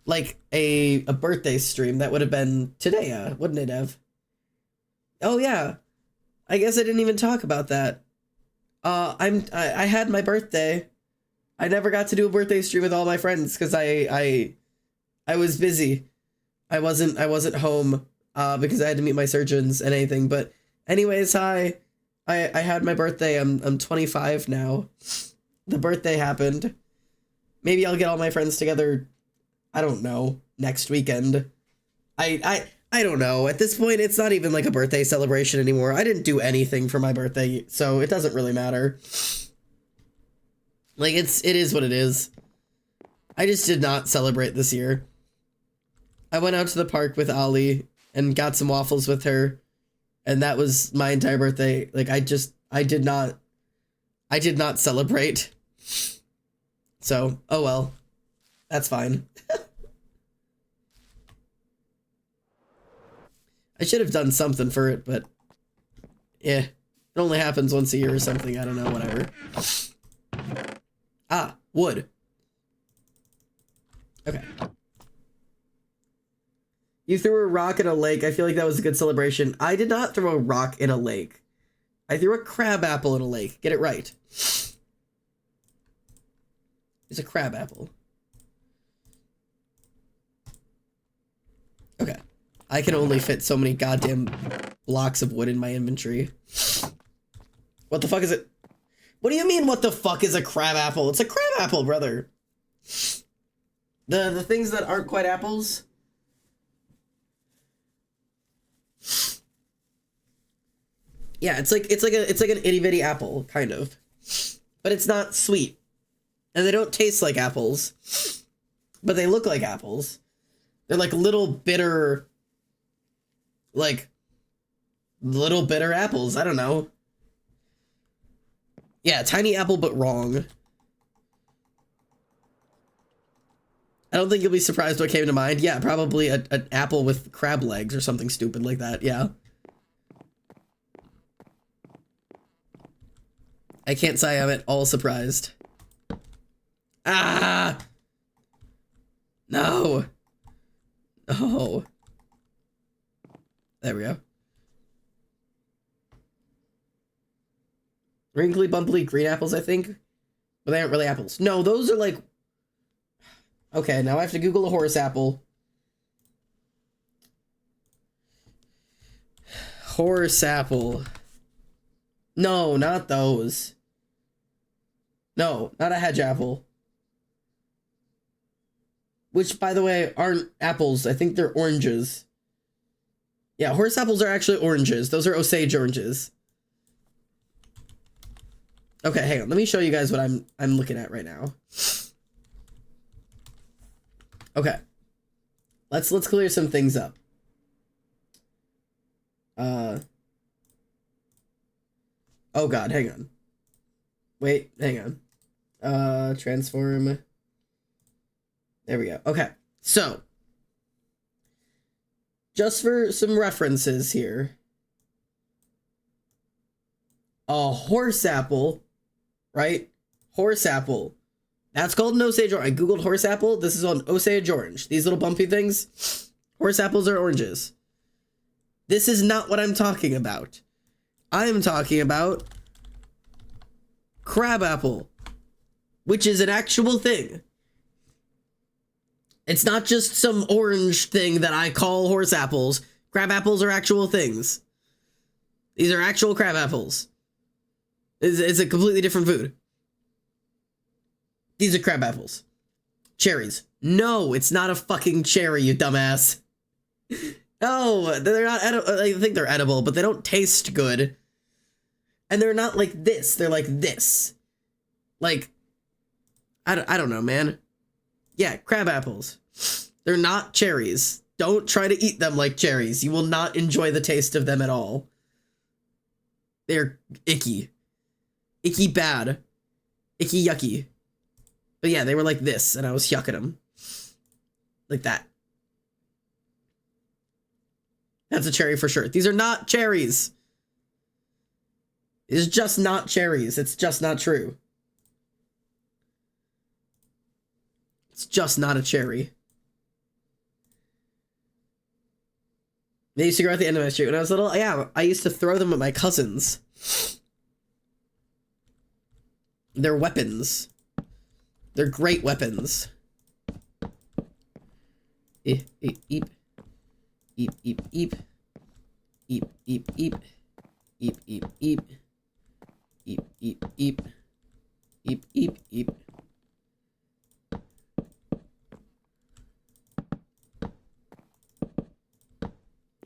like, a birthday stream. That would have been today, wouldn't it have? Oh, yeah. I guess I didn't even talk about that. I had my birthday. I never got to do a birthday stream with all my friends because I was busy. I wasn't home, because I had to meet my surgeons and anything. But anyways, hi. I had my birthday. I'm 25 now. The birthday happened. Maybe I'll get all my friends together, I don't know, next weekend. I don't know. At this point, it's not even like a birthday celebration anymore. I didn't do anything for my birthday, so it doesn't really matter. Like, it is what it is. I just did not celebrate this year. I went out to the park with Ollie and got some waffles with her, and that was my entire birthday. Like, I did not celebrate. So, oh well. That's fine. I should have done something for it, but yeah. It only happens once a year or something. I don't know, whatever. Ah, wood. Okay. You threw a rock in a lake. I feel like that was a good celebration. I did not throw a rock in a lake. I threw a crab apple in a lake. Get it right. It's a crab apple. Okay. I can only fit so many goddamn blocks of wood in my inventory. What the fuck is it? What do you mean, what the fuck is a crab apple? It's a crab apple, brother. The things that aren't quite apples. Yeah, it's like an itty bitty apple, kind of. But it's not sweet. And they don't taste like apples. But they look like apples. They're like little bitter apples. I don't know. Yeah, tiny apple, but wrong. I don't think you'll be surprised what came to mind. Yeah, probably an apple with crab legs or something stupid like that. Yeah. I can't say I'm at all surprised. Ah! No. No. There we go. Wrinkly, bumpy green apples, I think. But they aren't really apples. No, those are like... Okay, now I have to Google a horse apple. Horse apple. No, not those. No, not a hedge apple. Which, by the way, aren't apples. I think they're oranges. Yeah, horse apples are actually oranges. Those are Osage oranges. Okay, hang on. Let me show you guys what I'm looking at right now. Okay. Let's clear some things up. Oh god, hang on. Wait, hang on. Transform. There we go. Okay. So, just for some references here. A horse apple, right? Horse apple. That's called an Osage orange. I googled horse apple. This is on Osage orange. These little bumpy things. Horse apples are oranges. This is not what I'm talking about. I am talking about crabapple, which is an actual thing. It's not just some orange thing that I call horse apples. Crab apples are actual things. These are actual crab apples. It's a completely different food. These are crab apples. Cherries. No, it's not a fucking cherry, you dumbass. No, they're not edible. I think they're edible, but they don't taste good. And they're not like this. They're like this. Like, I don't know, man. Yeah, crab apples. They're not cherries. Don't try to eat them like cherries. You will not enjoy the taste of them at all. They're icky. Icky bad. Icky yucky. But yeah, they were like this, and I was yucking them. Like that. That's a cherry for sure. These are not cherries. It's just not cherries. It's just not true. It's just not a cherry. They used to grow at the end of my street when I was little. Yeah, I used to throw them at my cousins. They're weapons. They're great weapons. Eep, eep, eep. Eep, eep, eep. Eep, eep, eep. Eep, eep, eep. Eep, eep, eep. Eep, eep, eep.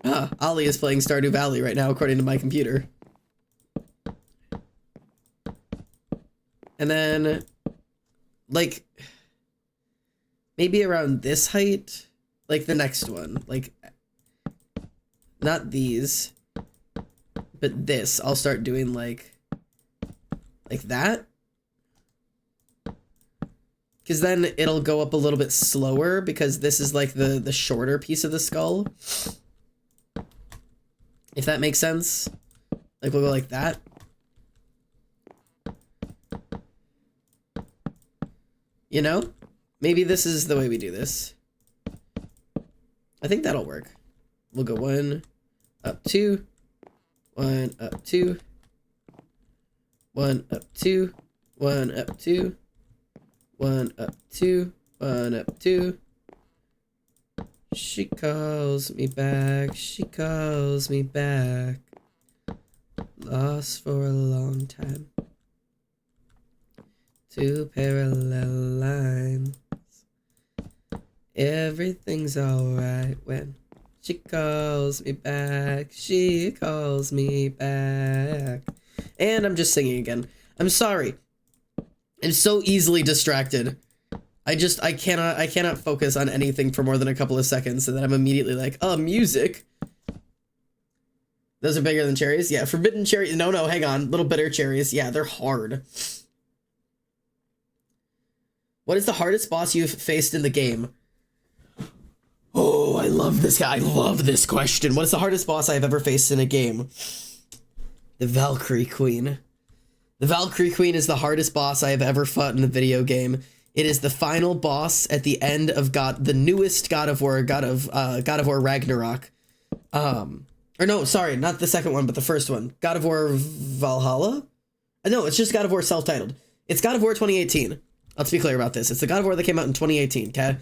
Ah, Ollie is playing Stardew Valley right now, according to my computer. And then, like, maybe around this height, like the next one, like, not these, but this, I'll start doing like that. Because then it'll go up a little bit slower, because this is like the shorter piece of the skull. If that makes sense. Like, we'll go like that. You know? Maybe this is the way we do this. I think that'll work. We'll go 1, up 2, 1, up 2, 1, up 2, 1, up 2, 1, up 2, 1, up 2. She calls me back, she calls me back. Lost for a long time. 2 parallel lines. Everything's alright when she calls me back, she calls me back. And I'm just singing again. I'm sorry. I'm so easily distracted. I cannot focus on anything for more than a couple of seconds, so that I'm immediately like, oh, music. Those are bigger than cherries? Yeah, forbidden cherries. No, hang on. Little bitter cherries. Yeah, they're hard. What is the hardest boss you've faced in the game? Oh, I love this guy. I love this question. What is the hardest boss I've ever faced in a game? The Valkyrie Queen. The Valkyrie Queen is the hardest boss I have ever fought in a video game. It is the final boss at the end of the newest God of War, God of War Ragnarok. Or no, sorry, not the second one, but the first one. God of War Valhalla? No, it's just God of War self-titled. It's God of War 2018. Let's be clear about this. It's the God of War that came out in 2018, okay?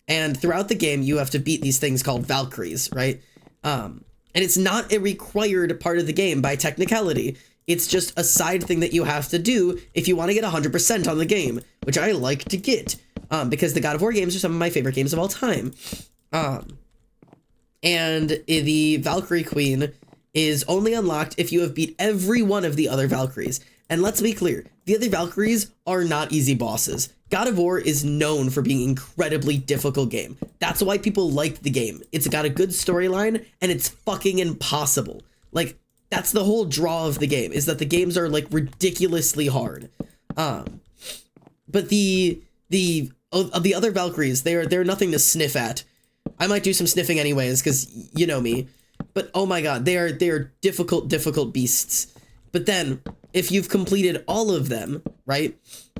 And throughout the game, you have to beat these things called Valkyries, right? And it's not a required part of the game by technicality. It's just a side thing that you have to do if you want to get 100% on the game, which I like to get, because the God of War games are some of my favorite games of all time. And the Valkyrie Queen is only unlocked if you have beat every one of the other Valkyries. And let's be clear, the other Valkyries are not easy bosses. God of War is known for being an incredibly difficult game. That's why people like the game. It's got a good storyline, and it's fucking impossible. Like, that's the whole draw of the game, is that the games are, like, ridiculously hard. But the other Valkyries, they're nothing to sniff at. I might do some sniffing anyways, because you know me. But oh my god, they are difficult beasts. But then, if you've completed all of them, right,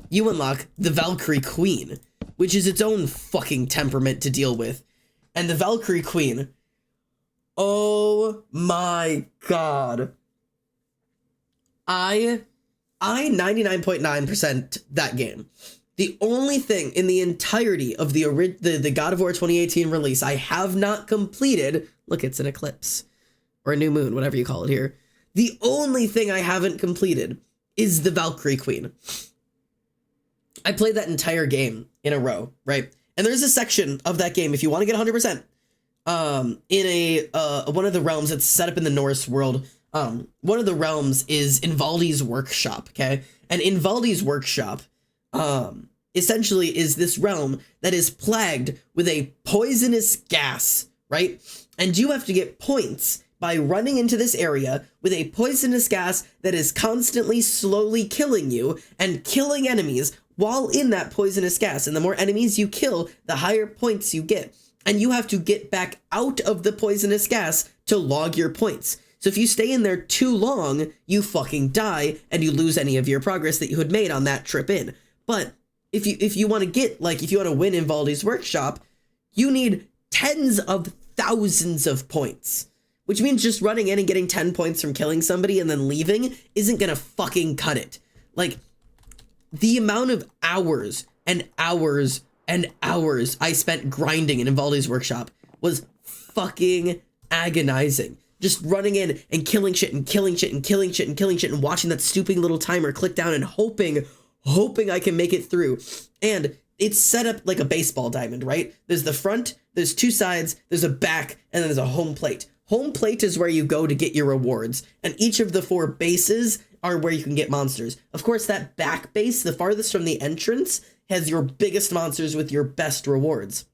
you unlock the Valkyrie Queen, which is its own fucking temperament to deal with. And the Valkyrie Queen, Oh my god. I 99.9% that game. The only thing in the entirety of the God of War 2018 release I have not completed, look, it's an eclipse or a new moon, whatever you call it here. The only thing I haven't completed is the Valkyrie Queen. I played that entire game in a row, right? And there's a section of that game, if you want to get 100%, in one of the realms that's set up in the Norse world. One of the realms is Invaldi's workshop, okay? And Invaldi's workshop, essentially is this realm that is plagued with a poisonous gas, right? And you have to get points by running into this area with a poisonous gas that is constantly slowly killing you and killing enemies while in that poisonous gas. And the more enemies you kill, the higher points you get. And you have to get back out of the poisonous gas to log your points. So if you stay in there too long, you fucking die and you lose any of your progress that you had made on that trip in. But if you want to get, like, if you want to win Invaldi's workshop, you need tens of thousands of points. Which means just running in and getting 10 points from killing somebody and then leaving isn't gonna fucking cut it. Like, the amount of hours and hours and hours I spent grinding in Invaldi's workshop was fucking agonizing. Just running in and killing shit and killing shit and killing shit and killing shit and watching that stupid little timer click down and hoping I can make it through. And it's set up like a baseball diamond, right? There's the front, there's two sides, there's a back, and then there's a home plate. Home plate is where you go to get your rewards, and each of the 4 bases are where you can get monsters. Of course, that back base, the farthest from the entrance, has your biggest monsters with your best rewards.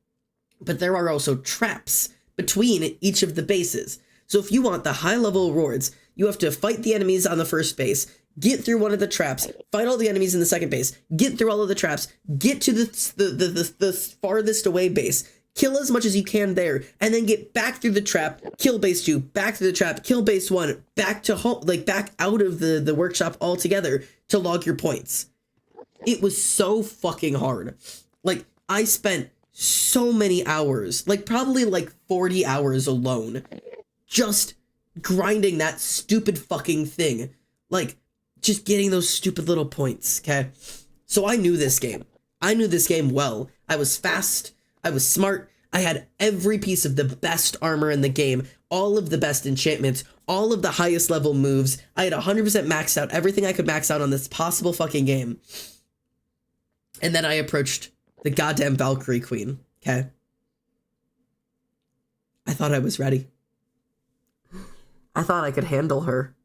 But there are also traps between each of the bases. So if you want the high-level rewards, you have to fight the enemies on the first base, get through one of the traps, fight all the enemies in the second base, get through all of the traps, get to the farthest away base, kill as much as you can there, and then get back through the trap, kill base 2, back through the trap, kill base 1, back to home, like back out of the workshop altogether to log your points. It was so fucking hard. Like, I spent so many hours, like probably like 40 hours alone, just grinding that stupid fucking thing. Like, just getting those stupid little points, okay? So I knew this game. I knew this game well. I was fast. I was smart. I had every piece of the best armor in the game, all of the best enchantments, all of the highest level moves. I had 100% maxed out everything I could max out on this possible fucking game. And then I approached the goddamn Valkyrie Queen, okay? I thought I was ready. I thought I could handle her.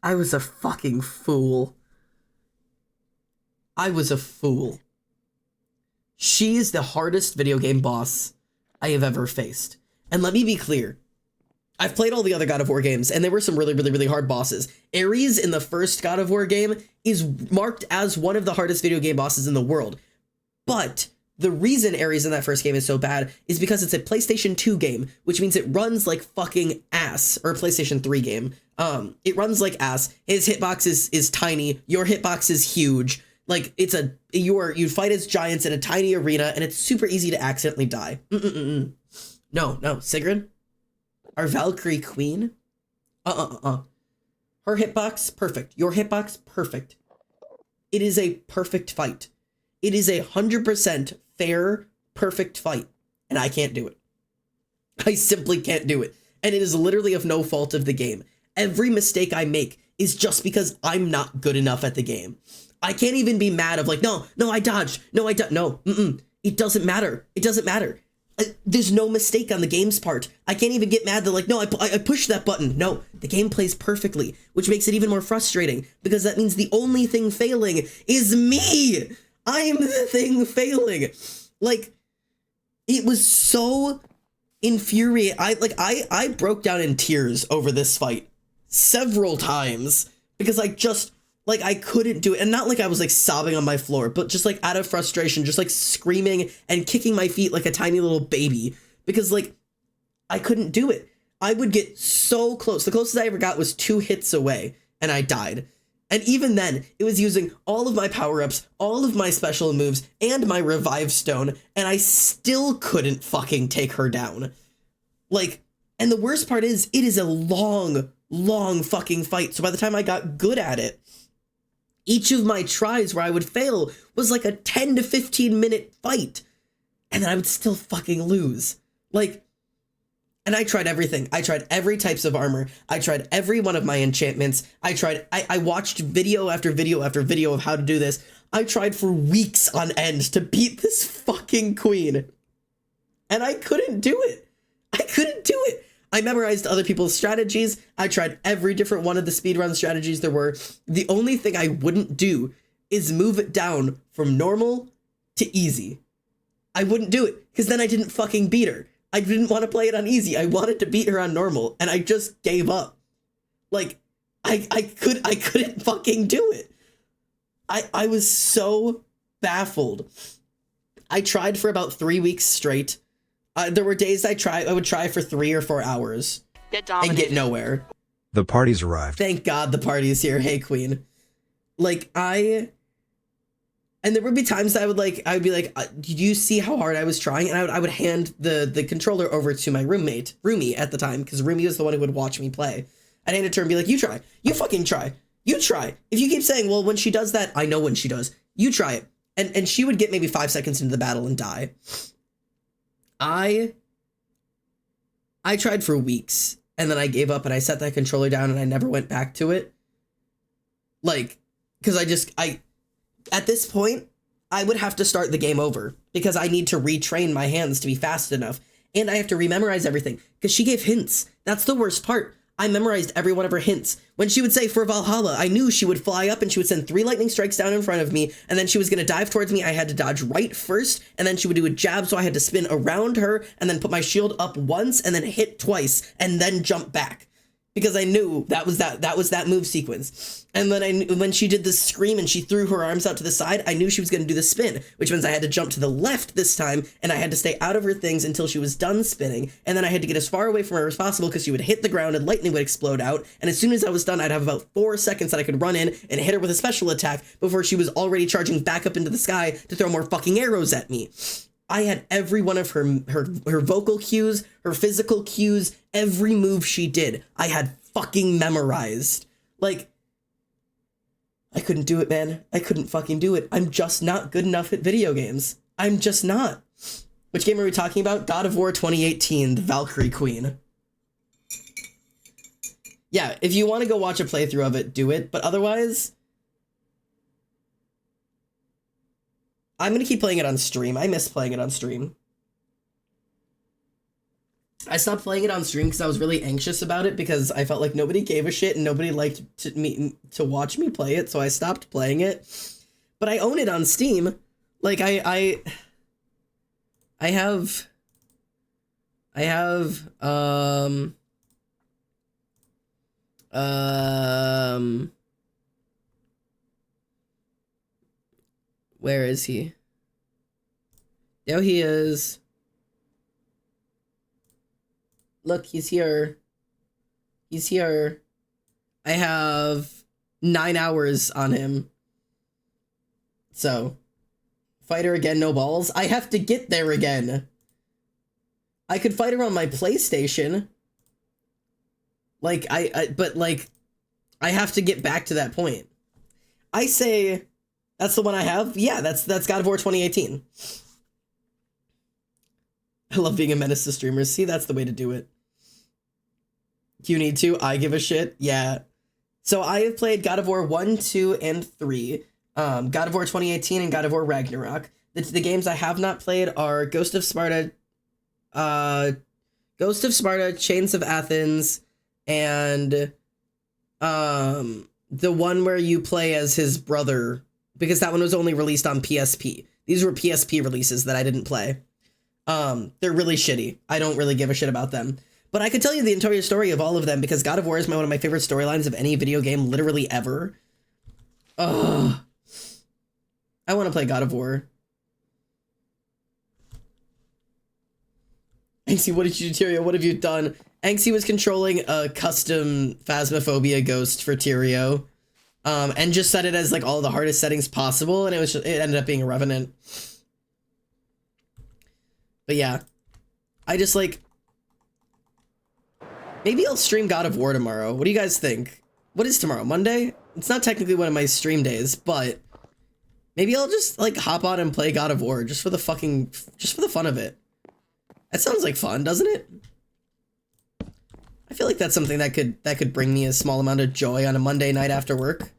I was a fucking fool. I was a fool. She is the hardest video game boss I have ever faced. And let me be clear. I've played all the other God of War games, and there were some really, really, really hard bosses. Ares in the first God of War game is marked as one of the hardest video game bosses in the world. But the reason Ares in that first game is so bad is because it's a PlayStation 2 game, which means it runs like fucking ass, or a PlayStation 3 game. It runs like ass. His hitbox is tiny. Your hitbox is huge. Like, it's you fight as giants in a tiny arena, and it's super easy to accidentally die. No, Sigrid? Our Valkyrie Queen? Her hitbox, perfect. Your hitbox, perfect. It is a perfect fight. It is 100% fair, perfect fight. And I can't do it. I simply can't do it. And it is literally of no fault of the game. Every mistake I make is just because I'm not good enough at the game. I can't even be mad of like, no, I dodged. No, it doesn't matter. It doesn't matter. There's no mistake on the game's part. I can't even get mad that like, no, I pushed that button. No, the game plays perfectly, which makes it even more frustrating because that means the only thing failing is me. I am the thing failing. Like, it was so infuriating. I broke down in tears over this fight several times because I couldn't do it. And not like I was like sobbing on my floor, but just like out of frustration, just like screaming and kicking my feet like a tiny little baby because like I couldn't do it. I would get so close. The closest I ever got was 2 hits away and I died. And even then, it was using all of my power-ups, all of my special moves, and my revive stone, and I still couldn't fucking take her down. Like, And the worst part is, it is a long, long fucking fight. So by the time I got good at it, each of my tries where I would fail was like a 10 to 15 minute fight. And then I would still fucking lose. Like, and I tried everything. I tried every types of armor. I tried every one of my enchantments. I watched video after video after video of how to do this. I tried for weeks on end to beat this fucking queen. And I couldn't do it. I couldn't do it. I memorized other people's strategies. I tried every different one of the speedrun strategies there were. The only thing I wouldn't do is move it down from normal to easy. I wouldn't do it because then I didn't fucking beat her. I didn't want to play it on easy. I wanted to beat her on normal, and I just gave up. Like, I couldn't fucking do it. I was so baffled. I tried for about 3 weeks straight. There were days I would try for 3 or 4 hours and get nowhere. The party's arrived. Thank God the party's here. Hey, queen. Like, and there would be times that I would be like, did you see how hard I was trying? And I would hand the controller over to my roommate, Rumi, at the time, because Rumi was the one who would watch me play. I'd hand it to her and be like, you try. You fucking try. You try. If you keep saying, well, when she does that, I know when she does. You try it. And she would get maybe 5 seconds into the battle and die. I tried for weeks, and then I gave up, and I set that controller down, and I never went back to it. Like, because at this point, I would have to start the game over because I need to retrain my hands to be fast enough. And I have to rememorize everything because she gave hints. That's the worst part. I memorized every one of her hints. When she would say for Valhalla, I knew she would fly up and she would send 3 lightning strikes down in front of me. And then she was going to dive towards me. I had to dodge right first. And then she would do a jab. So I had to spin around her and then put my shield up once and then hit twice and then jump back. Because I knew that was that move sequence. And then when she did this scream and she threw her arms out to the side, I knew she was going to do the spin, which means I had to jump to the left this time, and I had to stay out of her things until she was done spinning, and then I had to get as far away from her as possible because she would hit the ground and lightning would explode out, and as soon as I was done, I'd have about 4 seconds that I could run in and hit her with a special attack before she was already charging back up into the sky to throw more fucking arrows at me. I had every one of her vocal cues, her physical cues, every move she did. I had fucking memorized. Like, I couldn't do it, man. I couldn't fucking do it. I'm just not good enough at video games. I'm just not. Which game are we talking about? God of War 2018, the Valkyrie Queen. Yeah, if you want to go watch a playthrough of it, do it. But otherwise, I'm going to keep playing it on stream. I miss playing it on stream. I stopped playing it on stream because I was really anxious about it because I felt like nobody gave a shit and nobody liked to watch me play it, so I stopped playing it. But I own it on Steam. Like, I have, where is he? There he is. Look, he's here. He's here. I have 9 hours on him. So, fight her again, no balls. I have to get there again. I could fight her on my PlayStation. Like, but like, I have to get back to that point. I say, that's the one I have? Yeah, that's God of War 2018. I love being a menace to streamers. See, that's the way to do it. You need to. I give a shit. Yeah. So I have played God of War 1, 2, and 3. God of War 2018 and God of War Ragnarok. The games I have not played are Ghost of Sparta, Chains of Athens, and the one where you play as his brother, because that one was only released on PSP. These were PSP releases that I didn't play. They're really shitty. I don't really give a shit about them. But I could tell you the entire story of all of them because God of War is one of my favorite storylines of any video game literally ever. Ugh. I want to play God of War. Anxie, what did you do, Tyrio? What have you done? Anxie was controlling a custom Phasmophobia ghost for Tyrio. And just set it as like all the hardest settings possible, and it ended up being a Revenant. But yeah. I just like... Maybe I'll stream God of War tomorrow. What do you guys think? What is tomorrow? Monday? It's not technically one of my stream days, but maybe I'll just like hop on and play God of War just for the fun of it. That sounds like fun, doesn't it? I feel like that's something that could bring me a small amount of joy on a Monday night after work.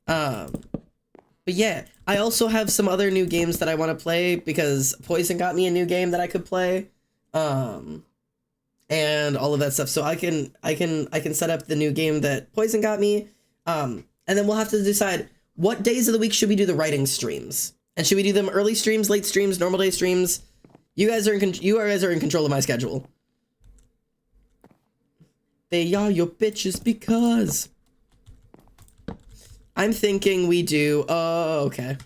But yeah, I also have some other new games that I want to play because Poison got me a new game that I could play. And all of that stuff. So I can set up the new game that Poison got me. And then we'll have to decide what days of the week should we do the writing streams. And should we do them early streams, late streams, normal day streams? You guys are in control of my schedule. They are your bitches because I'm thinking we do. Oh, okay.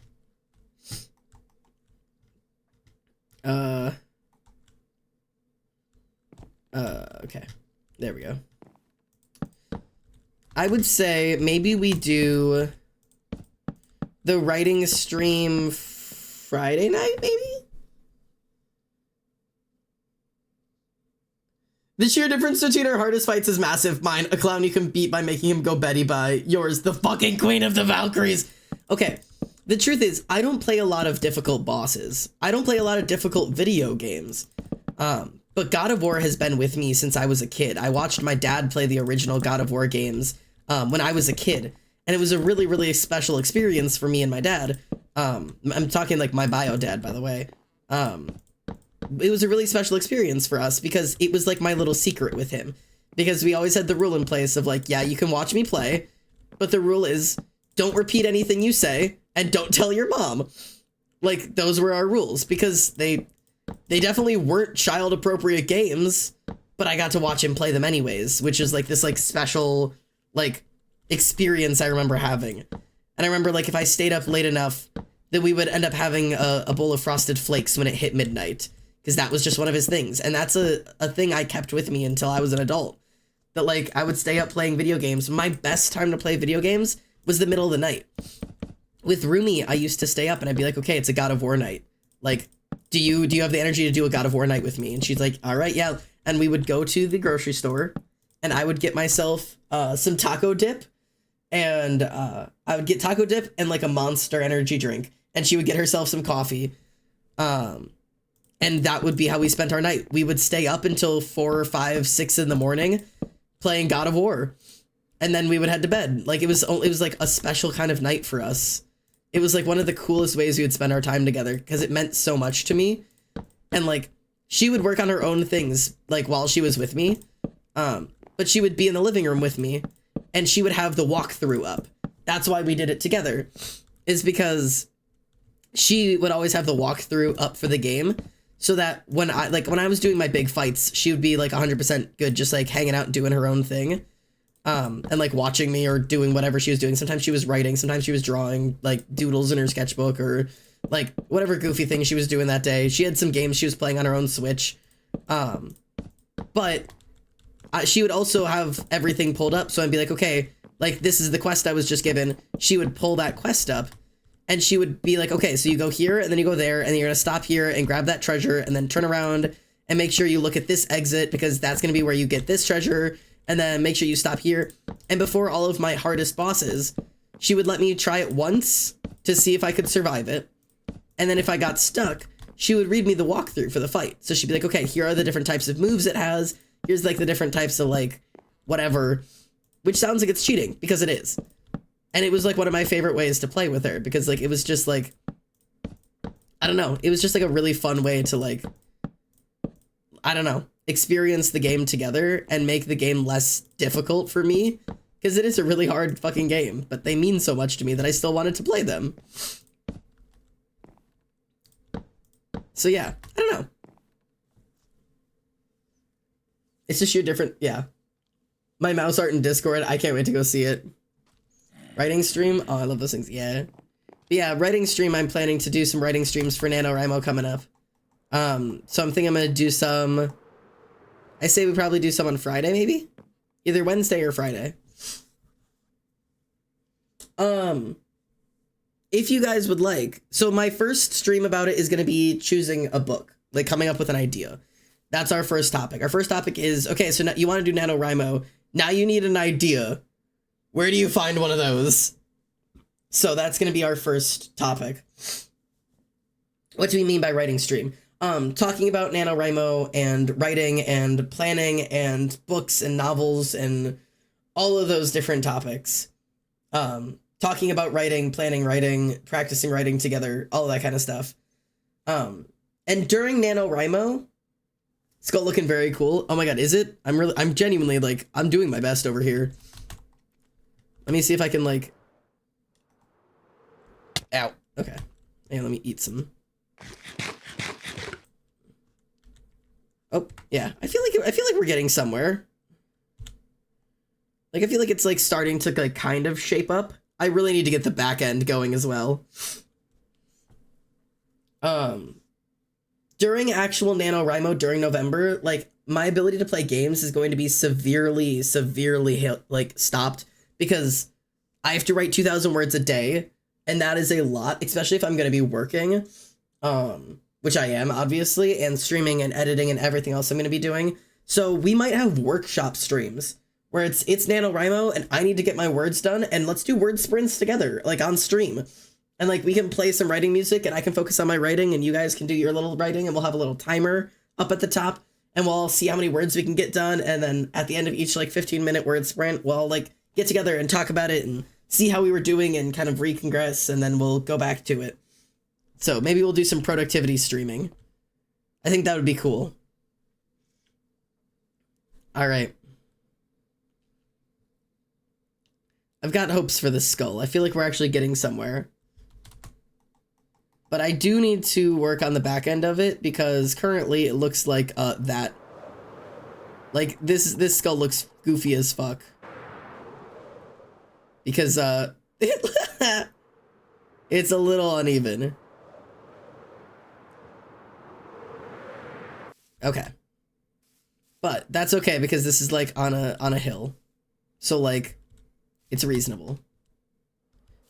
Okay. There we go. I would say maybe we do the writing stream Friday night, maybe? The sheer difference between our hardest fights is massive. Mine, a clown you can beat by making him go Betty by. Yours, the fucking Queen of the Valkyries. Okay, the truth is, I don't play a lot of difficult bosses. I don't play a lot of difficult video games. But God of War has been with me since I was a kid. I watched my dad play the original God of War games when I was a kid. And it was a really, really special experience for me and my dad. I'm talking like my bio dad, by the way. It was a really special experience for us because it was like my little secret with him. Because we always had the rule in place of like, yeah, you can watch me play, but the rule is don't repeat anything you say and don't tell your mom. Like, those were our rules because they definitely weren't child appropriate games, but I got to watch him play them anyways, which is like this like special like experience I remember having. And I remember like if I stayed up late enough that we would end up having a bowl of Frosted Flakes when it hit midnight. Because that was just one of his things. And that's a thing I kept with me until I was an adult. That, like, I would stay up playing video games. My best time to play video games was the middle of the night. With Rumi, I used to stay up and I'd be like, okay, it's a God of War night. Like, do you have the energy to do a God of War night with me? And she's like, all right, yeah. And we would go to the grocery store and I would get myself some taco dip. And I would get taco dip and, like, a Monster energy drink. And she would get herself some coffee. And that would be how we spent our night. We would stay up until 4 or 5, 6 in the morning playing God of War. And then we would head to bed. Like, it was like a special kind of night for us. It was like one of the coolest ways we would spend our time together because it meant so much to me. And like, she would work on her own things, like while she was with me. But she would be in the living room with me and she would have the walkthrough up. That's why we did it together, is because she would always have the walkthrough up for the game. So that when I was doing my big fights, she would be like 100% good, just like hanging out and doing her own thing. And like watching me or doing whatever she was doing. Sometimes she was writing, sometimes she was drawing like doodles in her sketchbook or like whatever goofy thing she was doing that day. She had some games she was playing on her own Switch. But she would also have everything pulled up. So I'd be like, okay, like this is the quest I was just given. She would pull that quest up. And she would be like, okay, so you go here, and then you go there, and then you're going to stop here and grab that treasure, and then turn around and make sure you look at this exit, because that's going to be where you get this treasure, and then make sure you stop here. And before all of my hardest bosses, she would let me try it once to see if I could survive it. And then if I got stuck, she would read me the walkthrough for the fight. So she'd be like, okay, here are the different types of moves it has. Here's like the different types of like whatever, which sounds like it's cheating, because it is. And it was like one of my favorite ways to play with her because like it was just like, I don't know, it was just like a really fun way to like, I don't know, experience the game together and make the game less difficult for me, because it is a really hard fucking game, but they mean so much to me that I still wanted to play them. So yeah, I don't know. It's just sheer different, yeah. My mouse art in Discord, I can't wait to go see it. Writing stream? Oh, I love those things. Yeah. But yeah, writing stream. I'm planning to do some writing streams for NaNoWriMo coming up. So I'm thinking I'm going to do some... I say we probably do some on Friday, maybe? Either Wednesday or Friday. If you guys would like... So my first stream about it is going to be choosing a book. Like, coming up with an idea. That's our first topic. Our first topic is, okay, so now you want to do NaNoWriMo. Now you need an idea. Where do you find one of those? So that's going to be our first topic. What do we mean by writing stream? Talking about NaNoWriMo and writing and planning and books and novels and all of those different topics. Talking about writing, planning writing, practicing writing together, all of that kind of stuff. And during NaNoWriMo, it's got looking very cool. Oh my god, is it? I'm genuinely, like, I'm doing my best over here. Let me see if I can, like... Ow. Okay. And let me eat some. Oh, yeah. I feel like we're getting somewhere. Like, I feel like it's, like, starting to, like, kind of shape up. I really need to get the back end going as well. During actual NaNoWriMo during November, like, my ability to play games is going to be severely, like, stopped because I have to write 2,000 words a day, and that is a lot, especially if I'm going to be working, which I am, obviously, and streaming and editing and everything else I'm going to be doing. So we might have workshop streams where it's NaNoWriMo and I need to get my words done, and let's do word sprints together, like, on stream. And, like, we can play some writing music, and I can focus on my writing, and you guys can do your little writing, and we'll have a little timer up at the top, and we'll all see how many words we can get done, and then at the end of each, like, 15-minute word sprint, we'll all, like, get together and talk about it and see how we were doing and kind of recongress, and then we'll go back to it. So maybe we'll do some productivity streaming. I think that would be cool. All right. I've got hopes for this skull. I feel like we're actually getting somewhere. But I do need to work on the back end of it because currently it looks like that. Like this skull looks goofy as fuck. Because it's a little uneven. Okay. But that's okay because this is like on a hill. So like it's reasonable.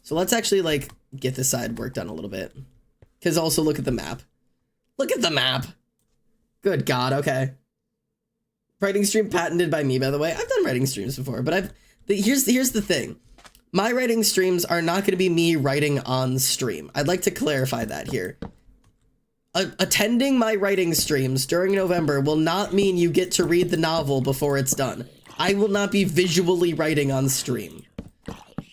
So let's actually like get this side worked on a little bit. Because also look at the map. Look at the map. Good God, okay. Writing stream patented by me, by the way. I've done writing streams before, but here's the thing. My writing streams are not going to be me writing on stream. I'd like to clarify that here. Attending my writing streams during November will not mean you get to read the novel before it's done. I will not be visually writing on stream.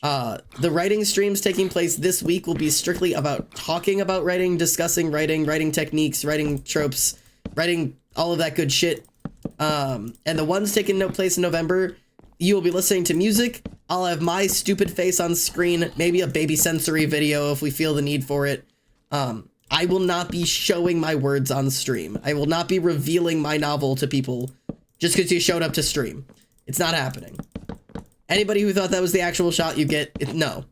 The writing streams taking place this week will be strictly about talking about writing, discussing writing, writing techniques, writing tropes, writing all of that good shit. And the ones taking place in November, you will be listening to music. I'll have my stupid face on screen, maybe a baby sensory video if we feel the need for it. I will not be showing my words on stream. I will not be revealing my novel to people just because you showed up to stream. It's not happening. Anybody who thought that was the actual shot you get, no.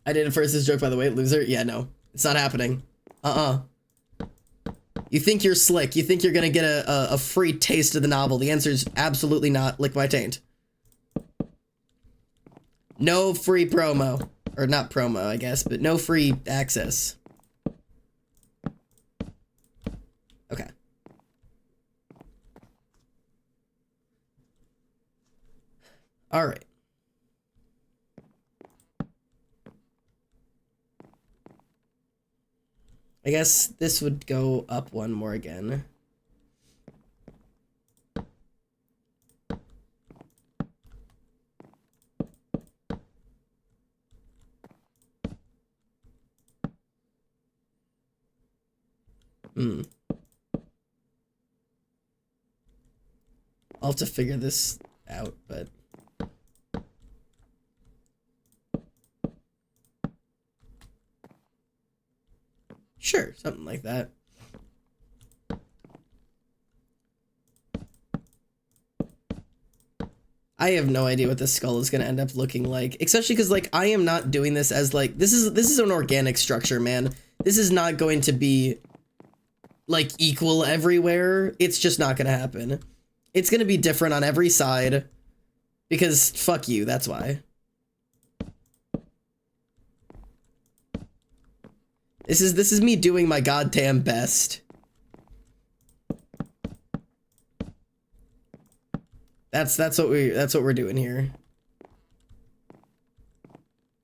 I did it first as a joke, by the way, loser. Yeah, no, it's not happening. You think you're slick. You think you're gonna get a free taste of the novel. The answer is absolutely not. Lick my taint. No free promo. Or not promo, I guess, but no free access. Okay. All right. I guess this would go up one more again. I'll have to figure this out, but... Sure, something like that. I have no idea what this skull is gonna end up looking like, especially because like I am not doing this as like this is an organic structure, man. This is not going to be like equal everywhere. It's just not gonna happen. It's gonna be different on every side because fuck you. That's why. This is me doing my goddamn best. That's what we're doing here.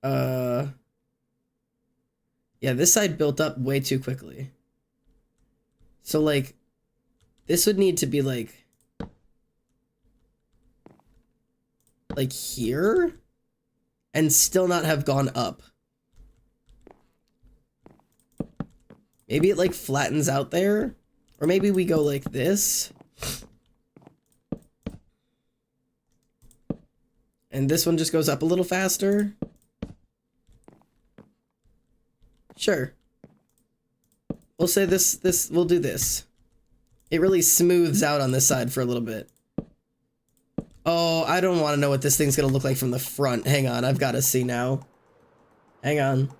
Yeah, this side built up way too quickly. So like this would need to be like here and still not have gone up. Maybe it like flattens out there, or maybe we go like this. And this one just goes up a little faster. Sure. We'll say we'll do this. It really smooths out on this side for a little bit. Oh, I don't want to know what this thing's gonna look like from the front. Hang on, I've got to see now. Hang on.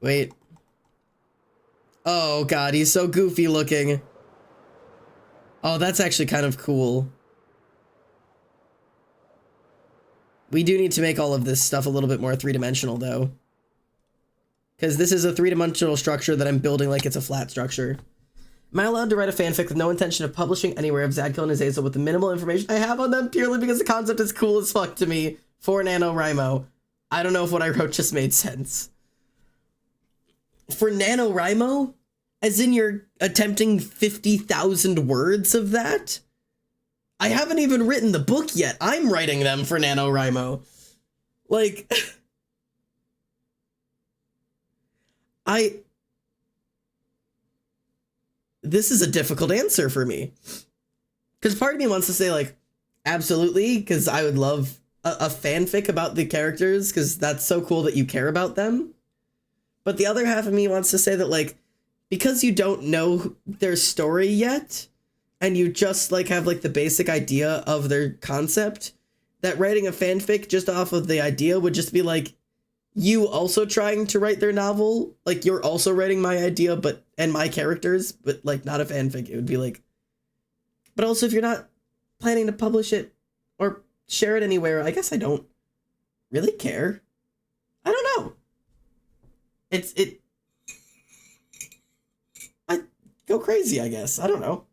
Wait. Oh god, he's so goofy looking. Oh, that's actually kind of cool. We do need to make all of this stuff a little bit more three-dimensional, though. Because this is a three-dimensional structure that I'm building like it's a flat structure. Am I allowed to write a fanfic with no intention of publishing anywhere of Zadkiel and Azazel with the minimal information I have on them purely because the concept is cool as fuck to me for NaNoWriMo? I don't know if what I wrote just made sense. For NaNoWriMo? As in you're attempting 50,000 words of that? I haven't even written the book yet. I'm writing them for NaNoWriMo. Like... This is a difficult answer for me. Because part of me wants to say, like, absolutely, because I would love a fanfic about the characters, because that's so cool that you care about them. But the other half of me wants to say that, like, because you don't know their story yet, and you just, like, have, like, the basic idea of their concept, that writing a fanfic just off of the idea would just be, like, you also trying to write their novel. Like, you're also writing my idea, and my characters, but, like, not a fanfic. It would be, like... But also, if you're not planning to publish it or share it anywhere, I guess I don't really care. I don't know. I go crazy, I guess. I don't know.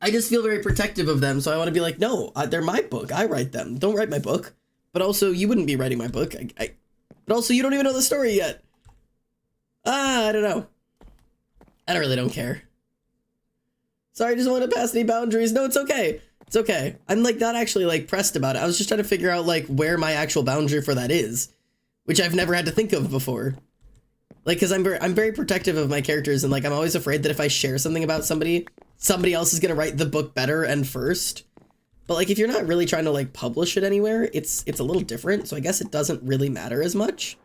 I just feel very protective of them, so I want to be like, no, they're my book. I write them. Don't write my book. But also, you wouldn't be writing my book. But also, you don't even know the story yet. I don't know. I really don't care. Sorry, I just wanted to pass any boundaries. No, it's okay. It's okay. I'm, like, not actually, like, pressed about it. I was just trying to figure out, like, where my actual boundary for that is. Which I've never had to think of before. Like, because I'm very protective of my characters, and, like, I'm always afraid that if I share something about somebody else is gonna write the book better and first. But, like, if you're not really trying to, like, publish it anywhere, it's a little different, so I guess it doesn't really matter as much.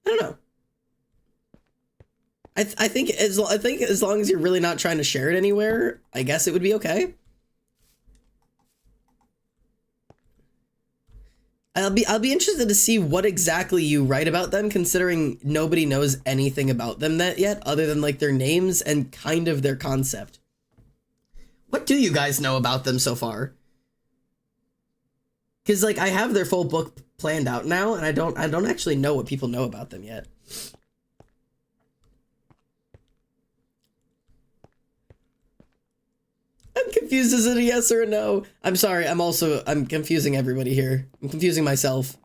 I don't know. I think as long as you're really not trying to share it anywhere, I guess it would be okay. I'll be interested to see what exactly you write about them, considering nobody knows anything about them yet, other than, like, their names and kind of their concept. What do you guys know about them so far? Because, like, I have their full book planned out now, and I don't actually know what people know about them yet. I'm confused. Is it a yes or a no? I'm sorry. I'm confusing everybody here. I'm confusing myself.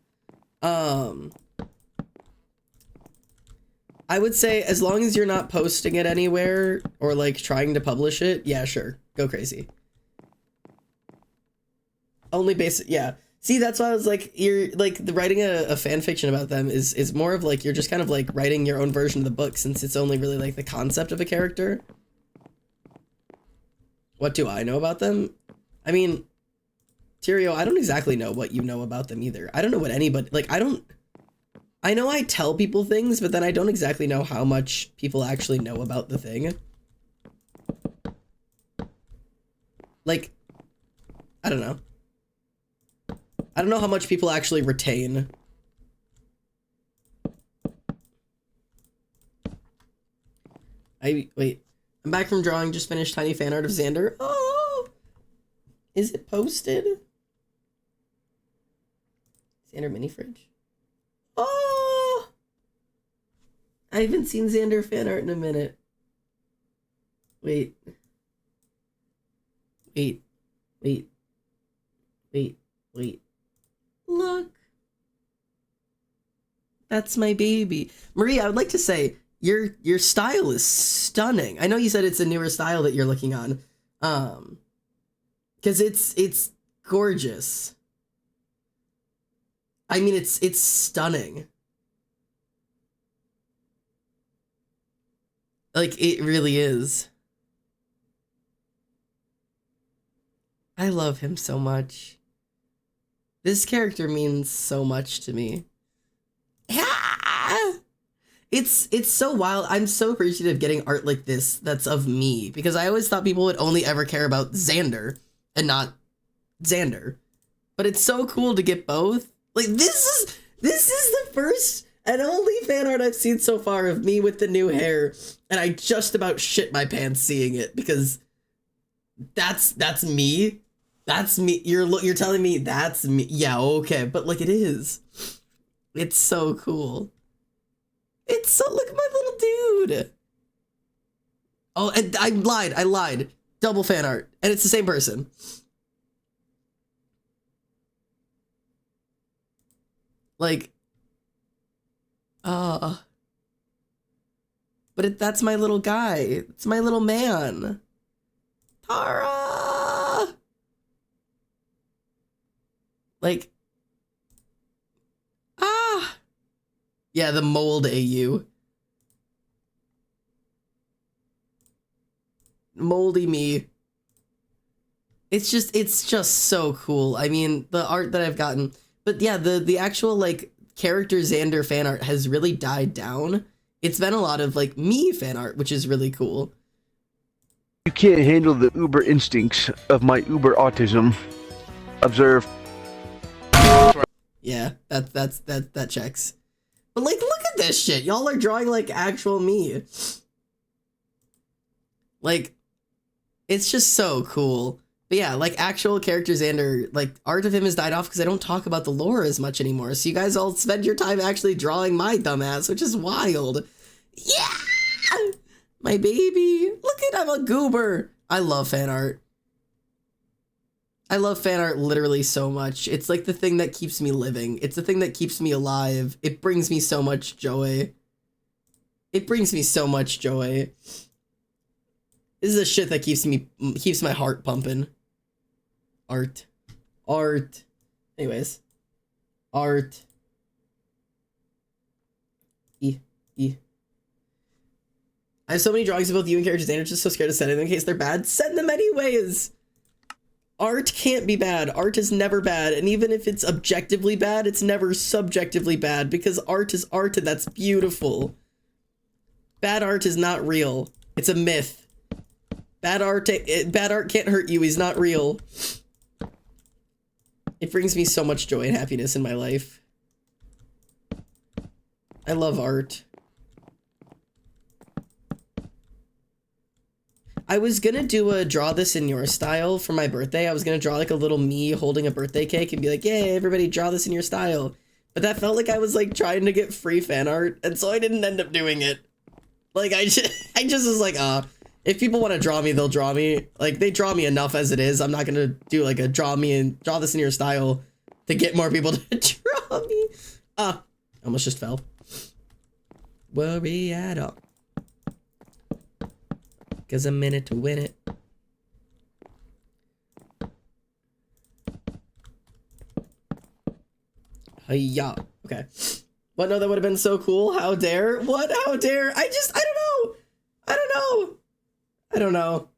I would say as long as you're not posting it anywhere or, like, trying to publish it, yeah, sure. Go crazy. Only basic, yeah. See, that's why I was like, you're, like, writing a fan fiction about them is more of, like, you're just kind of, like, writing your own version of the book, since it's only really, like, the concept of a character. What do I know about them? I mean, Tyrio, I don't exactly know what you know about them either. I don't know what anybody, like, I know I tell people things, but then I don't exactly know how much people actually know about the thing. Like, I don't know. I don't know how much people actually retain. Wait. I'm back from drawing, just finished tiny fan art of Xander. Oh! Is it posted? Xander mini fridge? Oh! I haven't seen Xander fan art in a minute. Wait. Wait. Wait. Wait. Wait. Look. That's my baby. Marie, I would like to say, your style is stunning. I know you said it's a newer style that you're looking on. Because it's gorgeous. I mean, it's stunning. Like, it really is. I love him so much. This character means so much to me. Ah! It's so wild. I'm so appreciative of getting art like this that's of me, because I always thought people would only ever care about Xander and not Xander. But it's so cool to get both. Like, this is the first and only fan art I've seen so far of me with the new hair, and I just about shit my pants seeing it, because that's me. That's me. You're telling me that's me. Yeah, okay, but like, it is. It's so cool. It's so, look at my little dude. Oh, and I lied. Double fan art, and it's the same person. Like, but that's my little guy. It's my little man. Tara! Like, yeah, the mold AU. Moldy me. It's just so cool. I mean, the art that I've gotten, but yeah, the actual like character Xander fan art has really died down. It's been a lot of like me fan art, which is really cool. You can't handle the uber instincts of my uber autism. Observe. Yeah, that checks. But like, look at this shit. Y'all are drawing like actual me. Like, it's just so cool. But yeah, like actual character Xander, like art of him has died off because I don't talk about the lore as much anymore. So you guys all spend your time actually drawing my dumbass, which is wild. Yeah! My baby. Look at, I'm a goober. I love fan art. I love fan art literally so much. It's like the thing that keeps me living. It's the thing that keeps me alive. It brings me so much joy. It brings me so much joy. This is the shit that keeps my heart pumping. Art. Anyways. Art. I have so many drawings of both you and characters, and I'm just so scared to send them in case they're bad. Send them anyways! Art can't be bad. Art is never bad. And even if it's objectively bad, it's never subjectively bad, because art is art and that's beautiful. Bad art is not real. It's a myth. Bad art can't hurt you. He's not real. It brings me so much joy and happiness in my life. I love art. I was gonna do a draw this in your style for my birthday. I was gonna draw like a little me holding a birthday cake and be like, yay, everybody draw this in your style. But that felt like I was like trying to get free fan art, and so I didn't end up doing it. Like, I just was like, if people want to draw me, they'll draw me. Like, they draw me enough as it is. I'm not gonna do like a draw me and draw this in your style to get more people to draw me. Almost just fell. Worry at all. 'Cause I'm in it to win it. Hiya. Okay. But no, that would have been so cool. How dare? What? How dare? I don't know.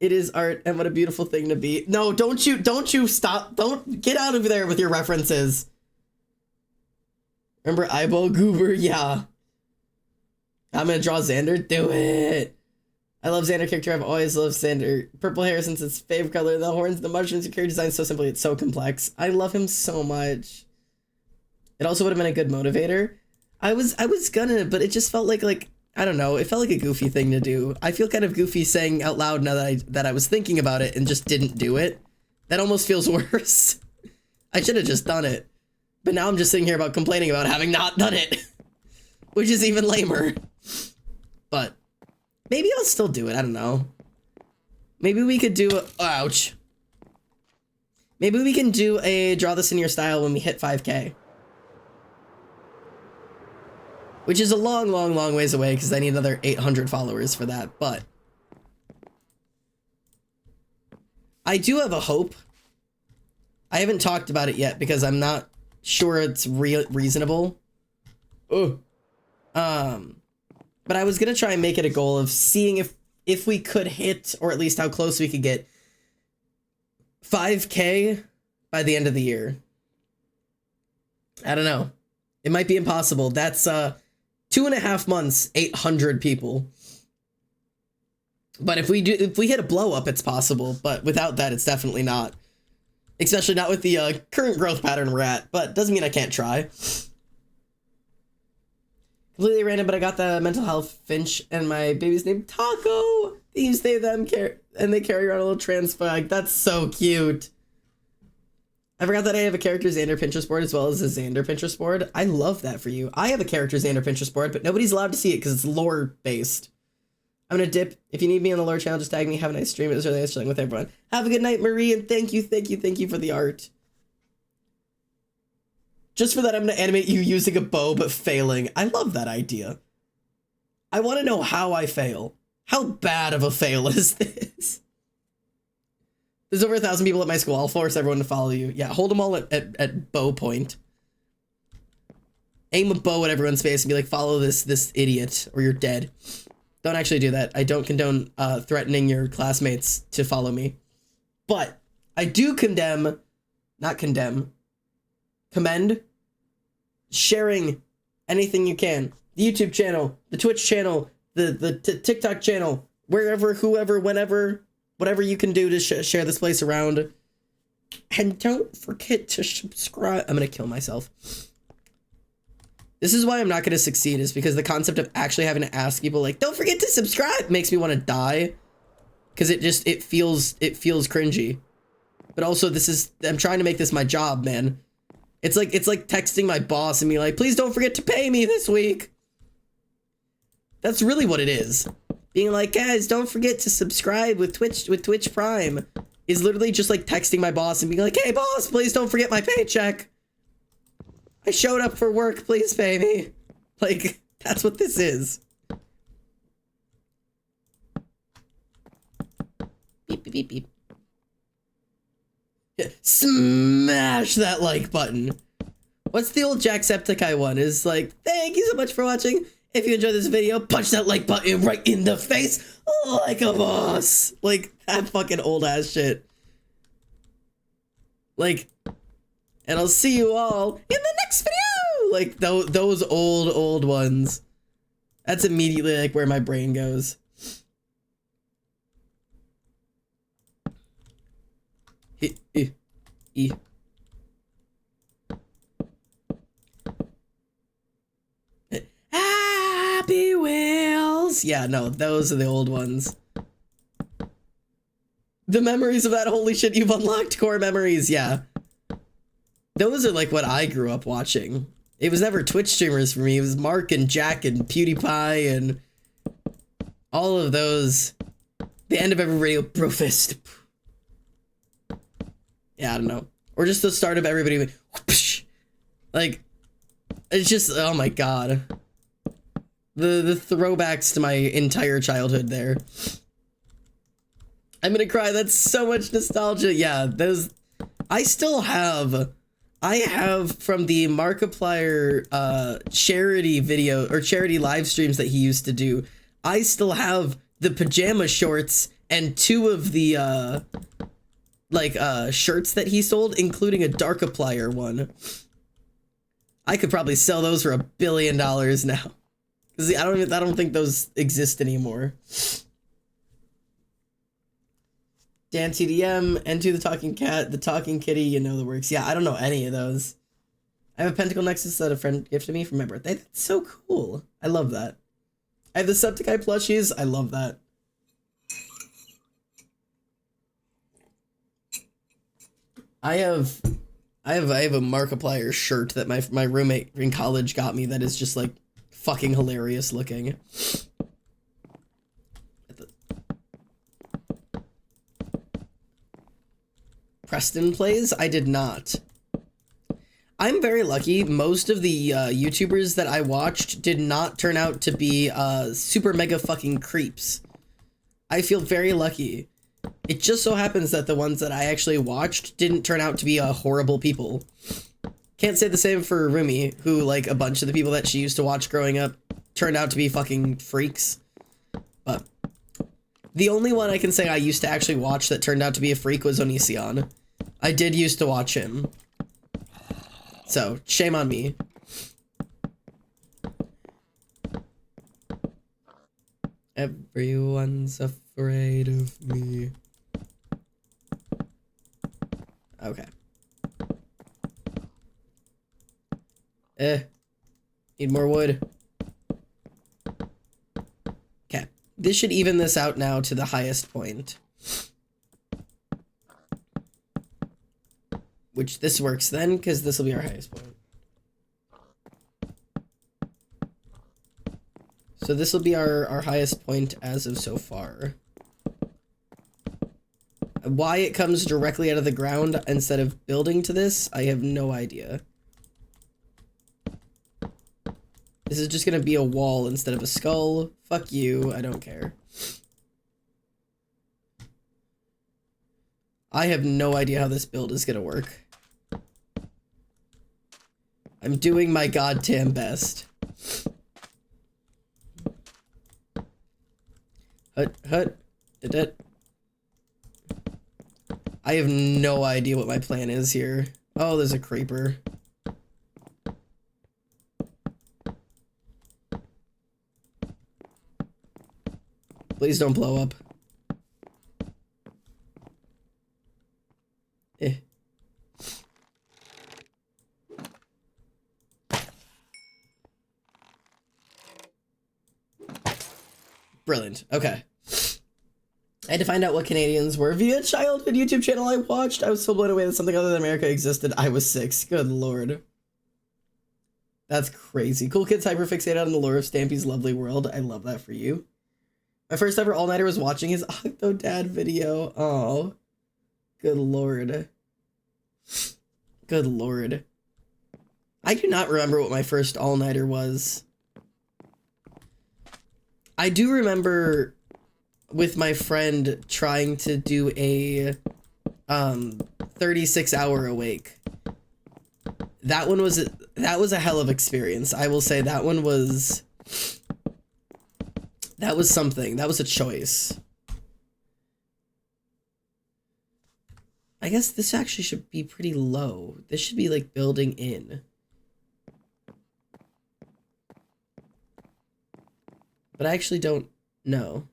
It is art, and what a beautiful thing to be. No, don't you stop. Don't get out of there with your references. Remember eyeball goober? Yeah. I'm gonna draw Xander. Do it. I love Xander character. I've always loved Xander. Purple hair since it's favorite color. The horns, the mushrooms, the character design so simply. It's so complex. I love him so much. It also would have been a good motivator. I was gonna, but it just felt like I don't know. It felt like a goofy thing to do. I feel kind of goofy saying out loud now that I was thinking about it and just didn't do it. That almost feels worse. I should have just done it. But now I'm just sitting here complaining about having not done it. which is even lamer. But maybe I'll still do it. I don't know. Maybe we could do ouch. Maybe we can do a draw this in your style when we hit 5K. Which is a long, long, long ways away because I need another 800 followers for that, but I do have a hope. I haven't talked about it yet because I'm not sure it's reasonable. Ugh. But I was gonna try and make it a goal of seeing if we could hit, or at least how close we could get, 5K by the end of the year. I don't know. It might be impossible. That's 2.5 months, 800 people. But if we hit a blow up, it's possible. But without that, it's definitely not. Especially not with the current growth pattern we're at. But doesn't mean I can't try. Completely random, but I got the mental health Finch and my baby's name Taco. And they carry around a little trans flag. That's so cute. I forgot that I have a character Xander Pinterest board as well as a Xander Pinterest board. I love that for you. I have a character Xander Pinterest board, but nobody's allowed to see it because it's lore based. I'm gonna dip. If you need me on the lore channel, just tag me. Have a nice stream. It was really nice chilling with everyone. Have a good night, Marie, and thank you for the art. Just for that, I'm gonna animate you using a bow but failing. I love that idea. I want to know how I fail. How bad of a fail is this? There's over 1,000 people at my school. I'll force everyone to follow you. Yeah, hold them all at bow point. Aim a bow at everyone's face and be like, follow this idiot or you're dead. Don't actually do that. I don't condone threatening your classmates to follow me. But I do commend sharing anything you can. The YouTube channel, the Twitch channel, the TikTok channel, wherever, whoever, whenever, whatever you can do to share this place around. And don't forget to subscribe. I'm going to kill myself. This is why I'm not going to succeed, is because the concept of actually having to ask people like, don't forget to subscribe, makes me want to die. Because it feels cringy. But also I'm trying to make this my job, man. It's like texting my boss and be like, please don't forget to pay me this week. That's really what it is. Being like, guys, don't forget to subscribe with Twitch Prime is literally just like texting my boss and being like, hey boss, please don't forget my paycheck. I showed up for work, please pay me. Like, that's what this is. Beep, beep, beep, beep. Smash that like button. What's the old Jacksepticeye one? Is like, thank you so much for watching. If you enjoyed this video, punch that like button right in the face like a boss. Like, that fucking old ass shit. Like, and I'll see you all in the next video. Like, those old ones. That's immediately like where my brain goes. Happy Wheels! Yeah, no, those are the old ones. The memories of that, holy shit, you've unlocked core memories, yeah. Those are like what I grew up watching. It was never Twitch streamers for me, it was Mark and Jack and PewDiePie and all of those. The end of every radio, Brofist. Yeah, I don't know. Or just the start of everybody. Like, it's just, oh my god. The throwbacks to my entire childhood there. I'm gonna cry, that's so much nostalgia. Yeah, those, I have from the Markiplier charity video, or charity live streams that he used to do, I still have the pajama shorts and 2 of the, shirts that he sold, including a Darkiplier one. I could probably sell those for $1 billion now. Cause I don't think those exist anymore. Dan TDM, N2 the Talking Cat, the Talking Kitty, you know the works. Yeah, I don't know any of those. I have a Pentacle Nexus that a friend gifted me for my birthday. That's so cool. I love that. I have the Septiceye plushies. I love that. I have a Markiplier shirt that my roommate in college got me that is just like fucking hilarious looking. Preston plays? I did not. I'm very lucky. Most of the YouTubers that I watched did not turn out to be super mega fucking creeps. I feel very lucky. It just so happens that the ones that I actually watched didn't turn out to be horrible people. Can't say the same for Rumi, who, like, a bunch of the people that she used to watch growing up turned out to be fucking freaks. But the only one I can say I used to actually watch that turned out to be a freak was Onision. I did used to watch him. So, shame on me. Everyone's afraid of me. Okay. Need more wood. Okay. This should even this out now to the highest point. Which this works then, because this will be our highest point. So this will be our highest point as of so far. Why it comes directly out of the ground instead of building to this, I have no idea. This is just gonna be a wall instead of a skull. Fuck you, I don't care. I have no idea how this build is gonna work. I'm doing my goddamn best. Hut. I have no idea what my plan is here. Oh, there's a creeper. Please don't blow up. Brilliant. Okay. I had to find out what Canadians were via a childhood YouTube channel I watched. I was so blown away that something other than America existed. I was 6. Good lord. That's crazy. Cool kids hyperfixated on the lore of Stampy's lovely world. I love that for you. My first ever all-nighter was watching his Octodad video. Oh. Good lord. Good lord. I do not remember what my first all-nighter was. I do remember with my friend trying to do a 36-hour awake. That was a hell of experience. I will say that was something. That was a choice. I guess this actually should be pretty low. This should be like building in. But I actually don't know.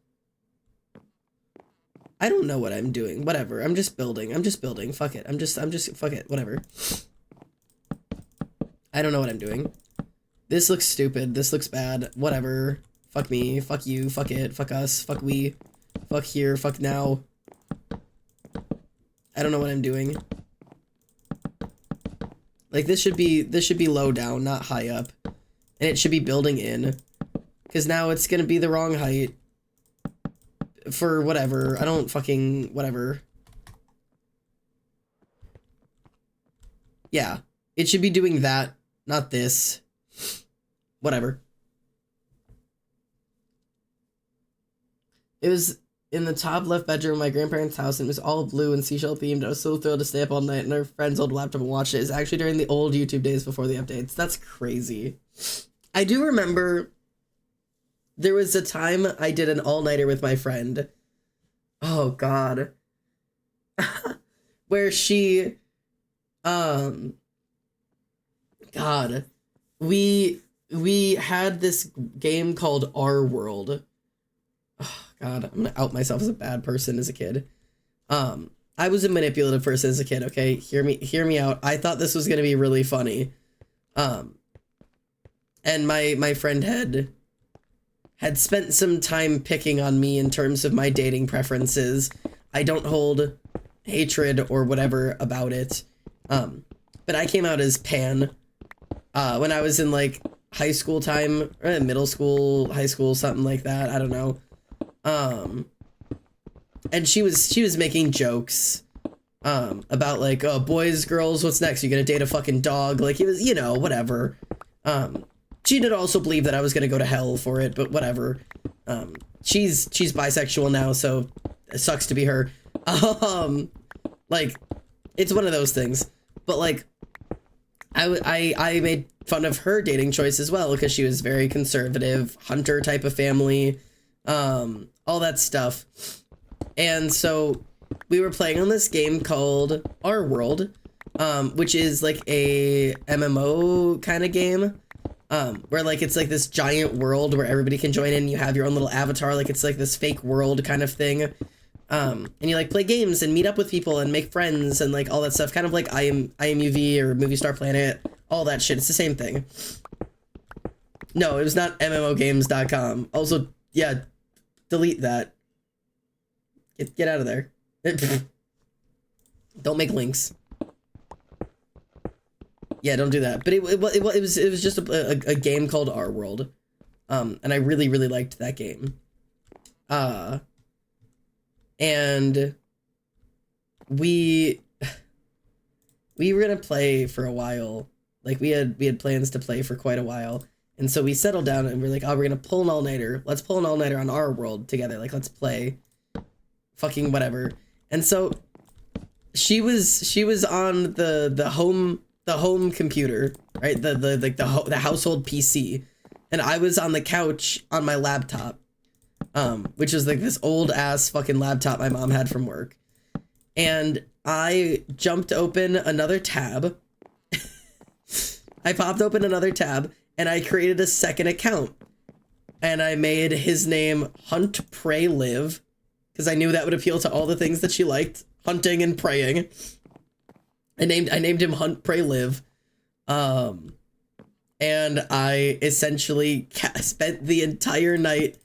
I don't know what I'm doing. Whatever. I'm just building. Fuck it. I'm just fuck it. Whatever. I don't know what I'm doing. This looks stupid. This looks bad. Whatever. Fuck me. Fuck you. Fuck it. Fuck us. Fuck we. Fuck here. Fuck now. I don't know what I'm doing. Like this should be low down, not high up. And it should be building in. Because now it's going to be the wrong height. For whatever. I don't fucking... Whatever. Yeah. It should be doing that. Not this. Whatever. It was in the top left bedroom of my grandparents' house, and it was all blue and seashell themed. I was so thrilled to stay up all night, and our friend's old laptop and watch it. It's actually during the old YouTube days before the updates. That's crazy. I do remember... There was a time I did an all-nighter with my friend. Oh, God. Where she, God. We had this game called Our World. Oh, God, I'm gonna out myself as a bad person as a kid. I was a manipulative person as a kid, okay? Hear me out. I thought this was gonna be really funny. And my friend had spent some time picking on me in terms of my dating preferences. I don't hold hatred or whatever about it. But I came out as pan when I was in like high school time, or middle school, high school, something like that. I don't know. And she was making jokes about like, oh, boys, girls, what's next? You're gonna date a fucking dog? Like, it was, you know, whatever. She did also believe that I was gonna go to hell for it, but whatever. She's bisexual now, so it sucks to be her. Like, it's one of those things. But like, I made fun of her dating choice as well, because she was very conservative, hunter type of family, all that stuff. And so we were playing on this game called Our World, which is like a MMO kind of game, where like it's like this giant world where everybody can join in. You have your own little avatar, like it's like this fake world kind of thing. And you like play games and meet up with people and make friends and like all that stuff, kind of like IMUV or Movie Star Planet, all that shit. It's the same thing. No, it was not MMOgames.com. Also, yeah, delete that. Get out of there. Don't make links. Yeah, don't do that. But it was just a game called Our World, and I really liked that game. And we were gonna play for a while. Like we had plans to play for quite a while, and so we settled down and we're like, oh, we're gonna pull an all-nighter. Let's pull an all-nighter on Our World together. Like, let's play. Fucking whatever. And so she was on the home computer, right? The household PC, and I was on the couch on my laptop, which was like this old ass fucking laptop my mom had from work. And I jumped open another tab. I popped open another tab and I created a second account, and I made his name Hunt Pray Live, because I knew that would appeal to all the things that she liked, hunting and praying. I named him Hunt Pray Live. And I essentially spent the entire night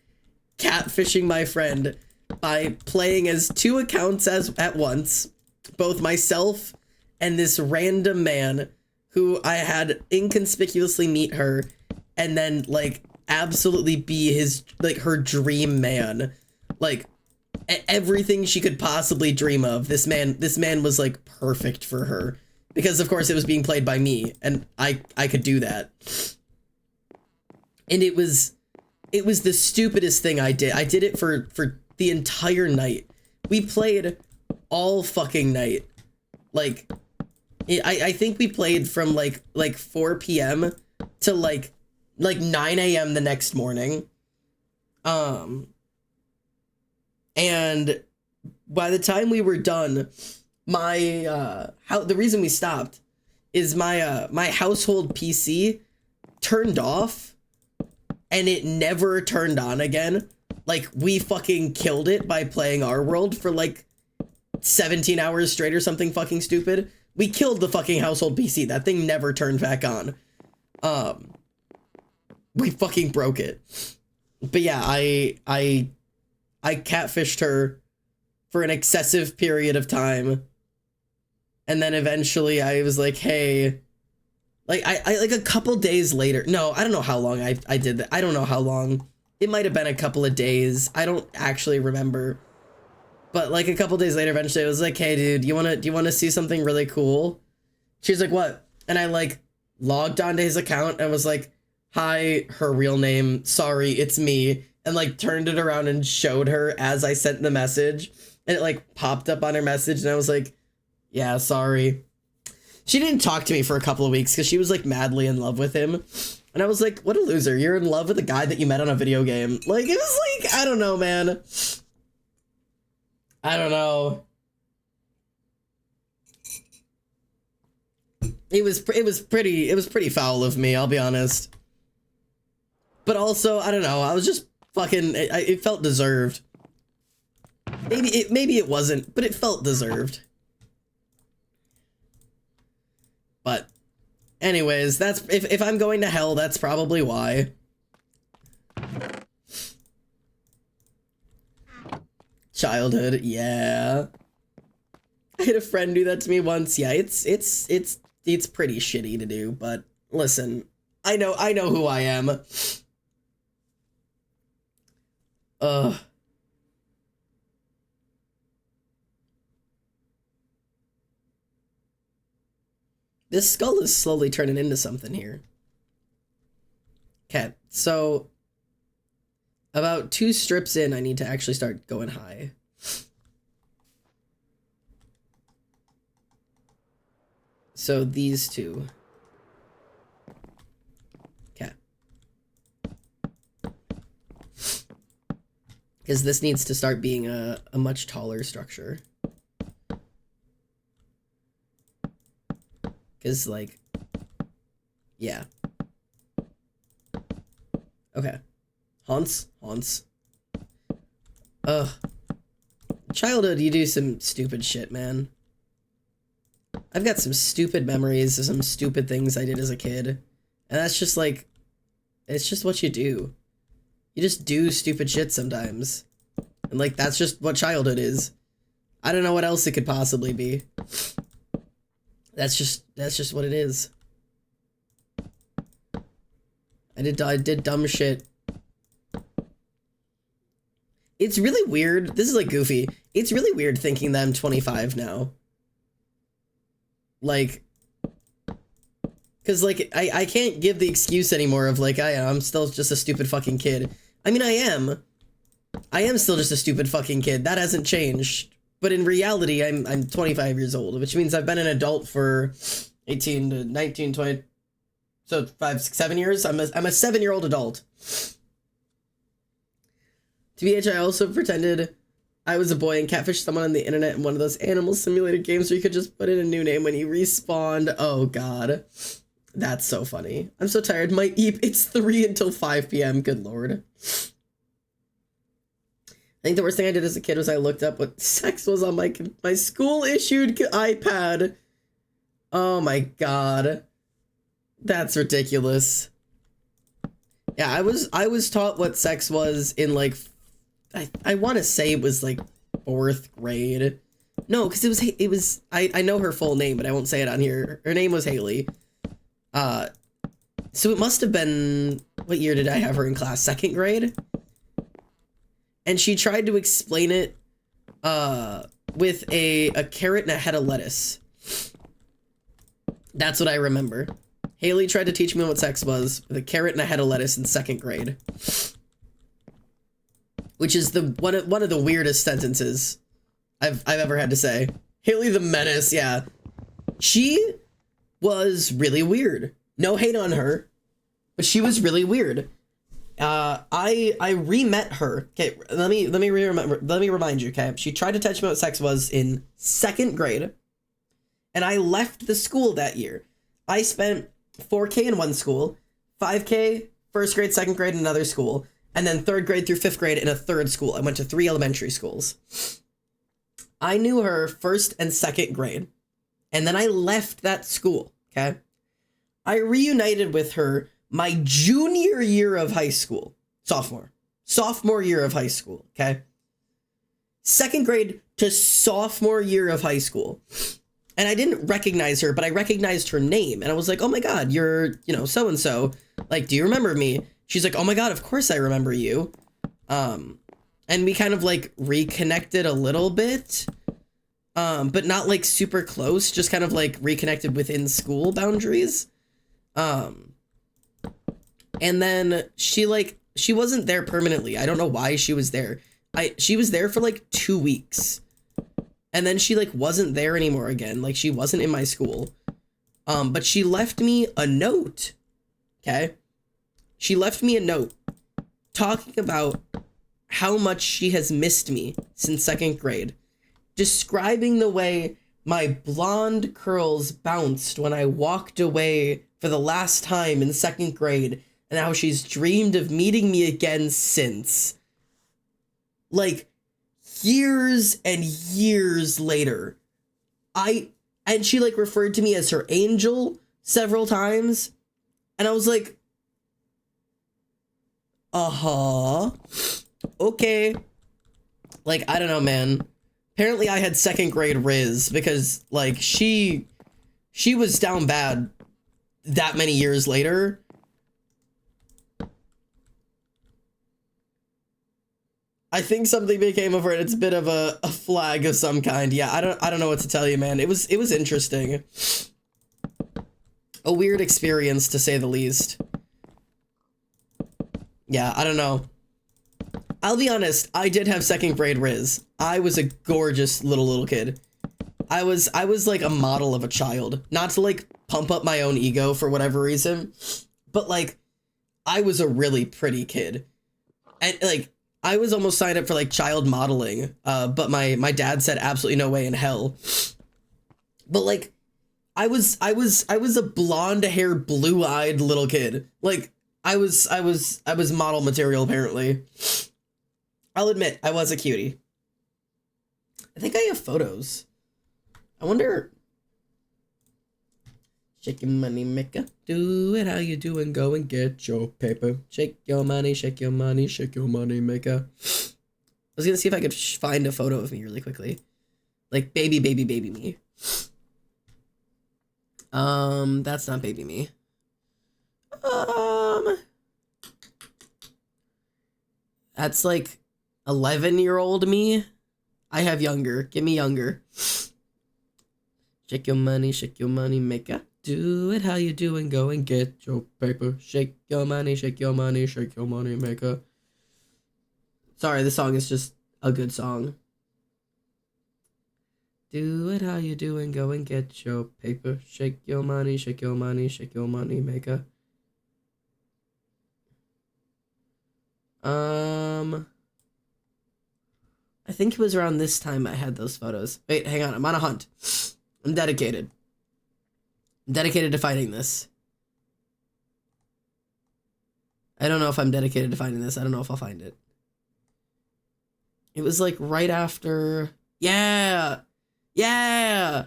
catfishing my friend by playing as two accounts at once, both myself and this random man who I had inconspicuously meet her and then like absolutely be his, like, her dream man. Like, everything she could possibly dream of. This man was like perfect for her, because of course it was being played by me and I could do that. And it was the stupidest thing I did. I did it for the entire night. We played all fucking night. Like, I think we played from like 4 p.m. to like 9 a.m. the next morning. And by the time we were done, the reason we stopped is my household PC turned off and it never turned on again. Like, we fucking killed it by playing Our World for like 17 hours straight or something fucking stupid. We killed the fucking household PC. That thing never turned back on. We fucking broke it. But yeah, I catfished her for an excessive period of time. And then eventually I was like, hey, like I like a couple days later. No, I don't know how long I did that. I don't know how long. It might have been a couple of days. I don't actually remember. But like a couple days later, eventually I was like, hey dude, do you wanna see something really cool? She's like, what? And I like logged onto his account and was like, hi, her real name, sorry, it's me. And like turned it around and showed her as I sent the message, and it like popped up on her message, and I was like, yeah, sorry. She didn't talk to me for a couple of weeks because she was like madly in love with him, and I was like, what a loser, you're in love with a guy that you met on a video game. Like, it was like, I don't know, man. I don't know. It was pretty foul of me, I'll be honest. But also, I don't know, I was just fucking, it felt deserved. Maybe it wasn't, but it felt deserved. But anyways, that's, if I'm going to hell, that's probably why. Childhood, yeah. I had a friend do that to me once. Yeah, it's pretty shitty to do, but listen, I know who I am. Ugh. This skull is slowly turning into something here. Okay, so about 2 strips in, I need to actually start going high. So these 2. Okay. Because this needs to start being a much taller structure. Because, like, yeah. Okay. Haunts. Ugh. Childhood, you do some stupid shit, man. I've got some stupid memories of some stupid things I did as a kid. And that's just, like, it's just what you do. You just do stupid shit sometimes. And, like, that's just what childhood is. I don't know what else it could possibly be. That's just what it is. I did dumb shit. It's really weird. This is like goofy. It's really weird thinking that I'm 25 now. Like, cause like I can't give the excuse anymore of like I'm still just a stupid fucking kid. I mean I am still just a stupid fucking kid. That hasn't changed. But in reality, I'm 25 years old, which means I've been an adult for 18 to 19, 20, so 5, 6, 7 years. I'm a 7-year-old adult. TBH, I also pretended I was a boy and catfished someone on the internet in one of those animal simulated games where you could just put in a new name when you respawned. Oh god. That's so funny. I'm so tired. My eep, it's 3 until 5 p.m. Good lord. I think the worst thing I did as a kid was I looked up what sex was on my school-issued iPad. Oh my god. That's ridiculous. Yeah, I was taught what sex was in, like, I want to say it was, like, 4th grade. No, because it was, I know her full name, but I won't say it on here. Her name was Haley. So it must have been, what year did I have her in class? 2nd grade? And she tried to explain it with a carrot and a head of lettuce. That's what I remember. Haley tried to teach me what sex was with a carrot and a head of lettuce in 2nd grade. Which is one of the weirdest sentences I've ever had to say. Haley the Menace, yeah. She was really weird. No hate on her, but she was really weird. I re-met her. Okay, let me remind you, okay? She tried to teach me what sex was in 2nd grade, and I left the school that year. I spent 4K in one school, 5K, 1st grade, 2nd grade in another school, and then 3rd grade through 5th grade in a 3rd school. I went to 3 elementary schools. I knew her 1st and 2nd grade, and then I left that school, okay? I reunited with her my junior year of high school. Sophomore year of high school, okay? 2nd grade to sophomore year of high school. And I didn't recognize her, but I recognized her name. And I was like, oh my god, you're, so-and-so. Like, do you remember me? She's like, oh my god, of course I remember you. And we kind of, like, reconnected a little bit. But not, like, super close. Just kind of, like, reconnected within school boundaries. And then she wasn't there permanently. I don't know why she was there. She was there for like 2 weeks. And then she like wasn't there anymore again. Like she wasn't in my school. But she left me a note. Okay? She left me a note talking about how much she has missed me since 2nd grade. Describing the way my blonde curls bounced when I walked away for the last time in 2nd grade. And how she's dreamed of meeting me again since. Like, years and years later. And she, like, referred to me as her angel several times. And I was like, uh-huh. Okay. Like, I don't know, man. Apparently I had 2nd grade Riz because, like, she was down bad that many years later. I think something became of her, and it's a bit of a flag of some kind. Yeah, I don't know what to tell you, man. It was interesting. A weird experience, to say the least. Yeah, I don't know. I'll be honest, I did have second grade Riz. I was a gorgeous little kid. I was like a model of a child. Not to like pump up my own ego for whatever reason, but like I was a really pretty kid. And like I was almost signed up for like child modeling, but my dad said absolutely no way in hell. But like I was a blonde-haired, blue-eyed little kid. Like I was model material apparently. I'll admit I was a cutie. I think I have photos. I wonder. Shake your money maker, do it how you do and go and get your paper. Shake your money, shake your money, shake your money maker. I was gonna see if I could find a photo of me really quickly. Like baby me. That's not baby me. That's like 11-year-old me. I have younger. Give me younger. Shake your money, maker. Do it how you do and go and get your paper. Shake your money, maker. Sorry, this song is just a good song. Do it how you do and go and get your paper. Shake your money, maker. I think it was around this time I had those photos. Wait, hang on. I'm on a hunt. I'm dedicated. I'm dedicated to finding this. I don't know if I'm dedicated to finding this. I don't know if I'll find it. It was like right after... Yeah! Yeah!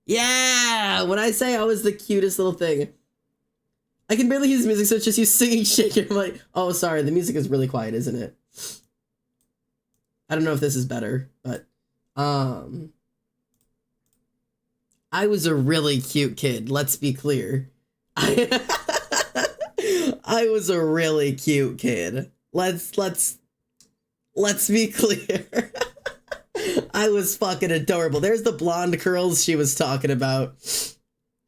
Yeah! When I say I was the cutest little thing. I can barely use music, so it's just you singing Shake Your Money. Oh, sorry. The music is really quiet, isn't it? I don't know if this is better, but... I was a really cute kid, let's be clear. I was a really cute kid. Let's be clear. I was fucking adorable. There's the blonde curls she was talking about.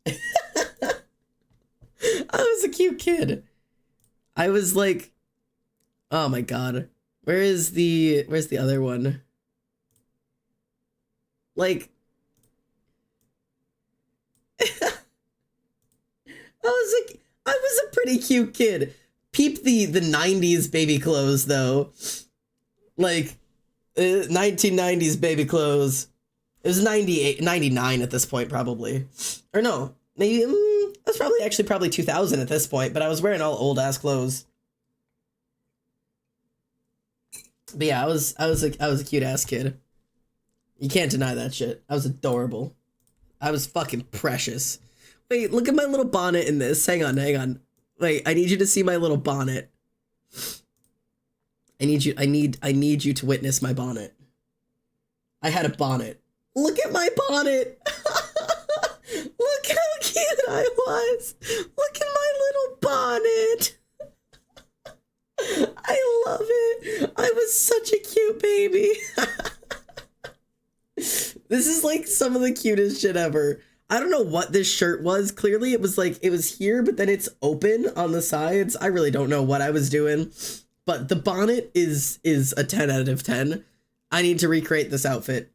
I was a cute kid. I was like, oh my god. Where's the other one? Like, I was a pretty cute kid. Peep the 90s baby clothes though. Like 1990s baby clothes. It was 99 at this point probably. Or no, maybe that's probably 2000 at this point, but I was wearing all old ass clothes. But yeah, I was a cute ass kid. You can't deny that shit. I was adorable. I was fucking precious. Wait, look at my little bonnet in this. Hang on. Wait, I need you to see my little bonnet. I need you to witness my bonnet. I had a bonnet. Look at my bonnet. Look how cute I was. Look at my little bonnet. I love it. I was such a cute baby. This is like some of the cutest shit ever. I don't know what this shirt was. Clearly it was here, but then it's open on the sides. I really don't know what I was doing, but the bonnet is a 10 out of 10. I need to recreate this outfit.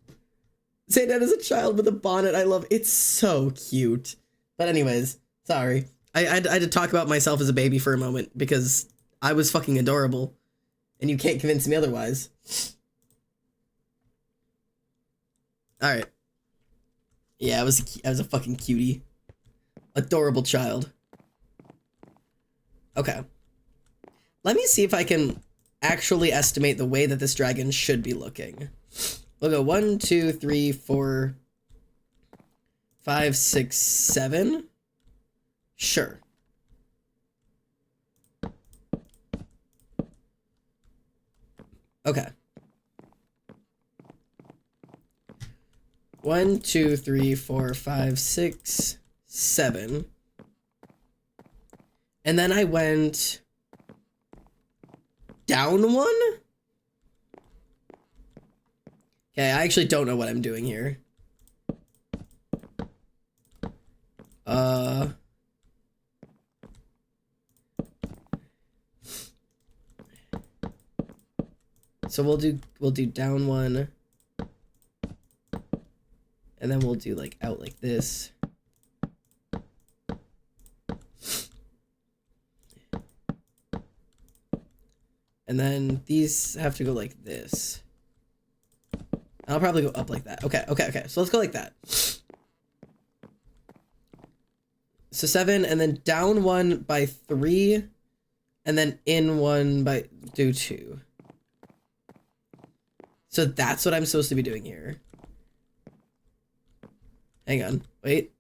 Say that as a child with a bonnet. I love it's so cute. But anyways, sorry. I had to talk about myself as a baby for a moment because I was fucking adorable and you can't convince me otherwise. All right. Yeah, I was a fucking cutie. Adorable child. Okay. Let me see if I can actually estimate the way that this dragon should be looking. We'll go 1, 2, 3, 4, 5, 6, 7. Sure. Okay. 1, 2, 3, 4, 5, 6, 7. And then I went down one? Okay, I actually don't know what I'm doing here. So we'll do down one. And then we'll do like out like this. And then these have to go like this. I'll probably go up like that. Okay. So let's go like that. So 7, and then down 1 by 3, and then in 1 by 2. So that's what I'm supposed to be doing here. Hang on. Wait.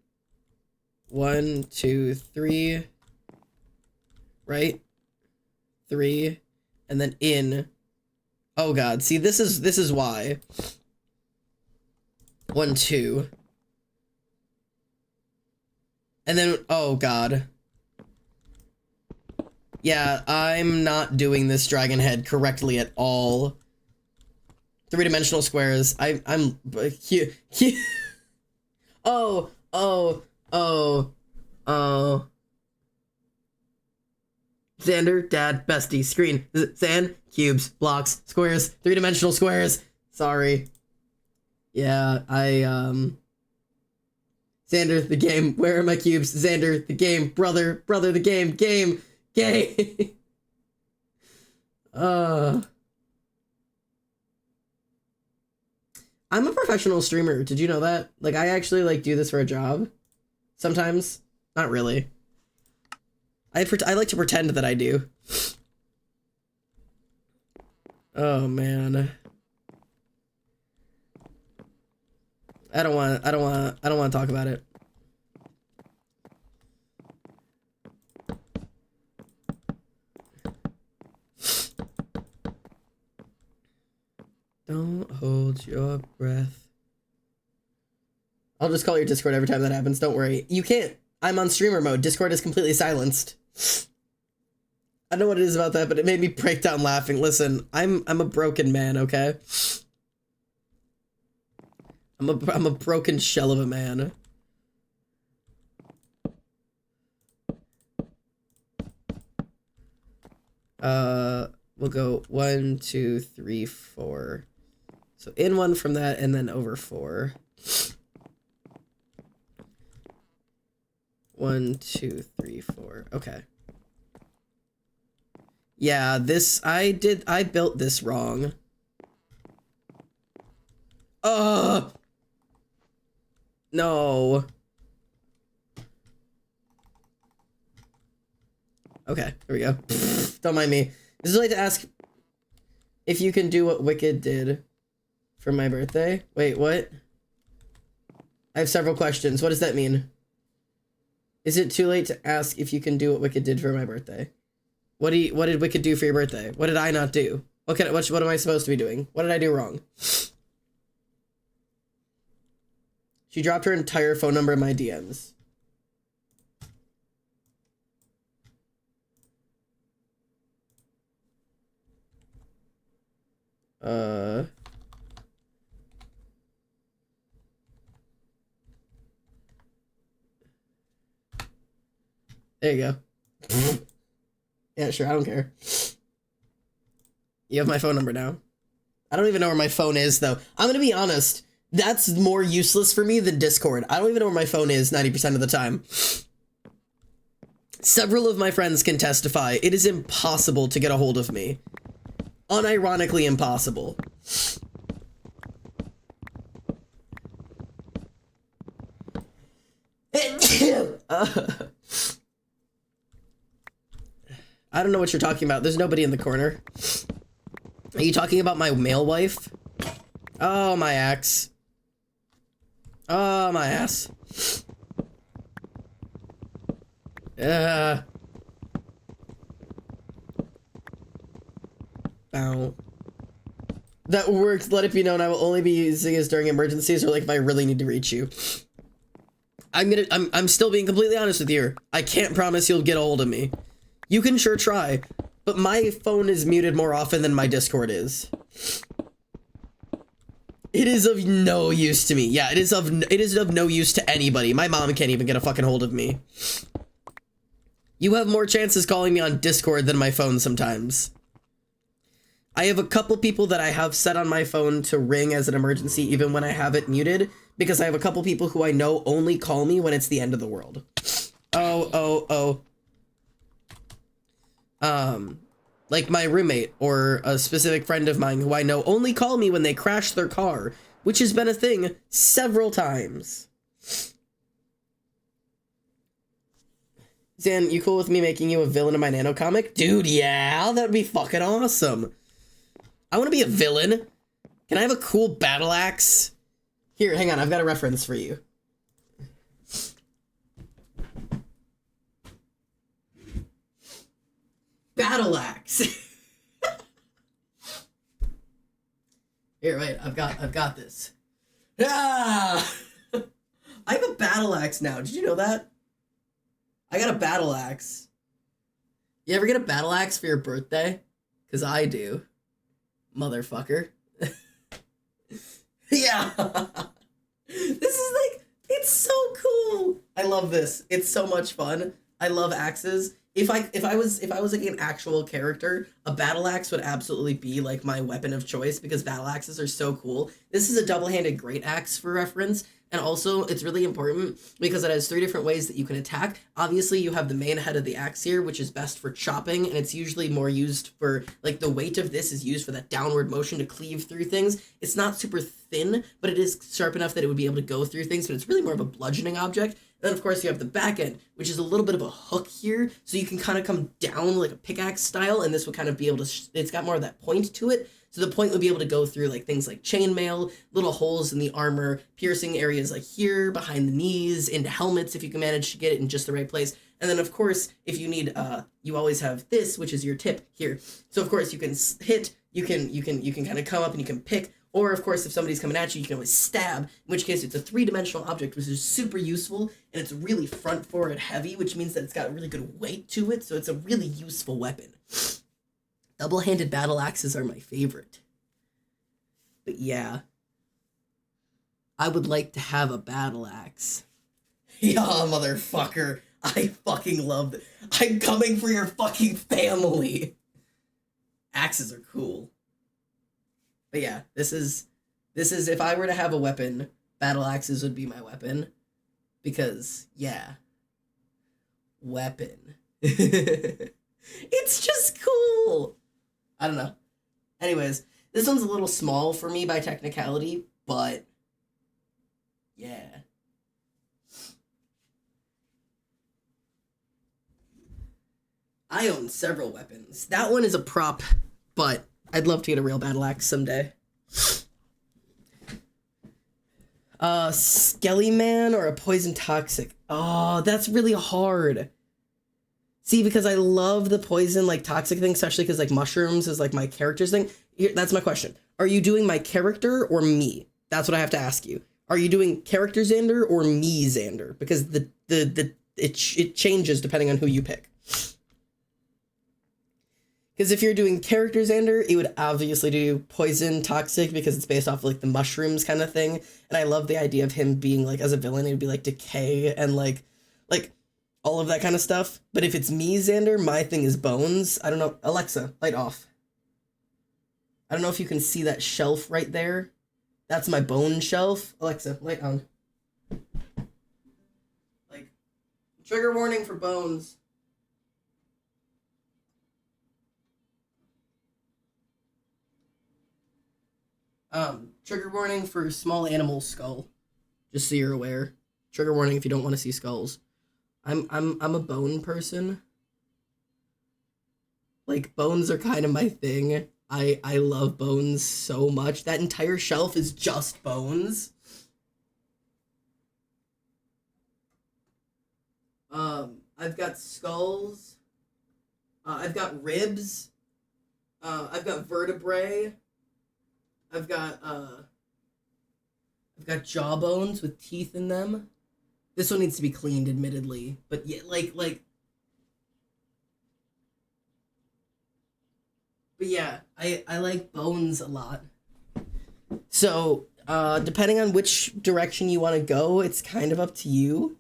1, 2, 3. Right? 3. And then in. Oh god. See, this is why. 1, 2. And then, oh god. Yeah, I'm not doing this dragon head correctly at all. 3-dimensional squares. I'm Oh. Xander, dad, bestie, screen, sand, cubes, blocks, squares, 3-dimensional squares. Sorry. Yeah, Xander, the game, where are my cubes? Xander, the game, brother, the game, game. I'm a professional streamer. Did you know that? Like, I actually, like, do this for a job. Sometimes. Not really. I like to pretend that I do. Oh, man. I don't want to talk about it. Don't hold your breath. I'll just call your Discord every time that happens. Don't worry. You can't. I'm on streamer mode. Discord is completely silenced. I don't know what it is about that, but it made me break down laughing. Listen, I'm a broken man, okay? I'm a broken shell of a man. We'll go 1, 2, 3, 4. So in 1 from that, and then over 4. 1, 2, 3, 4. Okay. Yeah, I built this wrong. No. Okay, here we go. Don't mind me. This is like to ask if you can do what Wicked did for my birthday. Wait, what? I have several questions. What does that mean? Is it too late to ask if you can do what Wicked did for my birthday? What did Wicked do for your birthday? What did I not do? What am I supposed to be doing? What did I do wrong? She dropped her entire phone number in my DMs. There you go. Yeah, sure, I don't care. You have my phone number now. I don't even know where my phone is, though. I'm gonna be honest. That's more useless for me than Discord. I don't even know where my phone is 90% of the time. Several of my friends can testify. It is impossible to get a hold of me. Unironically impossible. I don't know what you're talking about. There's nobody in the corner. Are you talking about my male wife? Oh, my axe. Oh, my ass. Bow. That worked. Let it be known I will only be using this during emergencies or like if I really need to reach you. I'm still being completely honest with you. I can't promise you'll get a hold of me. You can sure try, but my phone is muted more often than my Discord is. It is of no use to me. Yeah, it is of no use to anybody. My mom can't even get a fucking hold of me. You have more chances calling me on Discord than my phone sometimes. I have a couple people that I have set on my phone to ring as an emergency even when I have it muted, because I have a couple people who I know only call me when it's the end of the world. Like my roommate or a specific friend of mine who I know only call me when they crash their car, which has been a thing several times. Zan, you cool with me making you a villain in my Nano comic? Dude, yeah, that'd be fucking awesome. I want to be a villain. Can I have a cool battle axe? Here, hang on, I've got a reference for you. Battle axe. Here, wait, I've got this. Ah! I have a battle axe now. Did you know that? I got a battle axe. You ever get a battle axe for your birthday? 'Cause I do. Motherfucker. Yeah. This is like, it's so cool. I love this. It's so much fun. I love axes. If I was like an actual character, a battle axe would absolutely be like my weapon of choice because battle axes are so cool. This is a double-handed great axe for reference, and also it's really important because it has 3 different ways that you can attack. Obviously, you have the main head of the axe here, which is best for chopping, and it's usually more used for, like, the weight of this is used for that downward motion to cleave through things. It's not super thin, but it is sharp enough that it would be able to go through things, but it's really more of a bludgeoning object. Then, of course, you have the back end, which is a little bit of a hook here, so you can kind of come down like a pickaxe style, and this would kind of be able to, it's got more of that point to it, so the point would be able to go through like things like chainmail, little holes in the armor, piercing areas like here, behind the knees, into helmets if you can manage to get it in just the right place. And then, of course, if you need, you always have this, which is your tip here. So, of course, you can hit, you can kind of come up and you can pick. Or, of course, if somebody's coming at you, you can always stab, in which case it's a 3-dimensional object, which is super useful, and it's really front-forward heavy, which means that it's got a really good weight to it, so it's a really useful weapon. Double-handed battle axes are my favorite. But yeah, I would like to have a battle axe. Yeah, motherfucker, I fucking love it. I'm coming for your fucking family. Axes are cool. But yeah, this is if I were to have a weapon, battle axes would be my weapon. Because, yeah. Weapon. It's just cool. I don't know. Anyways, this one's a little small for me by technicality, but yeah. I own several weapons. That one is a prop, but I'd love to get a real battle axe someday. Skelly Man or a poison toxic? Oh, that's really hard. See, because I love the poison, like, toxic thing, especially because, like, mushrooms is, like, my character's thing. Here, that's my question. Are you doing my character or me? That's what I have to ask you. Are you doing character Xander or me Xander? Because it changes depending on who you pick. Because if you're doing character Xander, it would obviously do poison toxic because it's based off like the mushrooms kind of thing. And I love the idea of him being like, as a villain, it would be like decay and like all of that kind of stuff. But if it's me Xander, my thing is bones. I don't know. Alexa, light off. I don't know if you can see that shelf right there. That's my bone shelf. Alexa, light on. Like, trigger warning for bones. Trigger warning for small animal skull. Just so you're aware. Trigger warning if you don't want to see skulls. I'm a bone person. Like, bones are kind of my thing. I love bones so much. That entire shelf is just bones. I've got skulls. I've got ribs. I've got vertebrae. I've got jawbones with teeth in them. This one needs to be cleaned, admittedly, but yeah, like But yeah, I like bones a lot. So, depending on which direction you want to go, it's kind of up to you.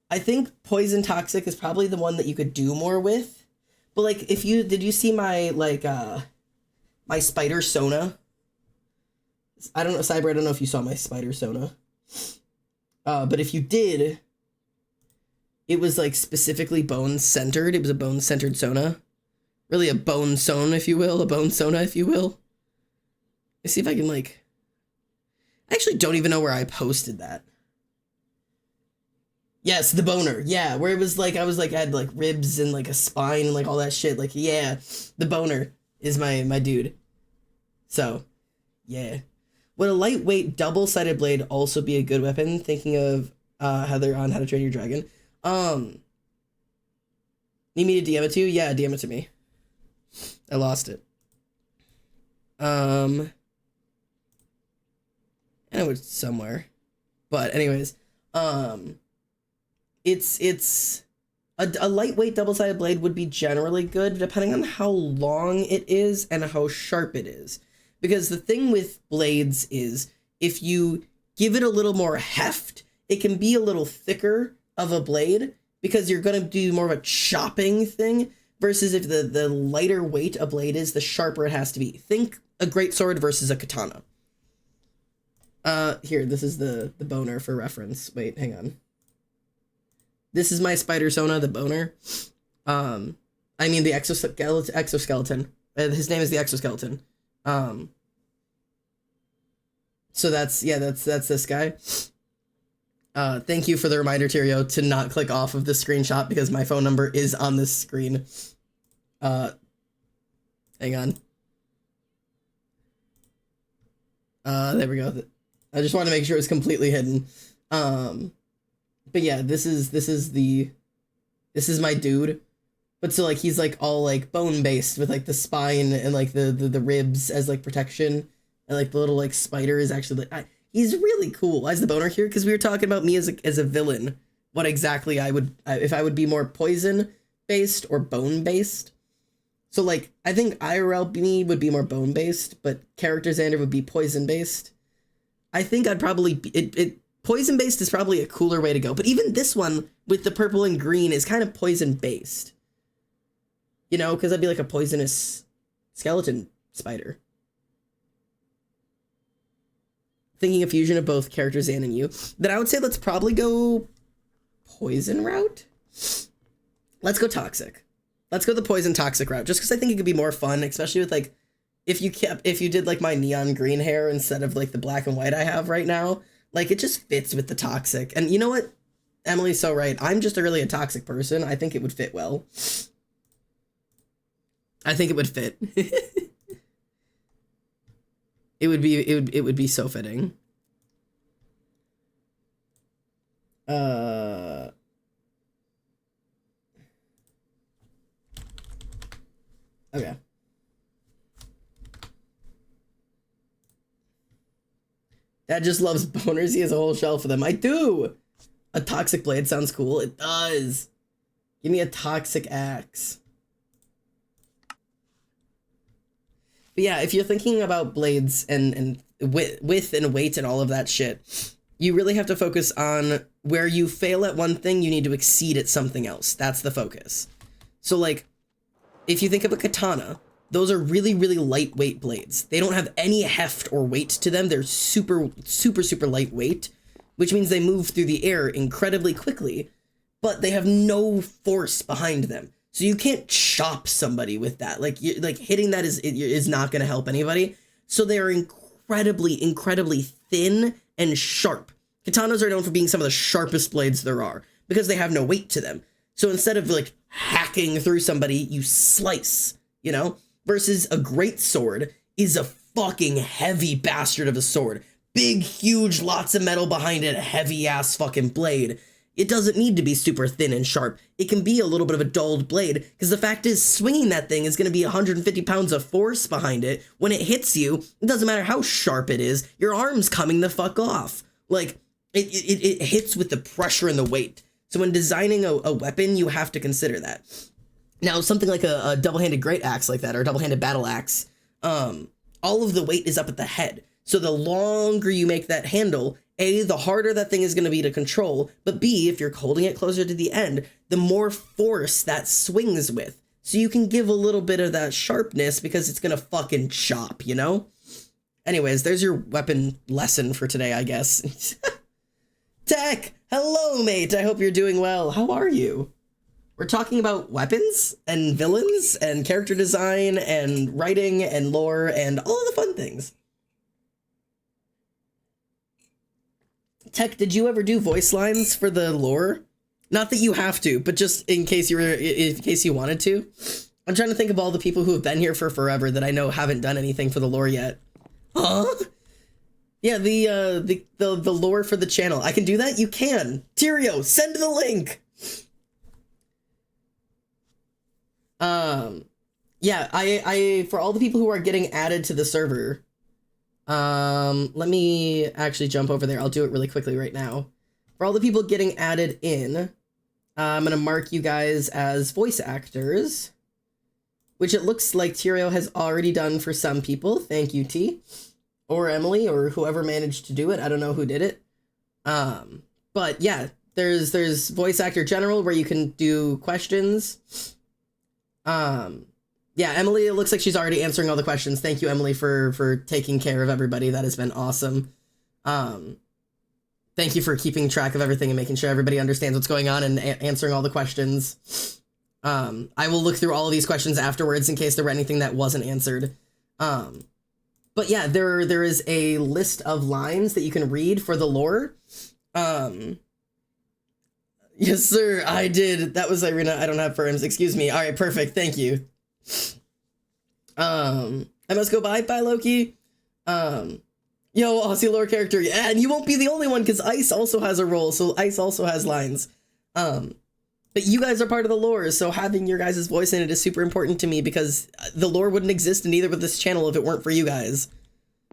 I think poison toxic is probably the one that you could do more with. But like, did you see my like my spider sona? I don't know, Cyber, I don't know if you saw my spider sona. But if you did, it was like specifically bone centered. It was a bone centered sona. Really a bone sona, if you will, a bone sona, if you will. Let's see if I can like, I actually don't even know where I posted that. Yes, the boner. Yeah, where it was like, I had like ribs and like a spine and like all that shit. Like, yeah, the boner is my dude. So, yeah. Would a lightweight double-sided blade also be a good weapon? Thinking of Heather on How to Train Your Dragon. Need me to DM it to you? Yeah, DM it to me. I lost it. I know it's somewhere. But anyways, it's a lightweight double-sided blade would be generally good depending on how long it is and how sharp it is. Because the thing with blades is if you give it a little more heft, it can be a little thicker of a blade because you're going to do more of a chopping thing versus if the lighter weight a blade is, the sharper it has to be. Think a greatsword versus a katana. Here, this is the boner for reference. Wait, hang on. This is my spider sona, the boner. I mean the exoskeleton. His name is the exoskeleton. So that's this guy. Thank you for the reminder, Tyrio, to not click off of the screenshot because my phone number is on this screen. Hang on. There we go. I just wanted to make sure it was completely hidden. But yeah, this is my dude. But so like he's like all like bone based with like the spine and like the ribs as like protection, and like the little like spider is actually like he's really cool. Why is the boner here? Because we were talking about me as a villain. What exactly if I would be more poison based or bone based. So like I think IRL me would be more bone based, but character Xander would be poison based. I think I'd probably be, poison based is probably a cooler way to go. But even this one with the purple and green is kind of poison based. You know, because I'd be like a poisonous skeleton spider. Thinking a fusion of both characters and you. Then I would say let's probably go poison route. Let's go toxic. Let's go the poison toxic route. Just because I think it could be more fun, especially with like, if you did like my neon green hair instead of like the black and white I have right now. Like it just fits with the toxic. And you know what? Emily's so right. I'm just really a toxic person. I think it would fit well. I think it would fit. It would be so fitting. Okay. Dad just loves boners. He has a whole shelf of them. I do. A toxic blade sounds cool. It does. Give me a toxic axe. But yeah, if you're thinking about blades and width and weight and all of that shit, you really have to focus on where you fail at one thing, you need to exceed at something else. That's the focus. So like, if you think of a katana, those are really, really lightweight blades. They don't have any heft or weight to them. They're super, super, super lightweight, which means they move through the air incredibly quickly, but they have no force behind them. So you can't chop somebody with that. Like hitting that is not going to help anybody. So they are incredibly, incredibly thin and sharp. Katanas are known for being some of the sharpest blades there are because they have no weight to them. So instead of like hacking through somebody, you slice, you know, versus a great sword is a fucking heavy bastard of a sword. Big, huge, lots of metal behind it, a heavy ass fucking blade. It doesn't need to be super thin and sharp. It can be a little bit of a dulled blade, because the fact is, swinging that thing is going to be 150 pounds of force behind it. When it hits you, it doesn't matter how sharp it is, your arm's coming the fuck off. Like, it hits with the pressure and the weight. So when designing a weapon, you have to consider that. Now, something like a double-handed great axe like that, or a double-handed battle axe, all of the weight is up at the head. So the longer you make that handle, A, the harder that thing is going to be to control, but B, if you're holding it closer to the end, the more force that swings with. So you can give a little bit of that sharpness because it's going to fucking chop, you know? Anyways, there's your weapon lesson for today, I guess. Tech! Hello, mate! I hope you're doing well. How are you? We're talking about weapons and villains and character design and writing and lore and all of the fun things. Tech, did you ever do voice lines for the lore? Not that you have to, but just in case you wanted to. I'm trying to think of all the people who have been here for forever that I know haven't done anything for the lore yet. Huh? Yeah, the lore for the channel. I can do that? You can. Tyrio, send the link. Yeah, I for all the people who are getting added to the server, let me actually jump over there. I'll do it really quickly right now. For all the people getting added in, I'm gonna mark you guys as voice actors, which it looks like Tyrio has already done for some people. Thank you, T. Or Emily, or whoever managed to do it. I don't know who did it. But yeah, there's voice actor general where you can do questions. Yeah, Emily, it looks like she's already answering all the questions. Thank you, Emily, for taking care of everybody. That has been awesome. Thank you for keeping track of everything and making sure everybody understands what's going on and answering all the questions. I will look through all of these questions afterwards in case there were anything that wasn't answered. But yeah, there is a list of lines that you can read for the lore. Yes, sir, I did. That was Irina. I don't have firms. Excuse me. All right, perfect. Thank you. I must go bye, Loki. Yo, Aussie lore character. Yeah, and you won't be the only one because Ice also has a role. So Ice also has lines. But you guys are part of the lore, so having your guys' voice in it is super important to me because the lore wouldn't exist in either of this channel if it weren't for you guys.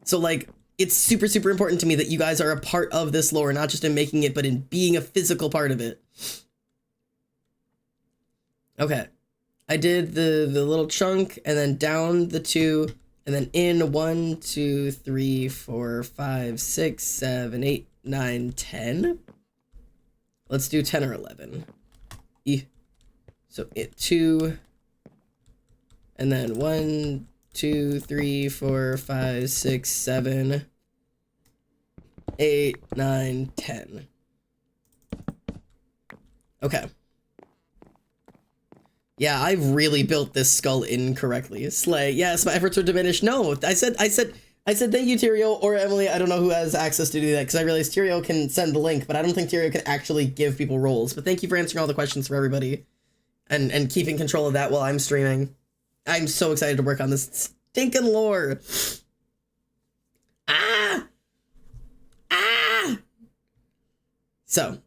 So, like, it's super, super important to me that you guys are a part of this lore, not just in making it, but in being a physical part of it. Okay. I did the little chunk, and then down the 2, and then in 1, 2, 3, 4, 5, 6, 7, 8, 9, 10. Let's do 10 or 11. So 2, and then 1, 2, 3, 4, 5, 6, 7, 8, 9, 10. Okay. Yeah, I really built this skull incorrectly. Slay. Yes, my efforts were diminished. No, I said thank you, Tyrio, or Emily. I don't know who has access to do that because I realized Tyrio can send the link, but I don't think Tyrio can actually give people roles. But thank you for answering all the questions for everybody and keeping control of that while I'm streaming. I'm so excited to work on this stinking lore. Ah! So,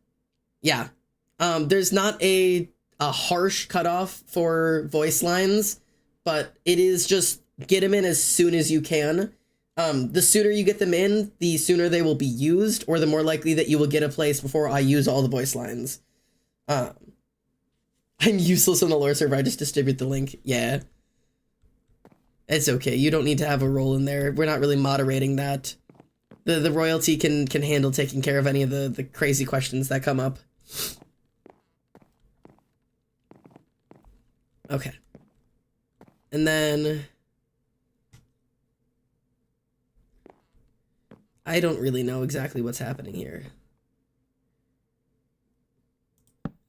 yeah. There's not a harsh cutoff for voice lines, but it is just get them in as soon as you can. The sooner you get them in, the sooner they will be used, or the more likely that you will get a place before I use all the voice lines. I'm useless on the lore server, I just distribute the link. Yeah. It's okay, you don't need to have a role in there. We're not really moderating that. The royalty can handle taking care of any of the crazy questions that come up. Okay. And then I don't really know exactly what's happening here.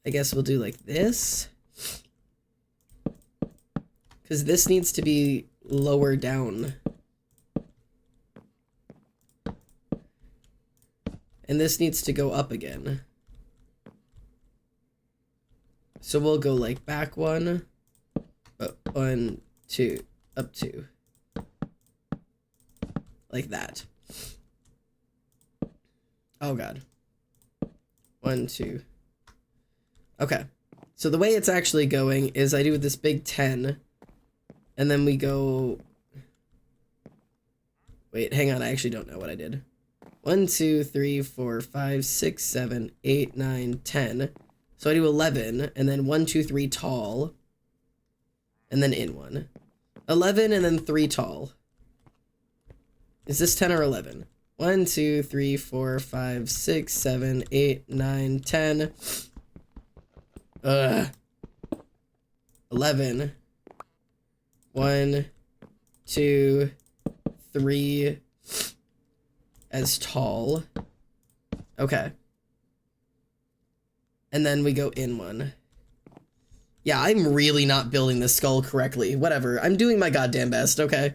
I guess we'll do like this. Because this needs to be lower down. And this needs to go up again. So we'll go like back 1, up 1, 2, up 2. Like that. Oh god. 1, 2. Okay. So the way it's actually going is I do this big 10. And then we go... Wait, hang on. I actually don't know what I did. 1, 2, 3, 4, 5, 6, 7, 8, 9, 10. So I do 11, and then 1, 2, 3 tall. and then in one. 11 and then 3 tall. Is this 10 or 11? 1, 2, 3, 4, 5, 6, 7, 8, 9, 10. 11. 1, 2, 3 as tall. Okay. And then we go in one. Yeah, I'm really not building this skull correctly. Whatever. I'm doing my goddamn best, okay?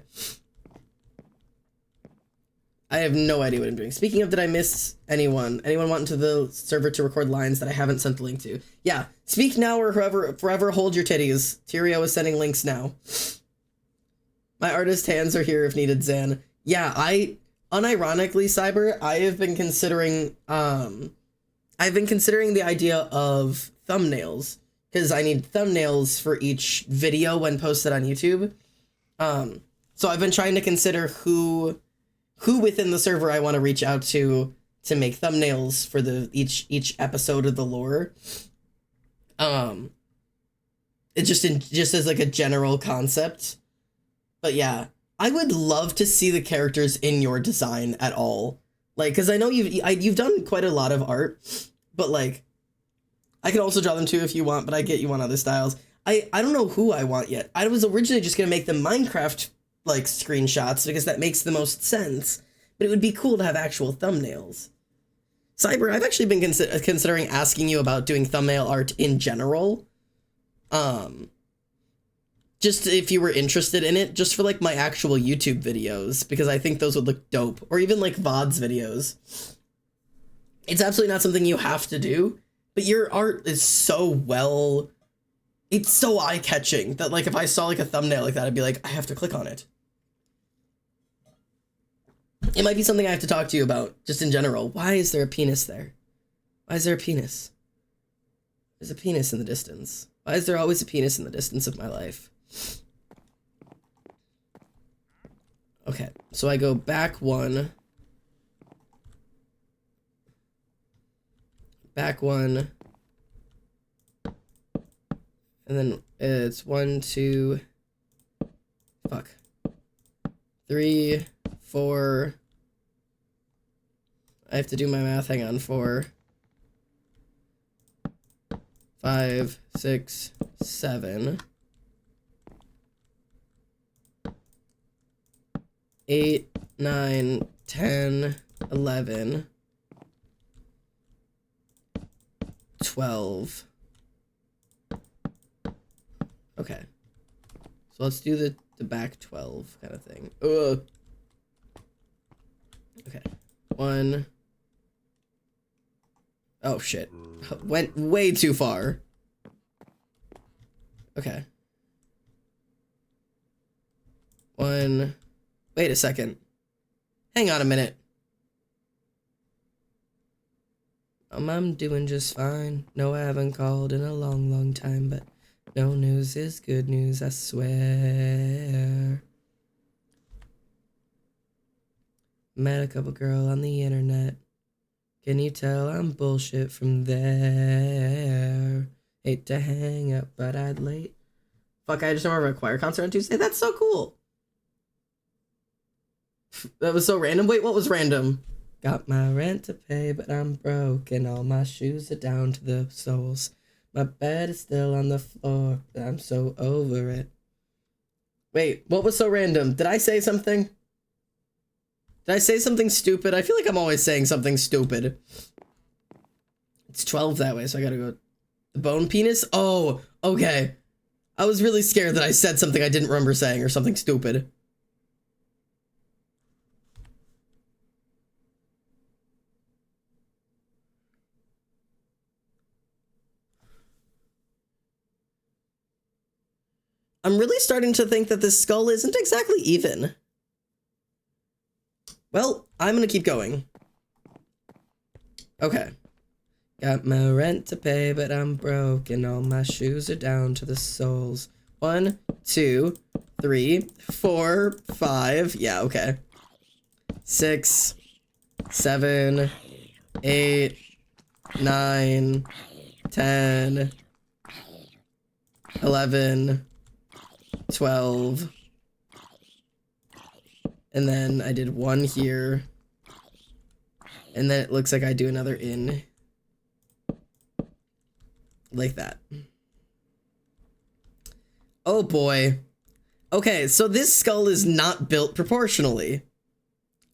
I have no idea what I'm doing. Speaking of, did I miss anyone? Anyone want into the server to record lines that I haven't sent the link to? Yeah. Speak now or forever hold your titties. Tyrio is sending links now. My artist hands are here if needed, Zan. Yeah, unironically, Cyber, I have been considering, the idea of thumbnails, because I need thumbnails for each video when posted on YouTube. So I've been trying to consider who within the server I want to reach out to make thumbnails for each episode of the lore. It just as like a general concept. But yeah, I would love to see the characters in your design at all. Like, because I know you've done quite a lot of art, but like, I can also draw them too if you want, but I get you want other styles. I don't know who I want yet. I was originally just going to make the Minecraft like screenshots because that makes the most sense, but it would be cool to have actual thumbnails. Cyber, I've actually been considering asking you about doing thumbnail art in general. Just if you were interested in it, just for like my actual YouTube videos, because I think those would look dope, or even like VODs videos. It's absolutely not something you have to do, but your art is so it's so eye-catching that like if I saw like a thumbnail like that, I'd be like, I have to click on it. It might be something I have to talk to you about, just in general. Why is there a penis there? Why is there a penis? There's a penis in the distance. Why is there always a penis in the distance of my life? Okay, so I go back one. Back one. And then it's 1, 2, 3, 4. I have to do my math, hang on. 4, 5, 6, 7. 8, 9, 10, 11, 12. Okay. So let's do the back 12 kind of thing. Ugh. Okay. 1. Oh shit. Went way too far. Okay. 1. Wait a second. Hang on a minute. I'm doing just fine. No, I haven't called in a long, long time, but no news is good news, I swear. Met a couple girl on the internet. Can you tell I'm bullshit from there? Hate to hang up, but I'd late. Fuck, I just remember a choir concert on Tuesday. That's so cool. That was so random. Wait, what was random? Got my rent to pay, but I'm broke, and all my shoes are down to the soles. My bed is still on the floor, but I'm so over it. Wait, what was so random? Did I say something? Did I say something stupid? I feel like I'm always saying something stupid. It's 12 that way, so I gotta go. The bone penis? Oh, okay. I was really scared that I said something I didn't remember saying or something stupid. I'm really starting to think that this skull isn't exactly even. Well, I'm gonna keep going. Okay. Got my rent to pay, but I'm broke, and all my shoes are down to the soles. 1, 2, 3, 4, 5. Yeah, okay. 6, 7, 8, 9, 10, 11, 12. And then I did 1 here. And then it looks like I do another in. Like that. Oh boy. Okay, so this skull is not built proportionally.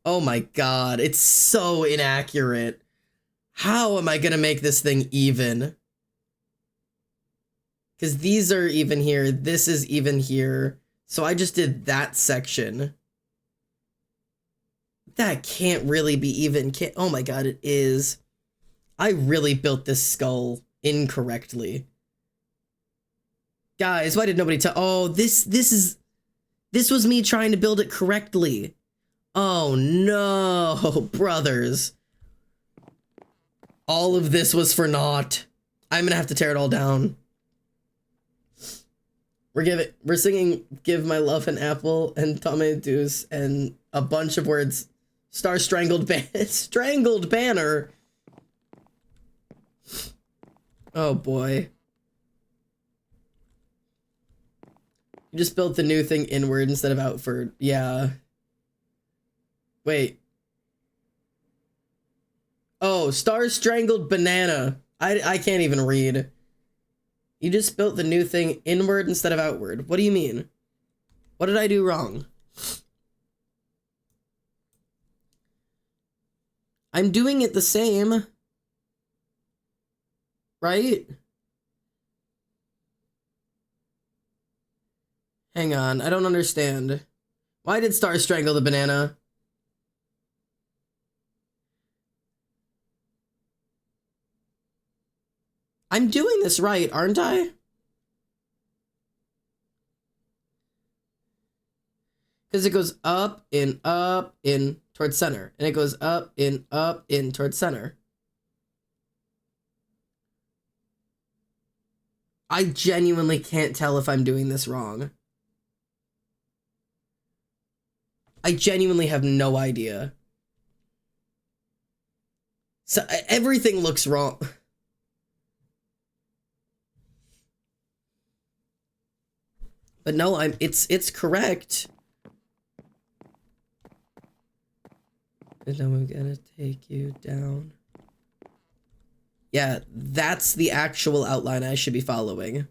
Oh my god, it's so inaccurate. How am I gonna make this thing even? Because these are even here, this is even here. So I just did that section. That can't really be even. Oh my god, it is. I really built this skull incorrectly. Guys, why did nobody tell? Oh, this was me trying to build it correctly. Oh no, brothers. All of this was for naught. I'm gonna have to tear it all down. We're singing "Give My Love an Apple" and "Tome Deuce" and a bunch of words. Star Strangled Strangled Banner. Oh boy. You just built the new thing inward instead of outward. Yeah. Wait. Oh, Star Strangled Banana. I can't even read. You just built the new thing inward instead of outward. What do you mean? What did I do wrong? I'm doing it the same. Right? Hang on, I don't understand. Why did Star strangle the banana? I'm doing this right, aren't I? Because it goes up, in, towards center. And it goes up, in, towards center. I genuinely can't tell if I'm doing this wrong. I genuinely have no idea. So everything looks wrong. But no, it's correct. And then we're gonna take you down. Yeah, that's the actual outline I should be following.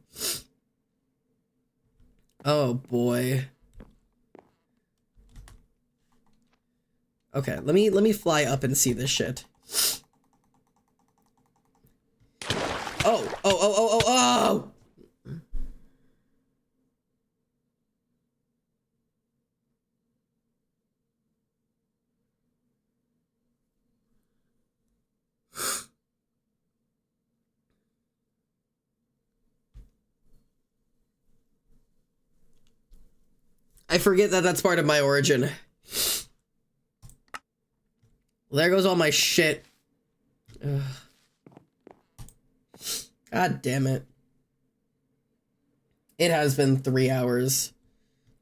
Oh boy. Okay, let me fly up and see this shit. Oh! I forget that that's part of my origin. Well, there goes all my shit. Ugh. God damn it. It has been 3 hours.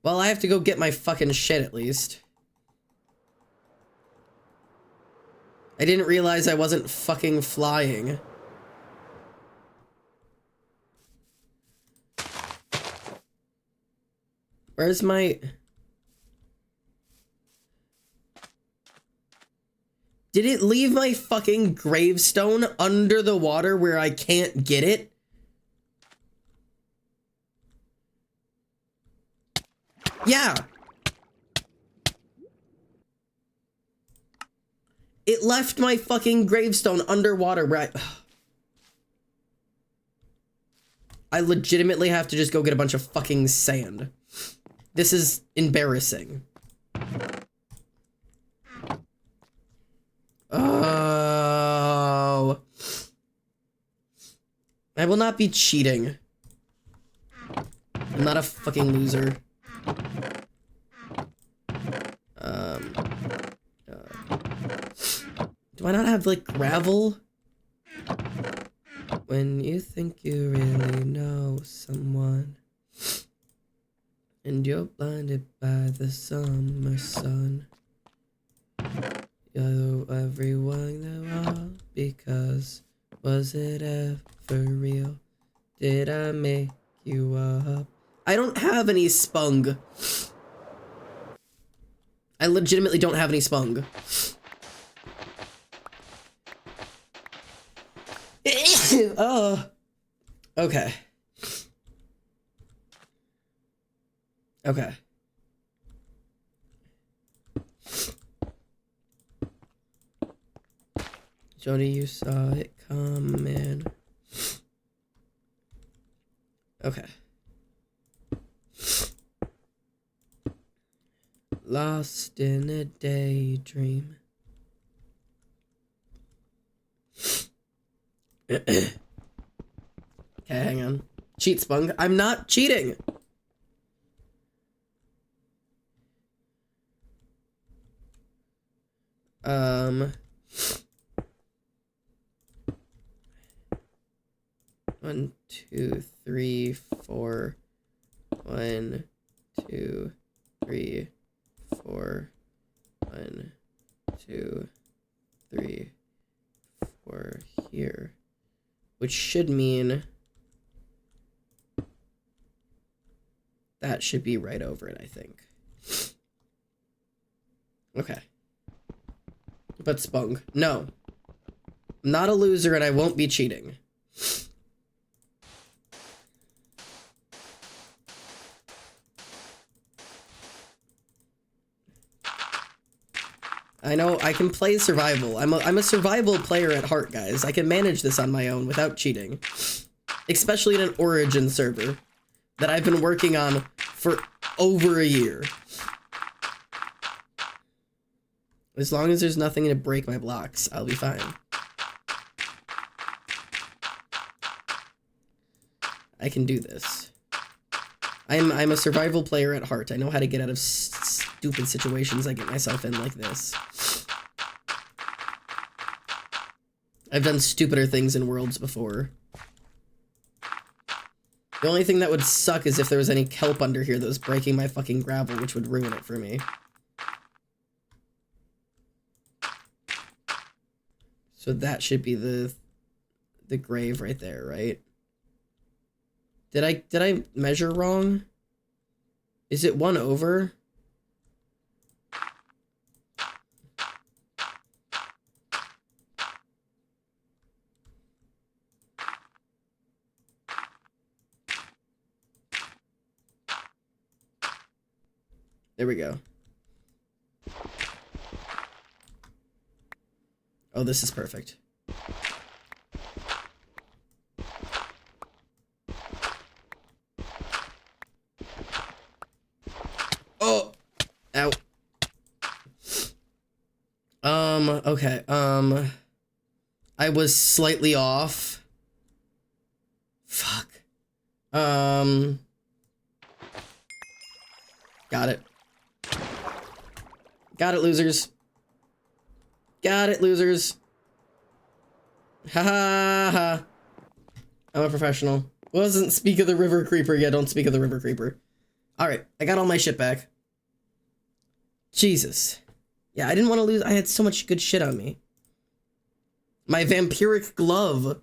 Well, I have to go get my fucking shit at least. I didn't realize I wasn't fucking flying. Where's my... Did it leave my fucking gravestone under the water where I can't get it? Yeah. It left my fucking gravestone underwater where I legitimately have to just go get a bunch of fucking sand. This is embarrassing. Oh. I will not be cheating. I'm not a fucking loser. Do I not have, like, gravel? When you think you really know someone and you're blinded by the summer sun, you're everyone there are, because was it ever real? Did I make you up? I don't have any spung. I legitimately don't have any spung. Oh. Okay. Okay. Jody, you saw it coming. Okay. Lost in a daydream. Okay, hang on. Cheat spunk. I'm not cheating. One, two, three, four. 1, 2, 3, 4. 1, 2, 3, 4 here, which should mean that should be right over it, I think. Okay. But spunk. No. I'm not a loser and I won't be cheating. I know I can play survival. I'm a survival player at heart, guys. I can manage this on my own without cheating. Especially in an Origin server that I've been working on for over a year. As long as there's nothing to break my blocks, I'll be fine. I can do this. I'm a survival player at heart. I know how to get out of stupid situations I get myself in like this. I've done stupider things in Worlds before. The only thing that would suck is if there was any kelp under here that was breaking my fucking gravel, which would ruin it for me. So that should be the grave right there, right? Did I measure wrong? Is it 1 over? There we go. Oh, this is perfect. Oh! Ow. Okay, I was slightly off. Fuck. Got it. Got it, losers. Got it, losers. Ha ha ha. I'm a professional. Wasn't speak of the river creeper. Yeah, don't speak of the river creeper. Alright, I got all my shit back. Jesus. Yeah, I didn't want to lose. I had so much good shit on me. My vampiric glove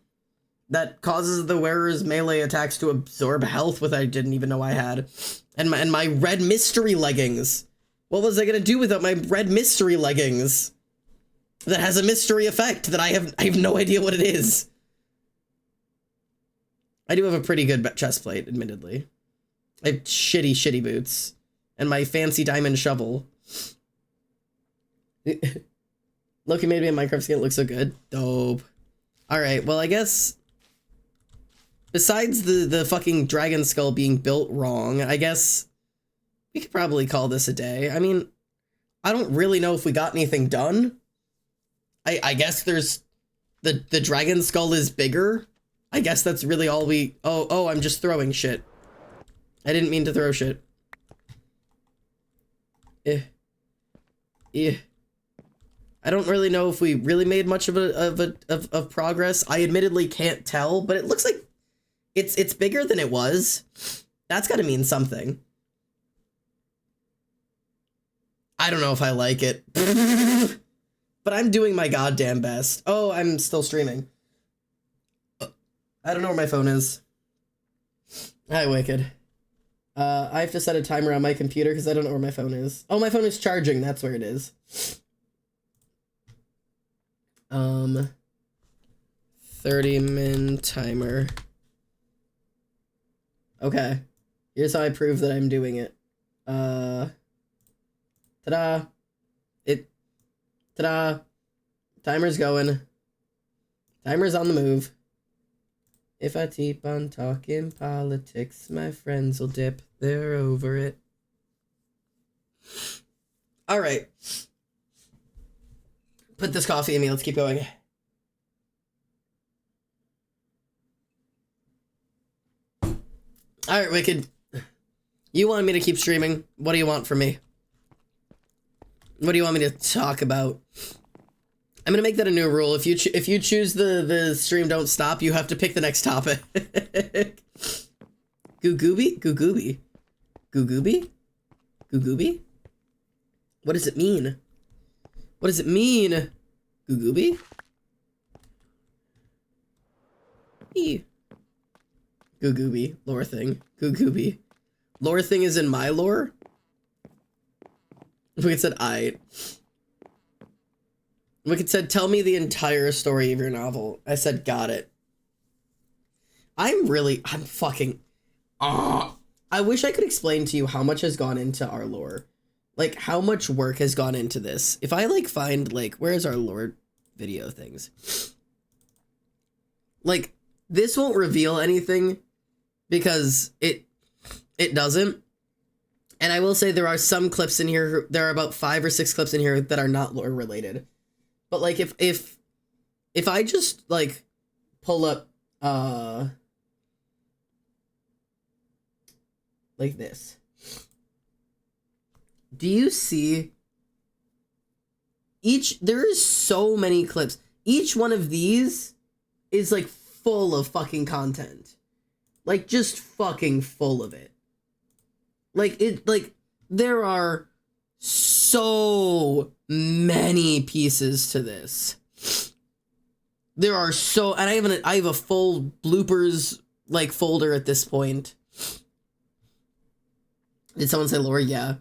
that causes the wearer's melee attacks to absorb health, which I didn't even know I had. And my red mystery leggings. What was I gonna do without my red mystery leggings? That has a mystery effect that I have no idea what it is. I do have a pretty good chest plate, admittedly. I have shitty boots. And my fancy diamond shovel. Loki made me a Minecraft skin. It looks so good. Dope. Alright, well, I guess... Besides the fucking dragon skull being built wrong, I guess... We could probably call this a day. I mean, I don't really know if we got anything done. I guess there's... The dragon skull is bigger. I guess that's really all we... Oh, I'm just throwing shit. I didn't mean to throw shit. I don't really know if we really made much of progress. I admittedly can't tell, but it looks like it's bigger than it was. That's gotta mean something. I don't know if I like it. But I'm doing my goddamn best. Oh, I'm still streaming. I don't know where my phone is. Hi, Wicked. I have to set a timer on my computer because I don't know where my phone is. Oh, my phone is charging. That's where it is. 30-min timer. Okay. Here's how I prove that I'm doing it. Ta-da. Ta-da. Timer's going. Timer's on the move. If I keep on talking politics, my friends will dip. They're over it. All right. Put this coffee in me. Let's keep going. All right, Wicked. You want me to keep streaming? What do you want from me? What do you want me to talk about? I'm gonna make that a new rule. If you choose the stream don't stop, you have to pick the next topic. Googooby? Googooby? Googooby? Googooby? What does it mean? What does it mean? Googooby? E. Googooby. Lore thing. Googooby. Lore thing is in my lore? Wicked said, Wicked said, tell me the entire story of your novel. I said, got it. I'm fucking... I wish I could explain to you how much has gone into our lore. Like, how much work has gone into this. If I, like, find, like, where's our lore video things? Like, this won't reveal anything because it doesn't. And I will say there are some clips in here, there are about 5 or 6 clips in here that are not lore related. But like if I just like pull up like this. Do you see there is so many clips. Each one of these is like full of fucking content. Like just fucking full of it. Like there are so many pieces to this. There are and I have a full bloopers like folder at this point. Did someone say lore? Yeah.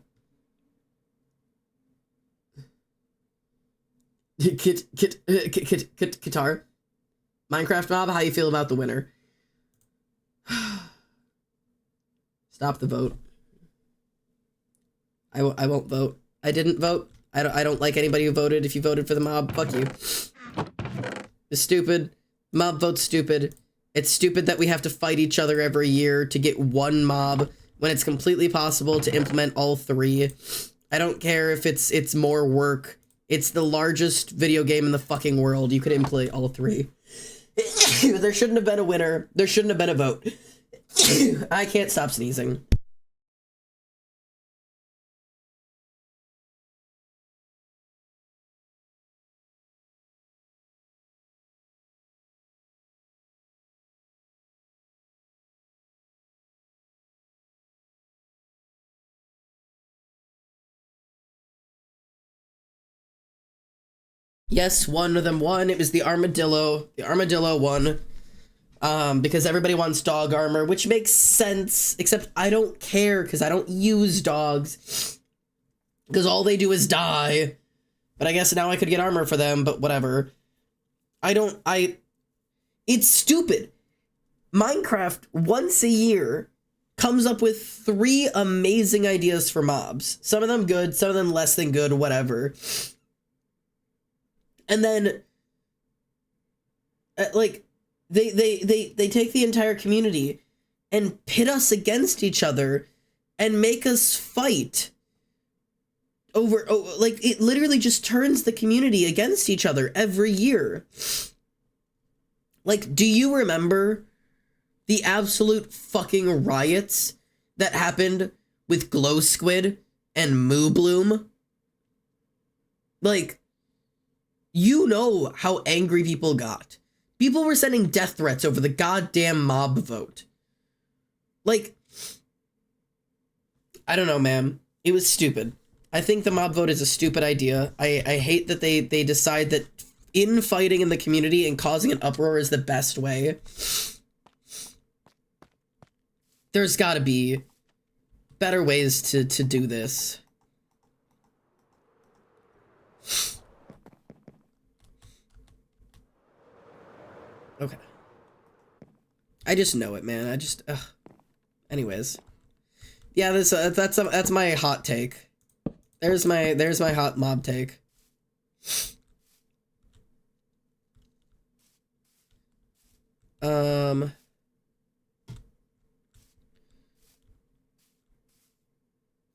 Guitar. Minecraft mob, how you feel about the winner? Stop the vote. I won't vote. I didn't vote. I don't like anybody who voted. If you voted for the mob, fuck you. It's stupid. Mob vote's stupid. It's stupid that we have to fight each other every year to get one mob when it's completely possible to implement all 3. I don't care if it's more work. It's the largest video game in the fucking world. You could implement all 3. There shouldn't have been a winner. There shouldn't have been a vote. I can't stop sneezing. Yes, one of them won. It was the armadillo. The armadillo won. Because everybody wants dog armor, which makes sense. Except I don't care because I don't use dogs. Because all they do is die. But I guess now I could get armor for them, but whatever. It's stupid. Minecraft, once a year, comes up with 3 amazing ideas for mobs. Some of them good, some of them less than good, whatever. And then, like, they take the entire community and pit us against each other and make us fight over, like, it literally just turns the community against each other every year. Like, do you remember the absolute fucking riots that happened with Glow Squid and Moo Bloom? Like, you know how angry people got. People were sending death threats over the goddamn mob vote. Like, I don't know, man. It was stupid. I think the mob vote is a stupid idea. I hate that they decide that infighting in the community and causing an uproar is the best way. There's gotta be better ways to do this. Okay. I just know it, man. I just anyways. Yeah, that's my hot take. There's my hot mob take.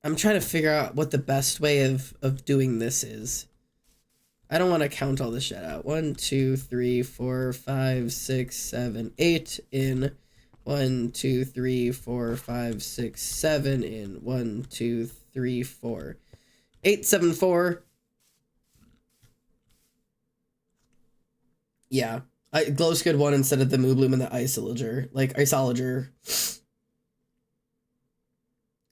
I'm trying to figure out what the best way of doing this is. I don't want to count all this shit out. 1, 2, 3, 4, 5, 6, 7, 8 in. 1, 2, 3, 4, 5, 6, 7 in. 1, 2, 3, 4. 8, 7, 4. Yeah. Glow Squid 1 instead of the Moobloom and the Isolager. Like, Isolager.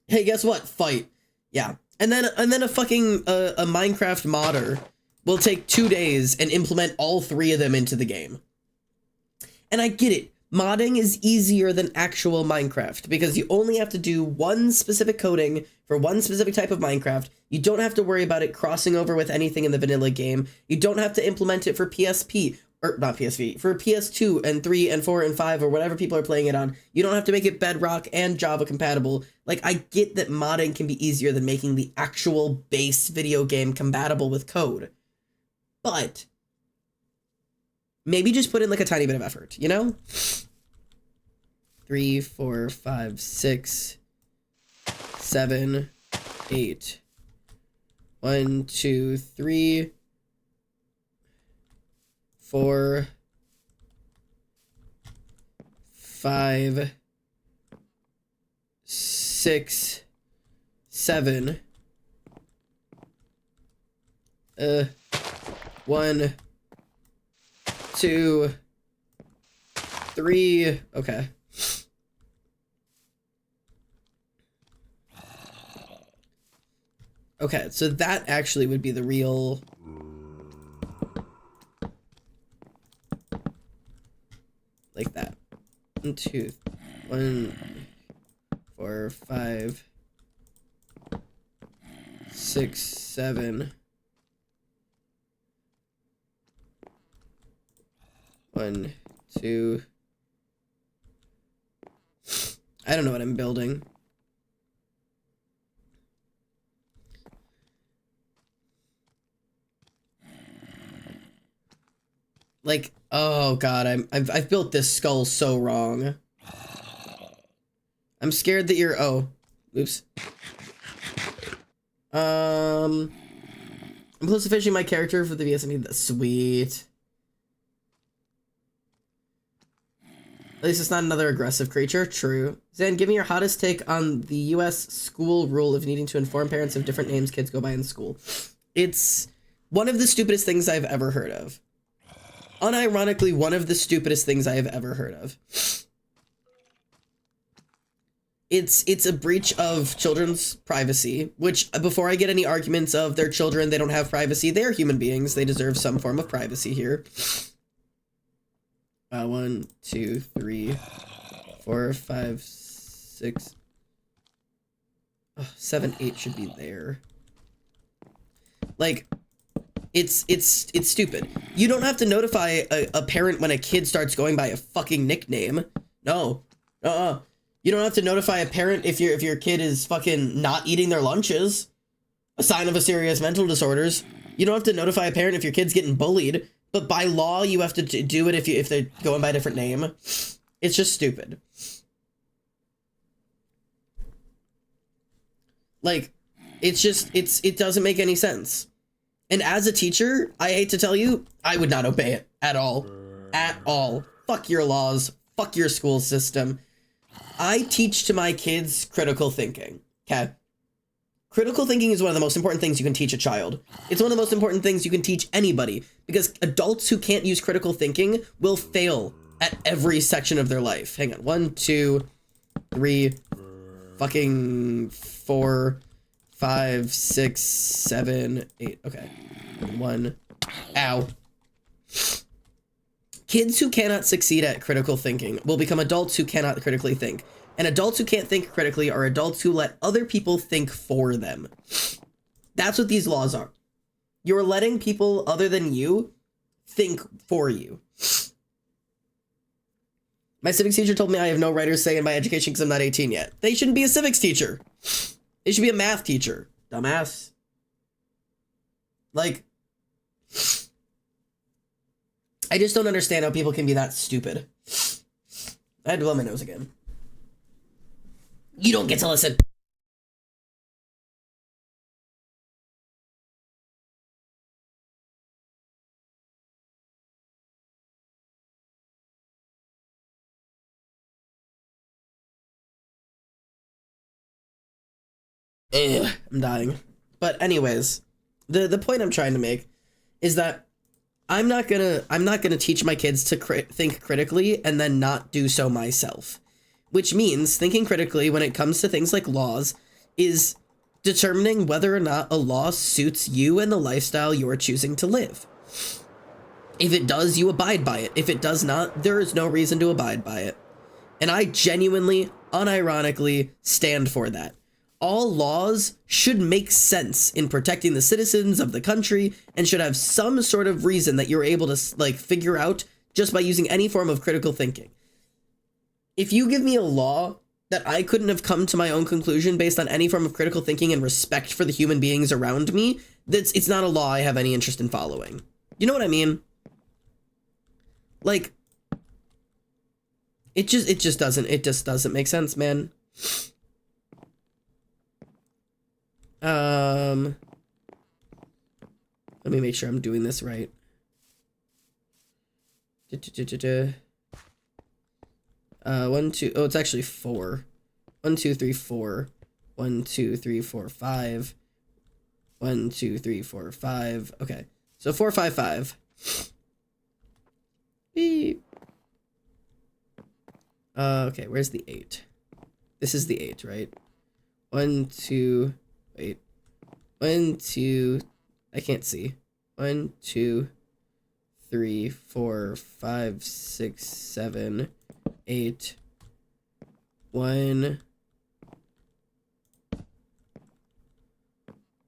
Hey, guess what? Fight. Yeah. And then a fucking, a Minecraft modder will take 2 days and implement all 3 of them into the game. And I get it. Modding is easier than actual Minecraft because you only have to do one specific coding for one specific type of Minecraft. You don't have to worry about it crossing over with anything in the vanilla game. You don't have to implement it for PSP, or not PSV, for PS2 and 3 and 4 and 5 or whatever people are playing it on. You don't have to make it Bedrock and Java compatible. Like, I get that modding can be easier than making the actual base video game compatible with code. But maybe just put in like a tiny bit of effort, you know? 3, 4, 5, 6, 7, 8. 1, 2, 3, 4, 5, 6, 7. 1, 2, 3. Okay. Okay, so that actually would be the real... Like that. 1, 2, 1, 4, 5, 6, 7. 1, 2. I don't know what I'm building. Like, oh god, I've built this skull so wrong. I'm scared that you're, oh, oops. I'm close to finishing my character for the VSME. That's sweet. At least it's not another aggressive creature. True. Zan, give me your hottest take on the US school rule of needing to inform parents of different names kids go by in school. It's one of the stupidest things I've ever heard of. Unironically, one of the stupidest things I have ever heard of. It's a breach of children's privacy, which, before I get any arguments of their children, they don't have privacy, they're human beings, they deserve some form of privacy here. 1, 2, 3, 4, 5, 6, 7, 8 should be there. Like, it's stupid. You don't have to notify a parent when a kid starts going by a fucking nickname. No. You don't have to notify a parent if your kid is fucking not eating their lunches. A sign of a serious mental disorders. You don't have to notify a parent if your kid's getting bullied. But by law, you have to do it if they're going by a different name. It's just stupid. Like, it doesn't make any sense. And as a teacher, I hate to tell you, I would not obey it at all. At all. Fuck your laws. Fuck your school system. I teach to my kids critical thinking. Okay? Critical thinking is one of the most important things you can teach a child. It's one of the most important things you can teach anybody. Because adults who can't use critical thinking will fail at every section of their life. Hang on. 1, 2, 3, fucking 4, 5, 6, 7, 8. Okay. 1. Ow. Kids who cannot succeed at critical thinking will become adults who cannot critically think. And adults who can't think critically are adults who let other people think for them. That's what these laws are. You're letting people other than you think for you. My civics teacher told me I have no writer's say in my education because I'm not 18 yet. They shouldn't be a civics teacher. They should be a math teacher. Dumbass. Like, I just don't understand how people can be that stupid. I had to blow my nose again. You don't get to listen. I'm dying. But anyways, the point I'm trying to make is that I'm not gonna teach my kids to think critically and then not do so myself. Which means thinking critically when it comes to things like laws is determining whether or not a law suits you and the lifestyle you're choosing to live. If it does, you abide by it. If it does not, there is no reason to abide by it. And I genuinely, unironically stand for that. All laws should make sense in protecting the citizens of the country and should have some sort of reason that you're able to like figure out just by using any form of critical thinking. If you give me a law that I couldn't have come to my own conclusion based on any form of critical thinking and respect for the human beings around me, it's not a law I have any interest in following. You know what I mean? Like, it just doesn't make sense, man. Let me make sure I'm doing this right. One, two, oh, it's actually 4. 1, 2, 3, 4. 1, 2, 3, 4, 5. 1, 2, 3, 4, 5. Okay. So 4, 5, 5. Beep. Okay, where's the 8? This is the 8, right? 1, 2, wait. 1, 2, I can't see. 1, 2, 3, 4, 5, 6, 7, 8. 1.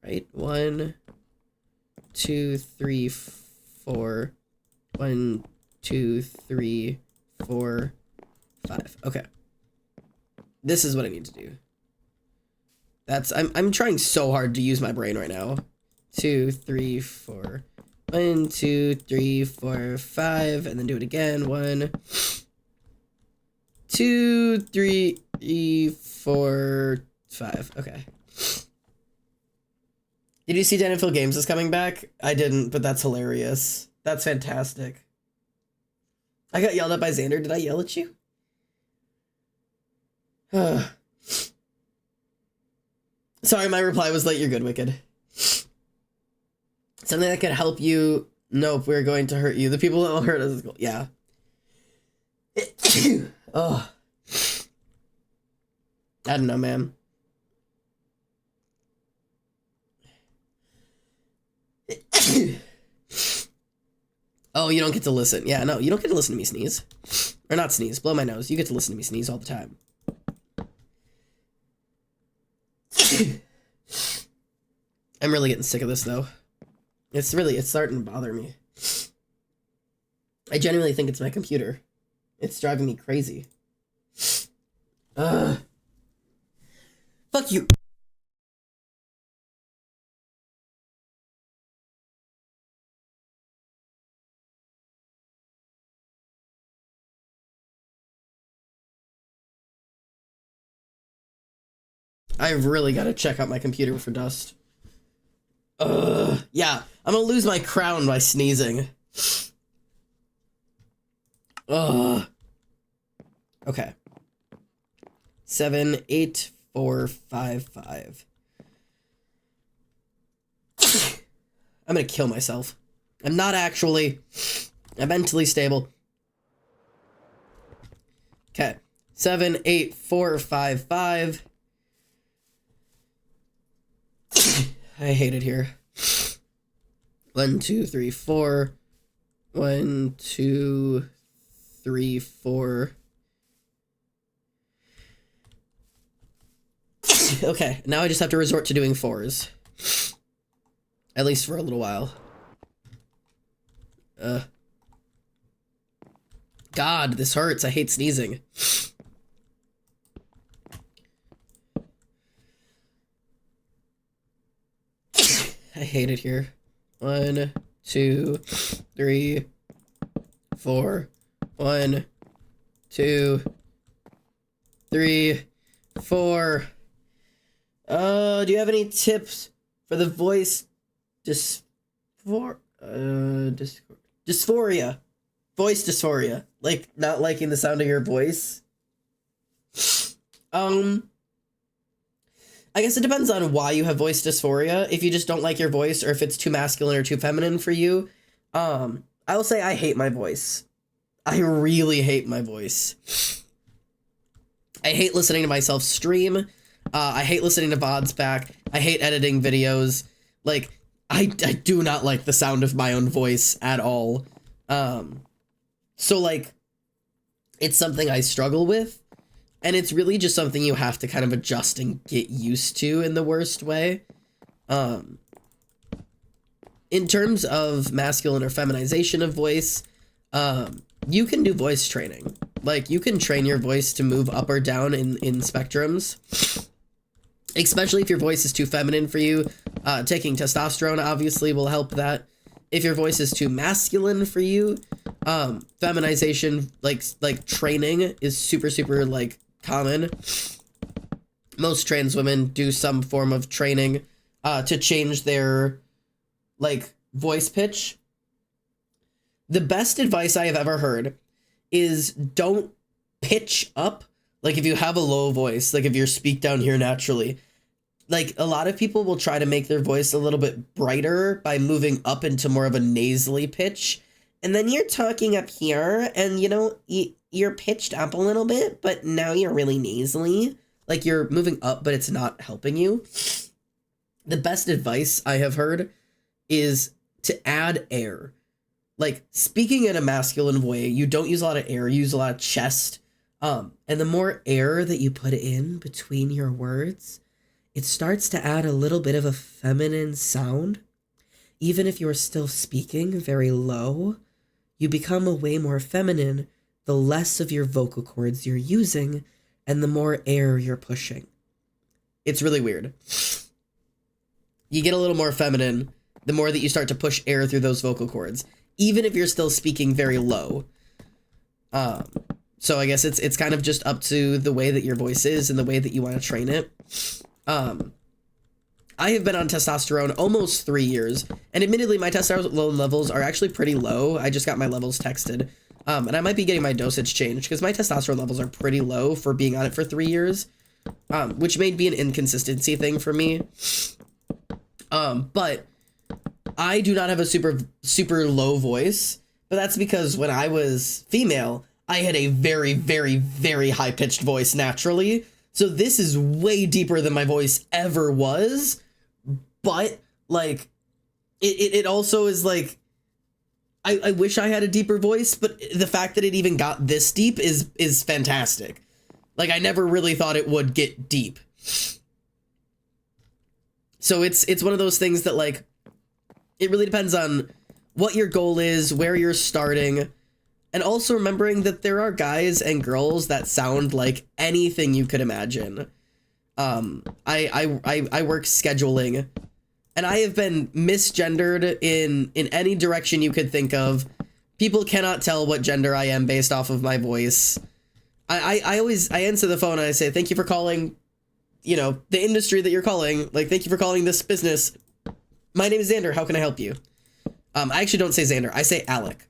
Right? 1, 2, 3, 4. 1, 2, 3, 4, 5. Okay. This is what I need to do. I'm trying so hard to use my brain right now. 2, 3, 4. 1, 2, 3, 4, 5, and then do it again. 1, 2, 3, 4, 5. Okay. Did you see Daniel Games is coming back? I didn't, but that's hilarious. That's fantastic. I got yelled at by Xander. Did I yell at you? Sorry, my reply was late. You're good, Wicked. Something that could help you. Nope, we're going to hurt you. The people that will hurt us. Yeah. Oh. I don't know, man. Oh, you don't get to listen. Yeah, no, you don't get to listen to me sneeze. Or not sneeze, blow my nose. You get to listen to me sneeze all the time. I'm really getting sick of this, though. It's starting to bother me. I genuinely think it's my computer. It's driving me crazy. Fuck you. I've really got to check out my computer for dust. Yeah, I'm gonna lose my crown by sneezing. Okay. 7, 8, 4, 5, 5. I'm gonna kill myself. I'm not actually. I'm mentally stable. Okay. 7, 8, 4, 5, 5. I hate it here. 1, 2, 3, 4. 1, 2, 3, 4. Okay, now I just have to resort to doing 4s. At least for a little while. God, this hurts. I hate sneezing. I hate it here. 1, 2, 3, 4. 1, 2, 3, 4. Do you have any tips for the voice dysphoria? Voice dysphoria. Like, not liking the sound of your voice? I guess it depends on why you have voice dysphoria. If you just don't like your voice, or if it's too masculine or too feminine for you. I will say I hate my voice. I really hate my voice. I hate listening to myself stream. I hate listening to VODs back. I hate editing videos. Like, I do not like the sound of my own voice at all. So, like, it's something I struggle with. And it's really just something you have to kind of adjust and get used to in the worst way. In terms of masculine or feminization of voice, you can do voice training. Like, you can train your voice to move up or down in spectrums. Especially if your voice is too feminine for you. Taking testosterone obviously will help that. If your voice is too masculine for you, feminization, like training is super, like, common. Most trans women do some form of training to change their, like, voice pitch. The best advice I have ever heard is don't pitch up. Like, if you have a low voice, like if you speak down here naturally, like, a lot of people will try to make their voice a little bit brighter by moving up into more of a nasally pitch. And then you're talking up here and, you know, you're pitched up a little bit, but now you're really nasally. Like, you're moving up, but it's not helping you. The best advice I have heard is to add air. Like, speaking in a masculine way, you don't use a lot of air, you use a lot of chest. And the more air that you put in between your words, it starts to add a little bit of a feminine sound. Even if you're still speaking very low, you become a way more feminine the less of your vocal cords you're using and the more air you're pushing. It's really weird. You get a little more feminine the more that you start to push air through those vocal cords, even if you're still speaking very low. So I guess it's kind of just up to the way that your voice is and the way that you want to train it. I have been on testosterone almost 3 years, and admittedly my testosterone levels are actually pretty low. I just got my levels texted, and I might be getting my dosage changed because my testosterone levels are pretty low for being on it for 3 years, which may be an inconsistency thing for me. But I do not have a super low voice, but that's because when I was female, I had a very, very, very high-pitched voice naturally. So this is way deeper than my voice ever was, but, like, it also is, like, I wish I had a deeper voice, but the fact that it even got this deep is fantastic. Like, I never really thought it would get deep. So it's one of those things that, like, it really depends on what your goal is, where you're starting, and also remembering that there are guys and girls that sound like anything you could imagine. I work scheduling, and I have been misgendered in any direction you could think of. People cannot tell what gender I am based off of my voice. I answer the phone and I say, thank you for calling, you know, the industry that you're calling. Like, thank you for calling this business. My name is Xander. How can I help you? I actually don't say Xander. I say Alec.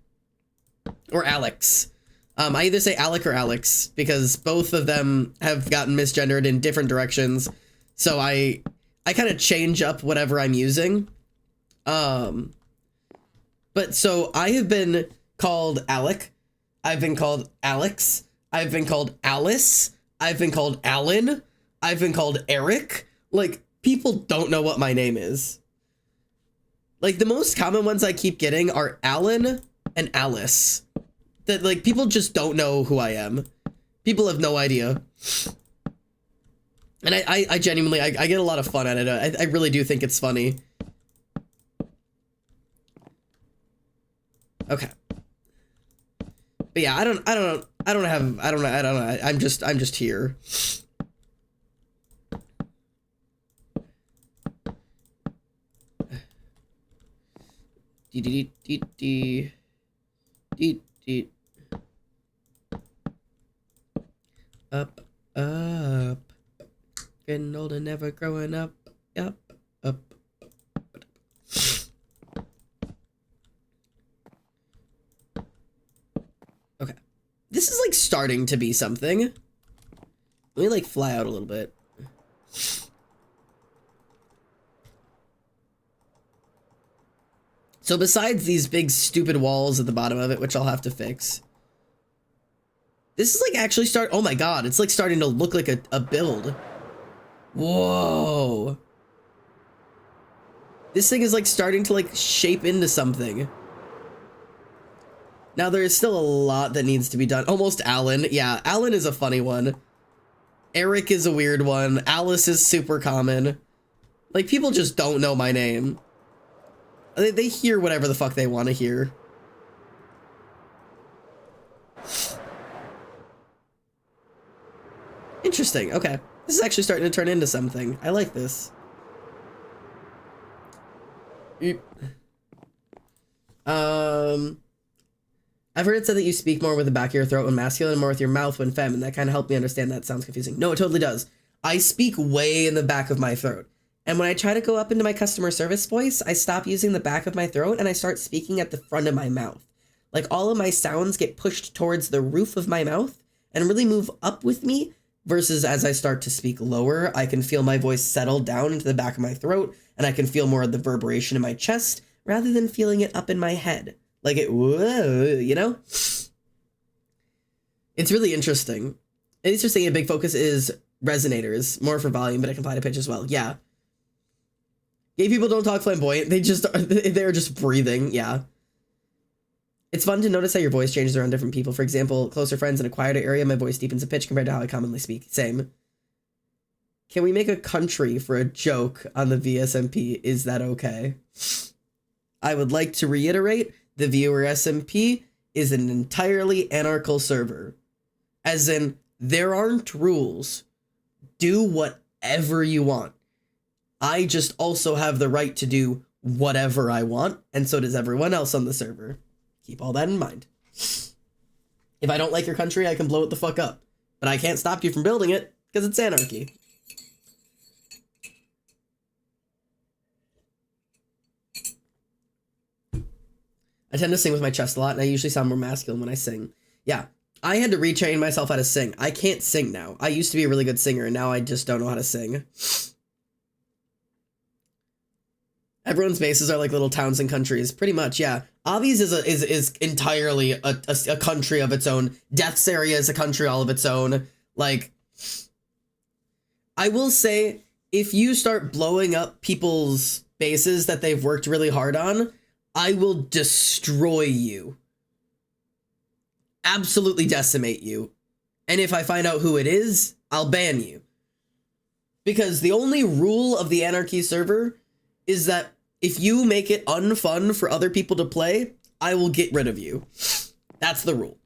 Or Alex. I either say Alec or Alex because both of them have gotten misgendered in different directions. So I kind of change up whatever I'm using. But so I have been called Alec. I've been called Alex. I've been called Alice. I've been called Alan. I've been called Eric. Like, people don't know what my name is. Like, the most common ones I keep getting are Alan and Alice. That, like, people just don't know who I am. People have no idea. And I genuinely, I get a lot of fun at it. I really do think it's funny. Okay. But yeah, I don't know. I'm just here. Up, up. Getting old and never growing up. Up, up. Okay. This is like starting to be something. Let me like fly out a little bit. So besides these big stupid walls at the bottom of it, which I'll have to fix, this is like actually oh my god, it's like starting to look like a build. Whoa. This thing is like starting to like shape into something. Now there is still a lot that needs to be done. Almost Alan. Yeah, Alan is a funny one. Eric is a weird one. Alice is super common. Like, people just don't know my name. They hear whatever the fuck they want to hear. Interesting. Okay. This is actually starting to turn into something. I like this. I've heard it said that you speak more with the back of your throat when masculine and more with your mouth when femme, and that kind of helped me understand that. Sounds confusing. No, it totally does. I speak way in the back of my throat. And when I try to go up into my customer service voice, I stop using the back of my throat and I start speaking at the front of my mouth. Like, all of my sounds get pushed towards the roof of my mouth and really move up with me, versus as I start to speak lower, I can feel my voice settle down into the back of my throat and I can feel more of the reverberation in my chest rather than feeling it up in my head. Like it, whoa, you know? It's really interesting. And it's interesting, a big focus is resonators, more for volume, but I can apply to pitch as well. Yeah. Gay people don't talk flamboyant. They're just breathing. Yeah. It's fun to notice how your voice changes around different people. For example, closer friends in a quieter area, my voice deepens a pitch compared to how I commonly speak. Same. Can we make a country for a joke on the VSMP? Is that okay? I would like to reiterate, the viewer SMP is an entirely anarchical server. As in, there aren't rules. Do whatever you want. I just also have the right to do whatever I want, and so does everyone else on the server. Keep all that in mind. If I don't like your country, I can blow it the fuck up. But I can't stop you from building it, because it's anarchy. I tend to sing with my chest a lot, and I usually sound more masculine when I sing. Yeah, I had to retrain myself how to sing. I can't sing now. I used to be a really good singer, and now I just don't know how to sing. Everyone's bases are like little towns and countries, pretty much. Yeah, Avi's is entirely a country of its own. Death's area is a country all of its own. Like, I will say, if you start blowing up people's bases that they've worked really hard on, I will destroy you. Absolutely decimate you. And if I find out who it is, I'll ban you. Because the only rule of the Anarchy server is that if you make it unfun for other people to play, I will get rid of you. That's the rule.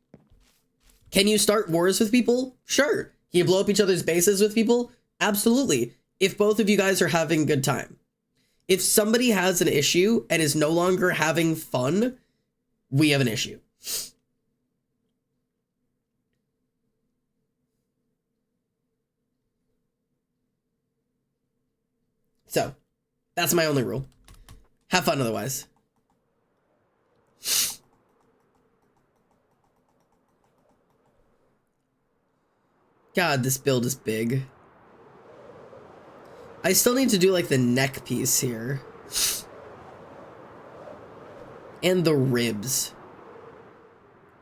Can you start wars with people? Sure. Can you blow up each other's bases with people? Absolutely. If both of you guys are having a good time. If somebody has an issue and is no longer having fun, we have an issue. So, that's my only rule. Have fun otherwise. God, this build is big. I still need to do like the neck piece here. And the ribs.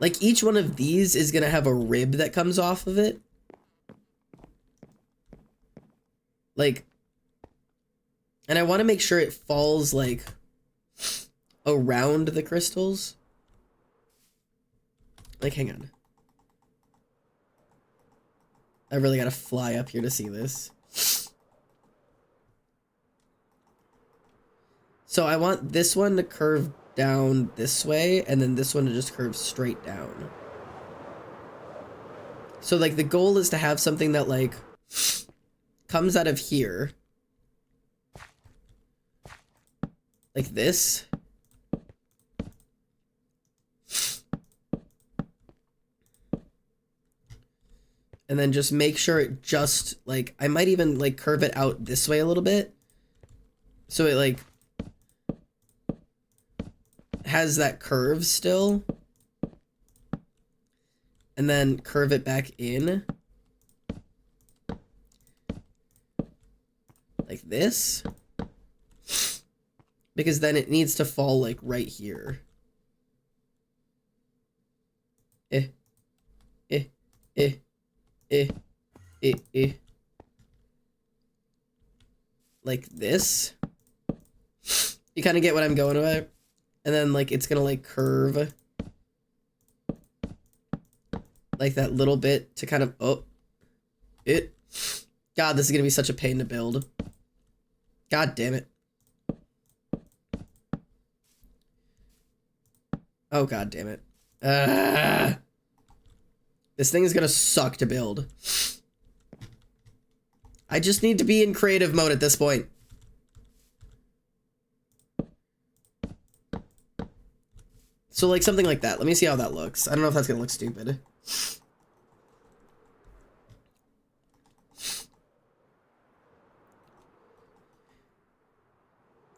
Like each one of these is gonna have a rib that comes off of it. Like, and I want to make sure it falls like around the crystals. Like, hang on. I really gotta fly up here to see this. So I want this one to curve down this way, and then this one to just curve straight down. So like the goal is to have something that like comes out of here. Like this. And then just make sure it just like, I might even like curve it out this way a little bit. So it like has that curve still. And then curve it back in. Like this. Because then it needs to fall like right here. Eh. Eh. Eh. Eh. Eh. Eh. Like this. You kind of get what I'm going with. And then like it's gonna like curve. Like that little bit to kind of, oh. It. God, this is gonna be such a pain to build. God damn it. Oh, god damn it. This thing is gonna suck to build. I just need to be in creative mode at this point. So like something like that. Let me see how that looks. I don't know if that's gonna look stupid.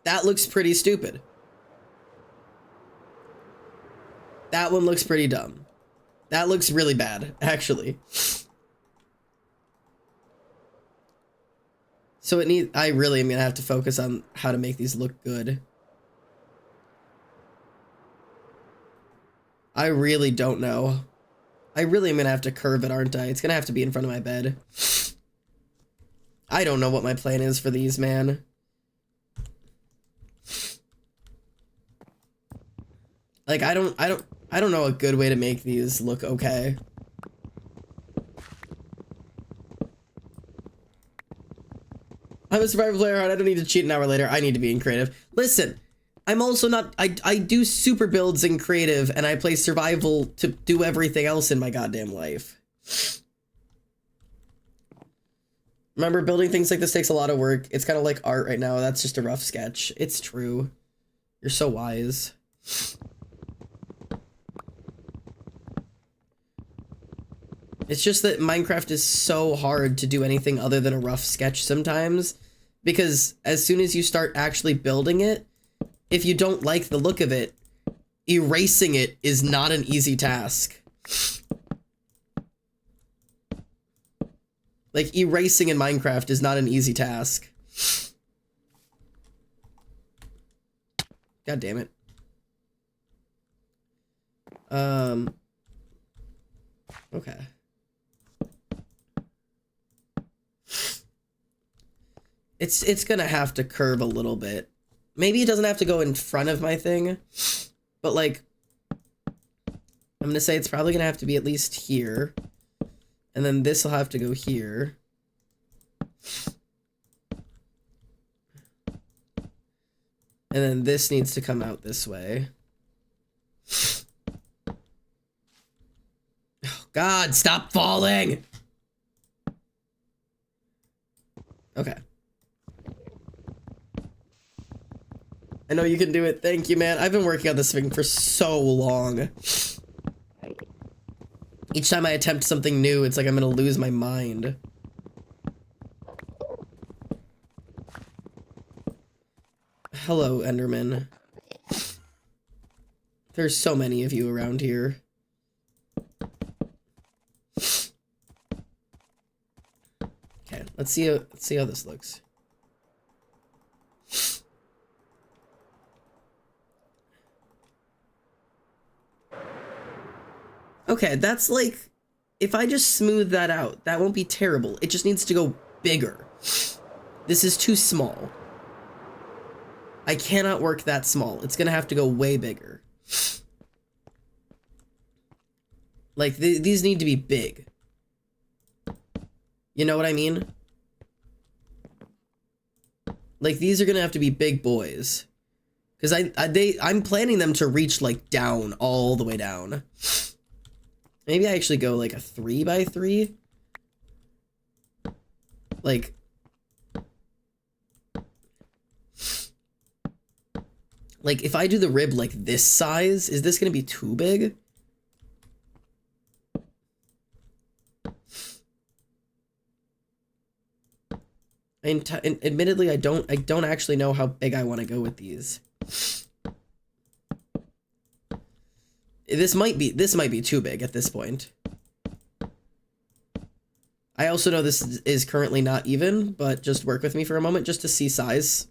That looks pretty stupid. That one looks pretty dumb. That looks really bad, actually. So it needs, I really am gonna have to focus on how to make these look good. I really don't know. I really am gonna have to curve it, aren't I? It's gonna have to be in front of my bed. I don't know what my plan is for these, man. Like, I don't know a good way to make these look okay. I'm a survival player, and I don't need to cheat an hour later. I need to be in creative. Listen, I'm also not, I do super builds in creative, and I play survival to do everything else in my goddamn life. Remember, building things like this takes a lot of work. It's kind of like art right now. That's just a rough sketch. It's true. You're so wise. It's just that Minecraft is so hard to do anything other than a rough sketch sometimes, because as soon as you start actually building it, if you don't like the look of it, erasing it is not an easy task. Like, erasing in Minecraft is not an easy task. God damn it. Okay. It's gonna have to curve a little bit. Maybe it doesn't have to go in front of my thing, but like, I'm gonna say it's probably gonna have to be at least here. And then this will have to go here. And then this needs to come out this way. Oh, God, stop falling! Okay. I know you can do it. Thank you, man. I've been working on this thing for so long. Each time I attempt something new, it's like I'm gonna lose my mind. Hello, Enderman. There's so many of you around here. Okay, let's see how this looks. Okay, that's like, if I just smooth that out, that won't be terrible. It just needs to go bigger. This is too small. I cannot work that small. It's gonna have to go way bigger. Like, these need to be big. You know what I mean? Like, these are gonna have to be big boys. Because I'm planning them to reach like down, all the way down. Maybe I actually go like a 3x3. Like if I do the rib like this size, is this gonna be too big? And admittedly, I don't actually know how big I want to go with these. This might be too big at this point. I also know this is currently not even, but just work with me for a moment just to see size.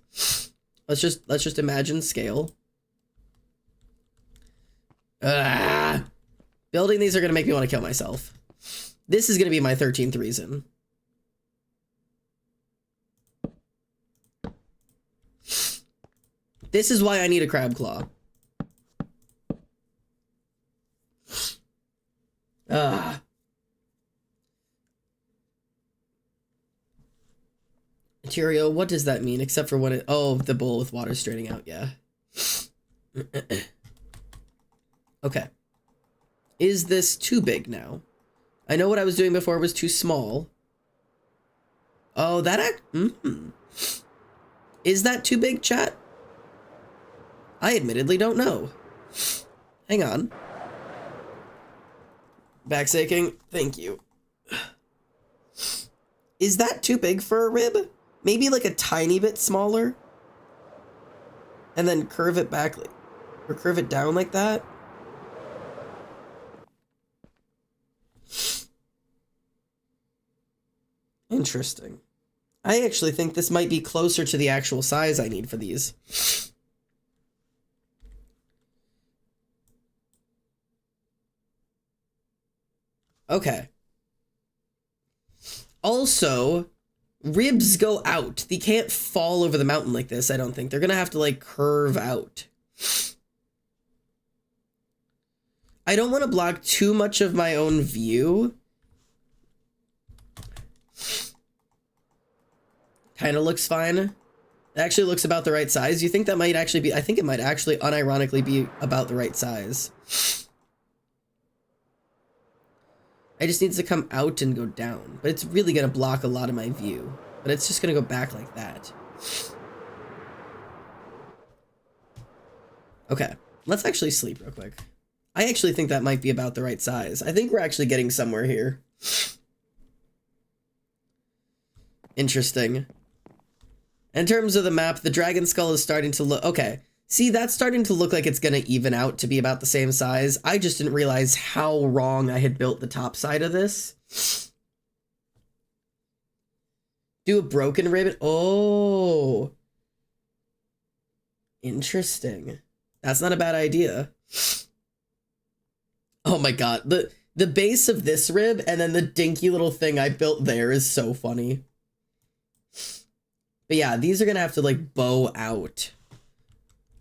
Let's just imagine scale. Building these are gonna make me want to kill myself. This is gonna be my 13th reason. This is why I need a crab claw. Material, what does that mean? Except for when it... Oh, the bowl with water straining out, yeah. Okay. Is this too big now? I know what I was doing before was too small. Oh, that Is that too big, chat? I admittedly don't know. Hang on. Back's aching. Thank you. Is that too big for a rib? Maybe like a tiny bit smaller? And then curve it back, like, or curve it down like that? Interesting. I actually think this might be closer to the actual size I need for these. Okay. Also, ribs go out. They can't fall over the mountain like this, I don't think. They're gonna have to, like, curve out. I don't want to block too much of my own view. Kind of looks fine. It actually looks about the right size. You think that might actually be... I think it might actually unironically be about the right size. I just need to come out and go down. But it's really going to block a lot of my view. But it's just going to go back like that. Okay. Let's actually sleep real quick. I actually think that might be about the right size. I think we're actually getting somewhere here. Interesting. In terms of the map, the dragon skull is starting to look... Okay. See, that's starting to look like it's going to even out to be about the same size. I just didn't realize how wrong I had built the top side of this. Do a broken ribbon. Oh. Interesting. That's not a bad idea. Oh my god. The base of this rib and then the dinky little thing I built there is so funny. But yeah, these are going to have to, like, bow out.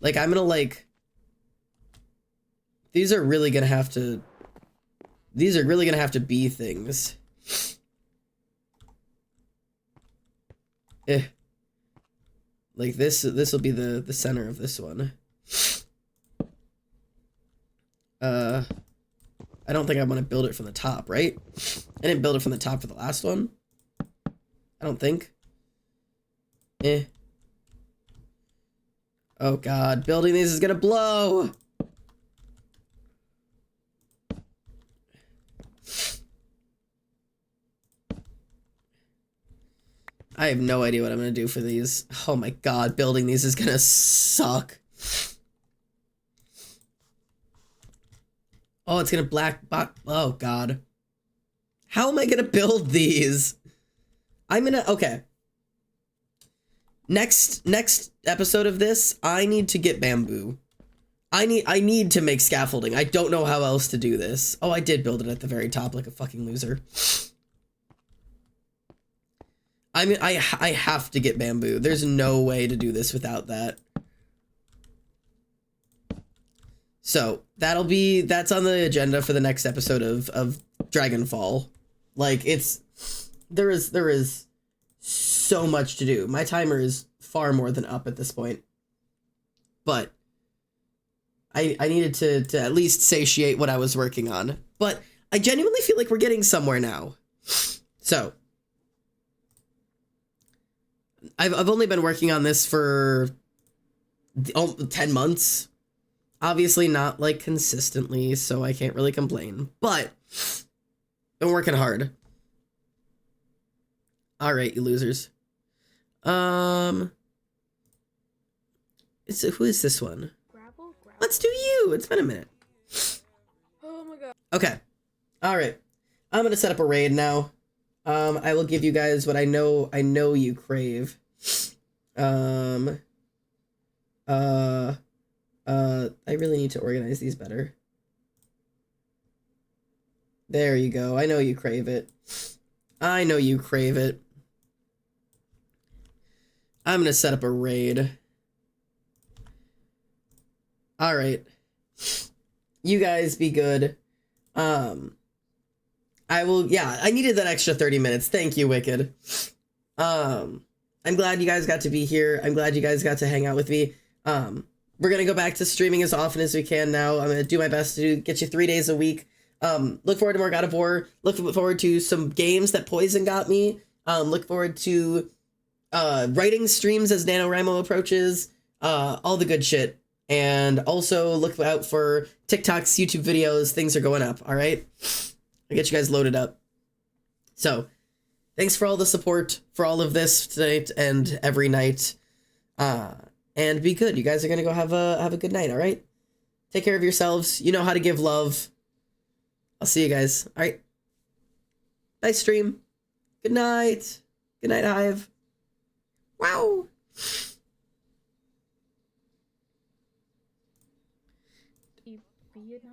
Like, I'm gonna, like... These are really gonna have to... These are really gonna have to be things. Like, this will be the center of this one. I don't think I want to build it from the top, right? I didn't build it from the top for the last one. I don't think. Oh god, building these is gonna blow! I have no idea what I'm gonna do for these. Oh my god, building these is gonna suck. Oh, it's gonna oh god. How am I gonna build these? Okay. Next episode of this, I need to get bamboo. I need to make scaffolding. I don't know how else to do this. Oh, I did build it at the very top like a fucking loser. I mean, I have to get bamboo. There's no way to do this without that. So, that's on the agenda for the next episode of Dragonfall. Like, there is so much to do. My timer is far more than up at this point. But I needed to at least satiate what I was working on. But I genuinely feel like we're getting somewhere now. So I've only been working on this for 10 months. Obviously not like consistently, so I can't really complain. But been working hard. All right, you losers. Who is this one? Gravel? Let's do you. It's been a minute. Oh my god. Okay. All right. I'm gonna set up a raid now. I will give you guys what I know you crave. I really need to organize these better. There you go. I know you crave it. I know you crave it. I'm gonna set up a raid. All right. You guys be good. I will, yeah, I needed that extra 30 minutes. Thank you, Wicked. I'm glad you guys got to be here. I'm glad you guys got to hang out with me. We're gonna go back to streaming as often as we can now. I'm gonna do my best to get you 3 days a week. Look forward to more God of War. Look forward to some games that Poison got me. Look forward to writing streams as NaNoWriMo approaches. All the good shit. And also look out for TikToks, YouTube videos. Things are going up, all right? I'll get you guys loaded up. So, thanks for all the support for all of this tonight and every night. And be good. You guys are gonna go have a good night, all right? Take care of yourselves. You know how to give love. I'll see you guys. All right. Nice stream. Good night. Good night, Hive. Wow. Vietnam?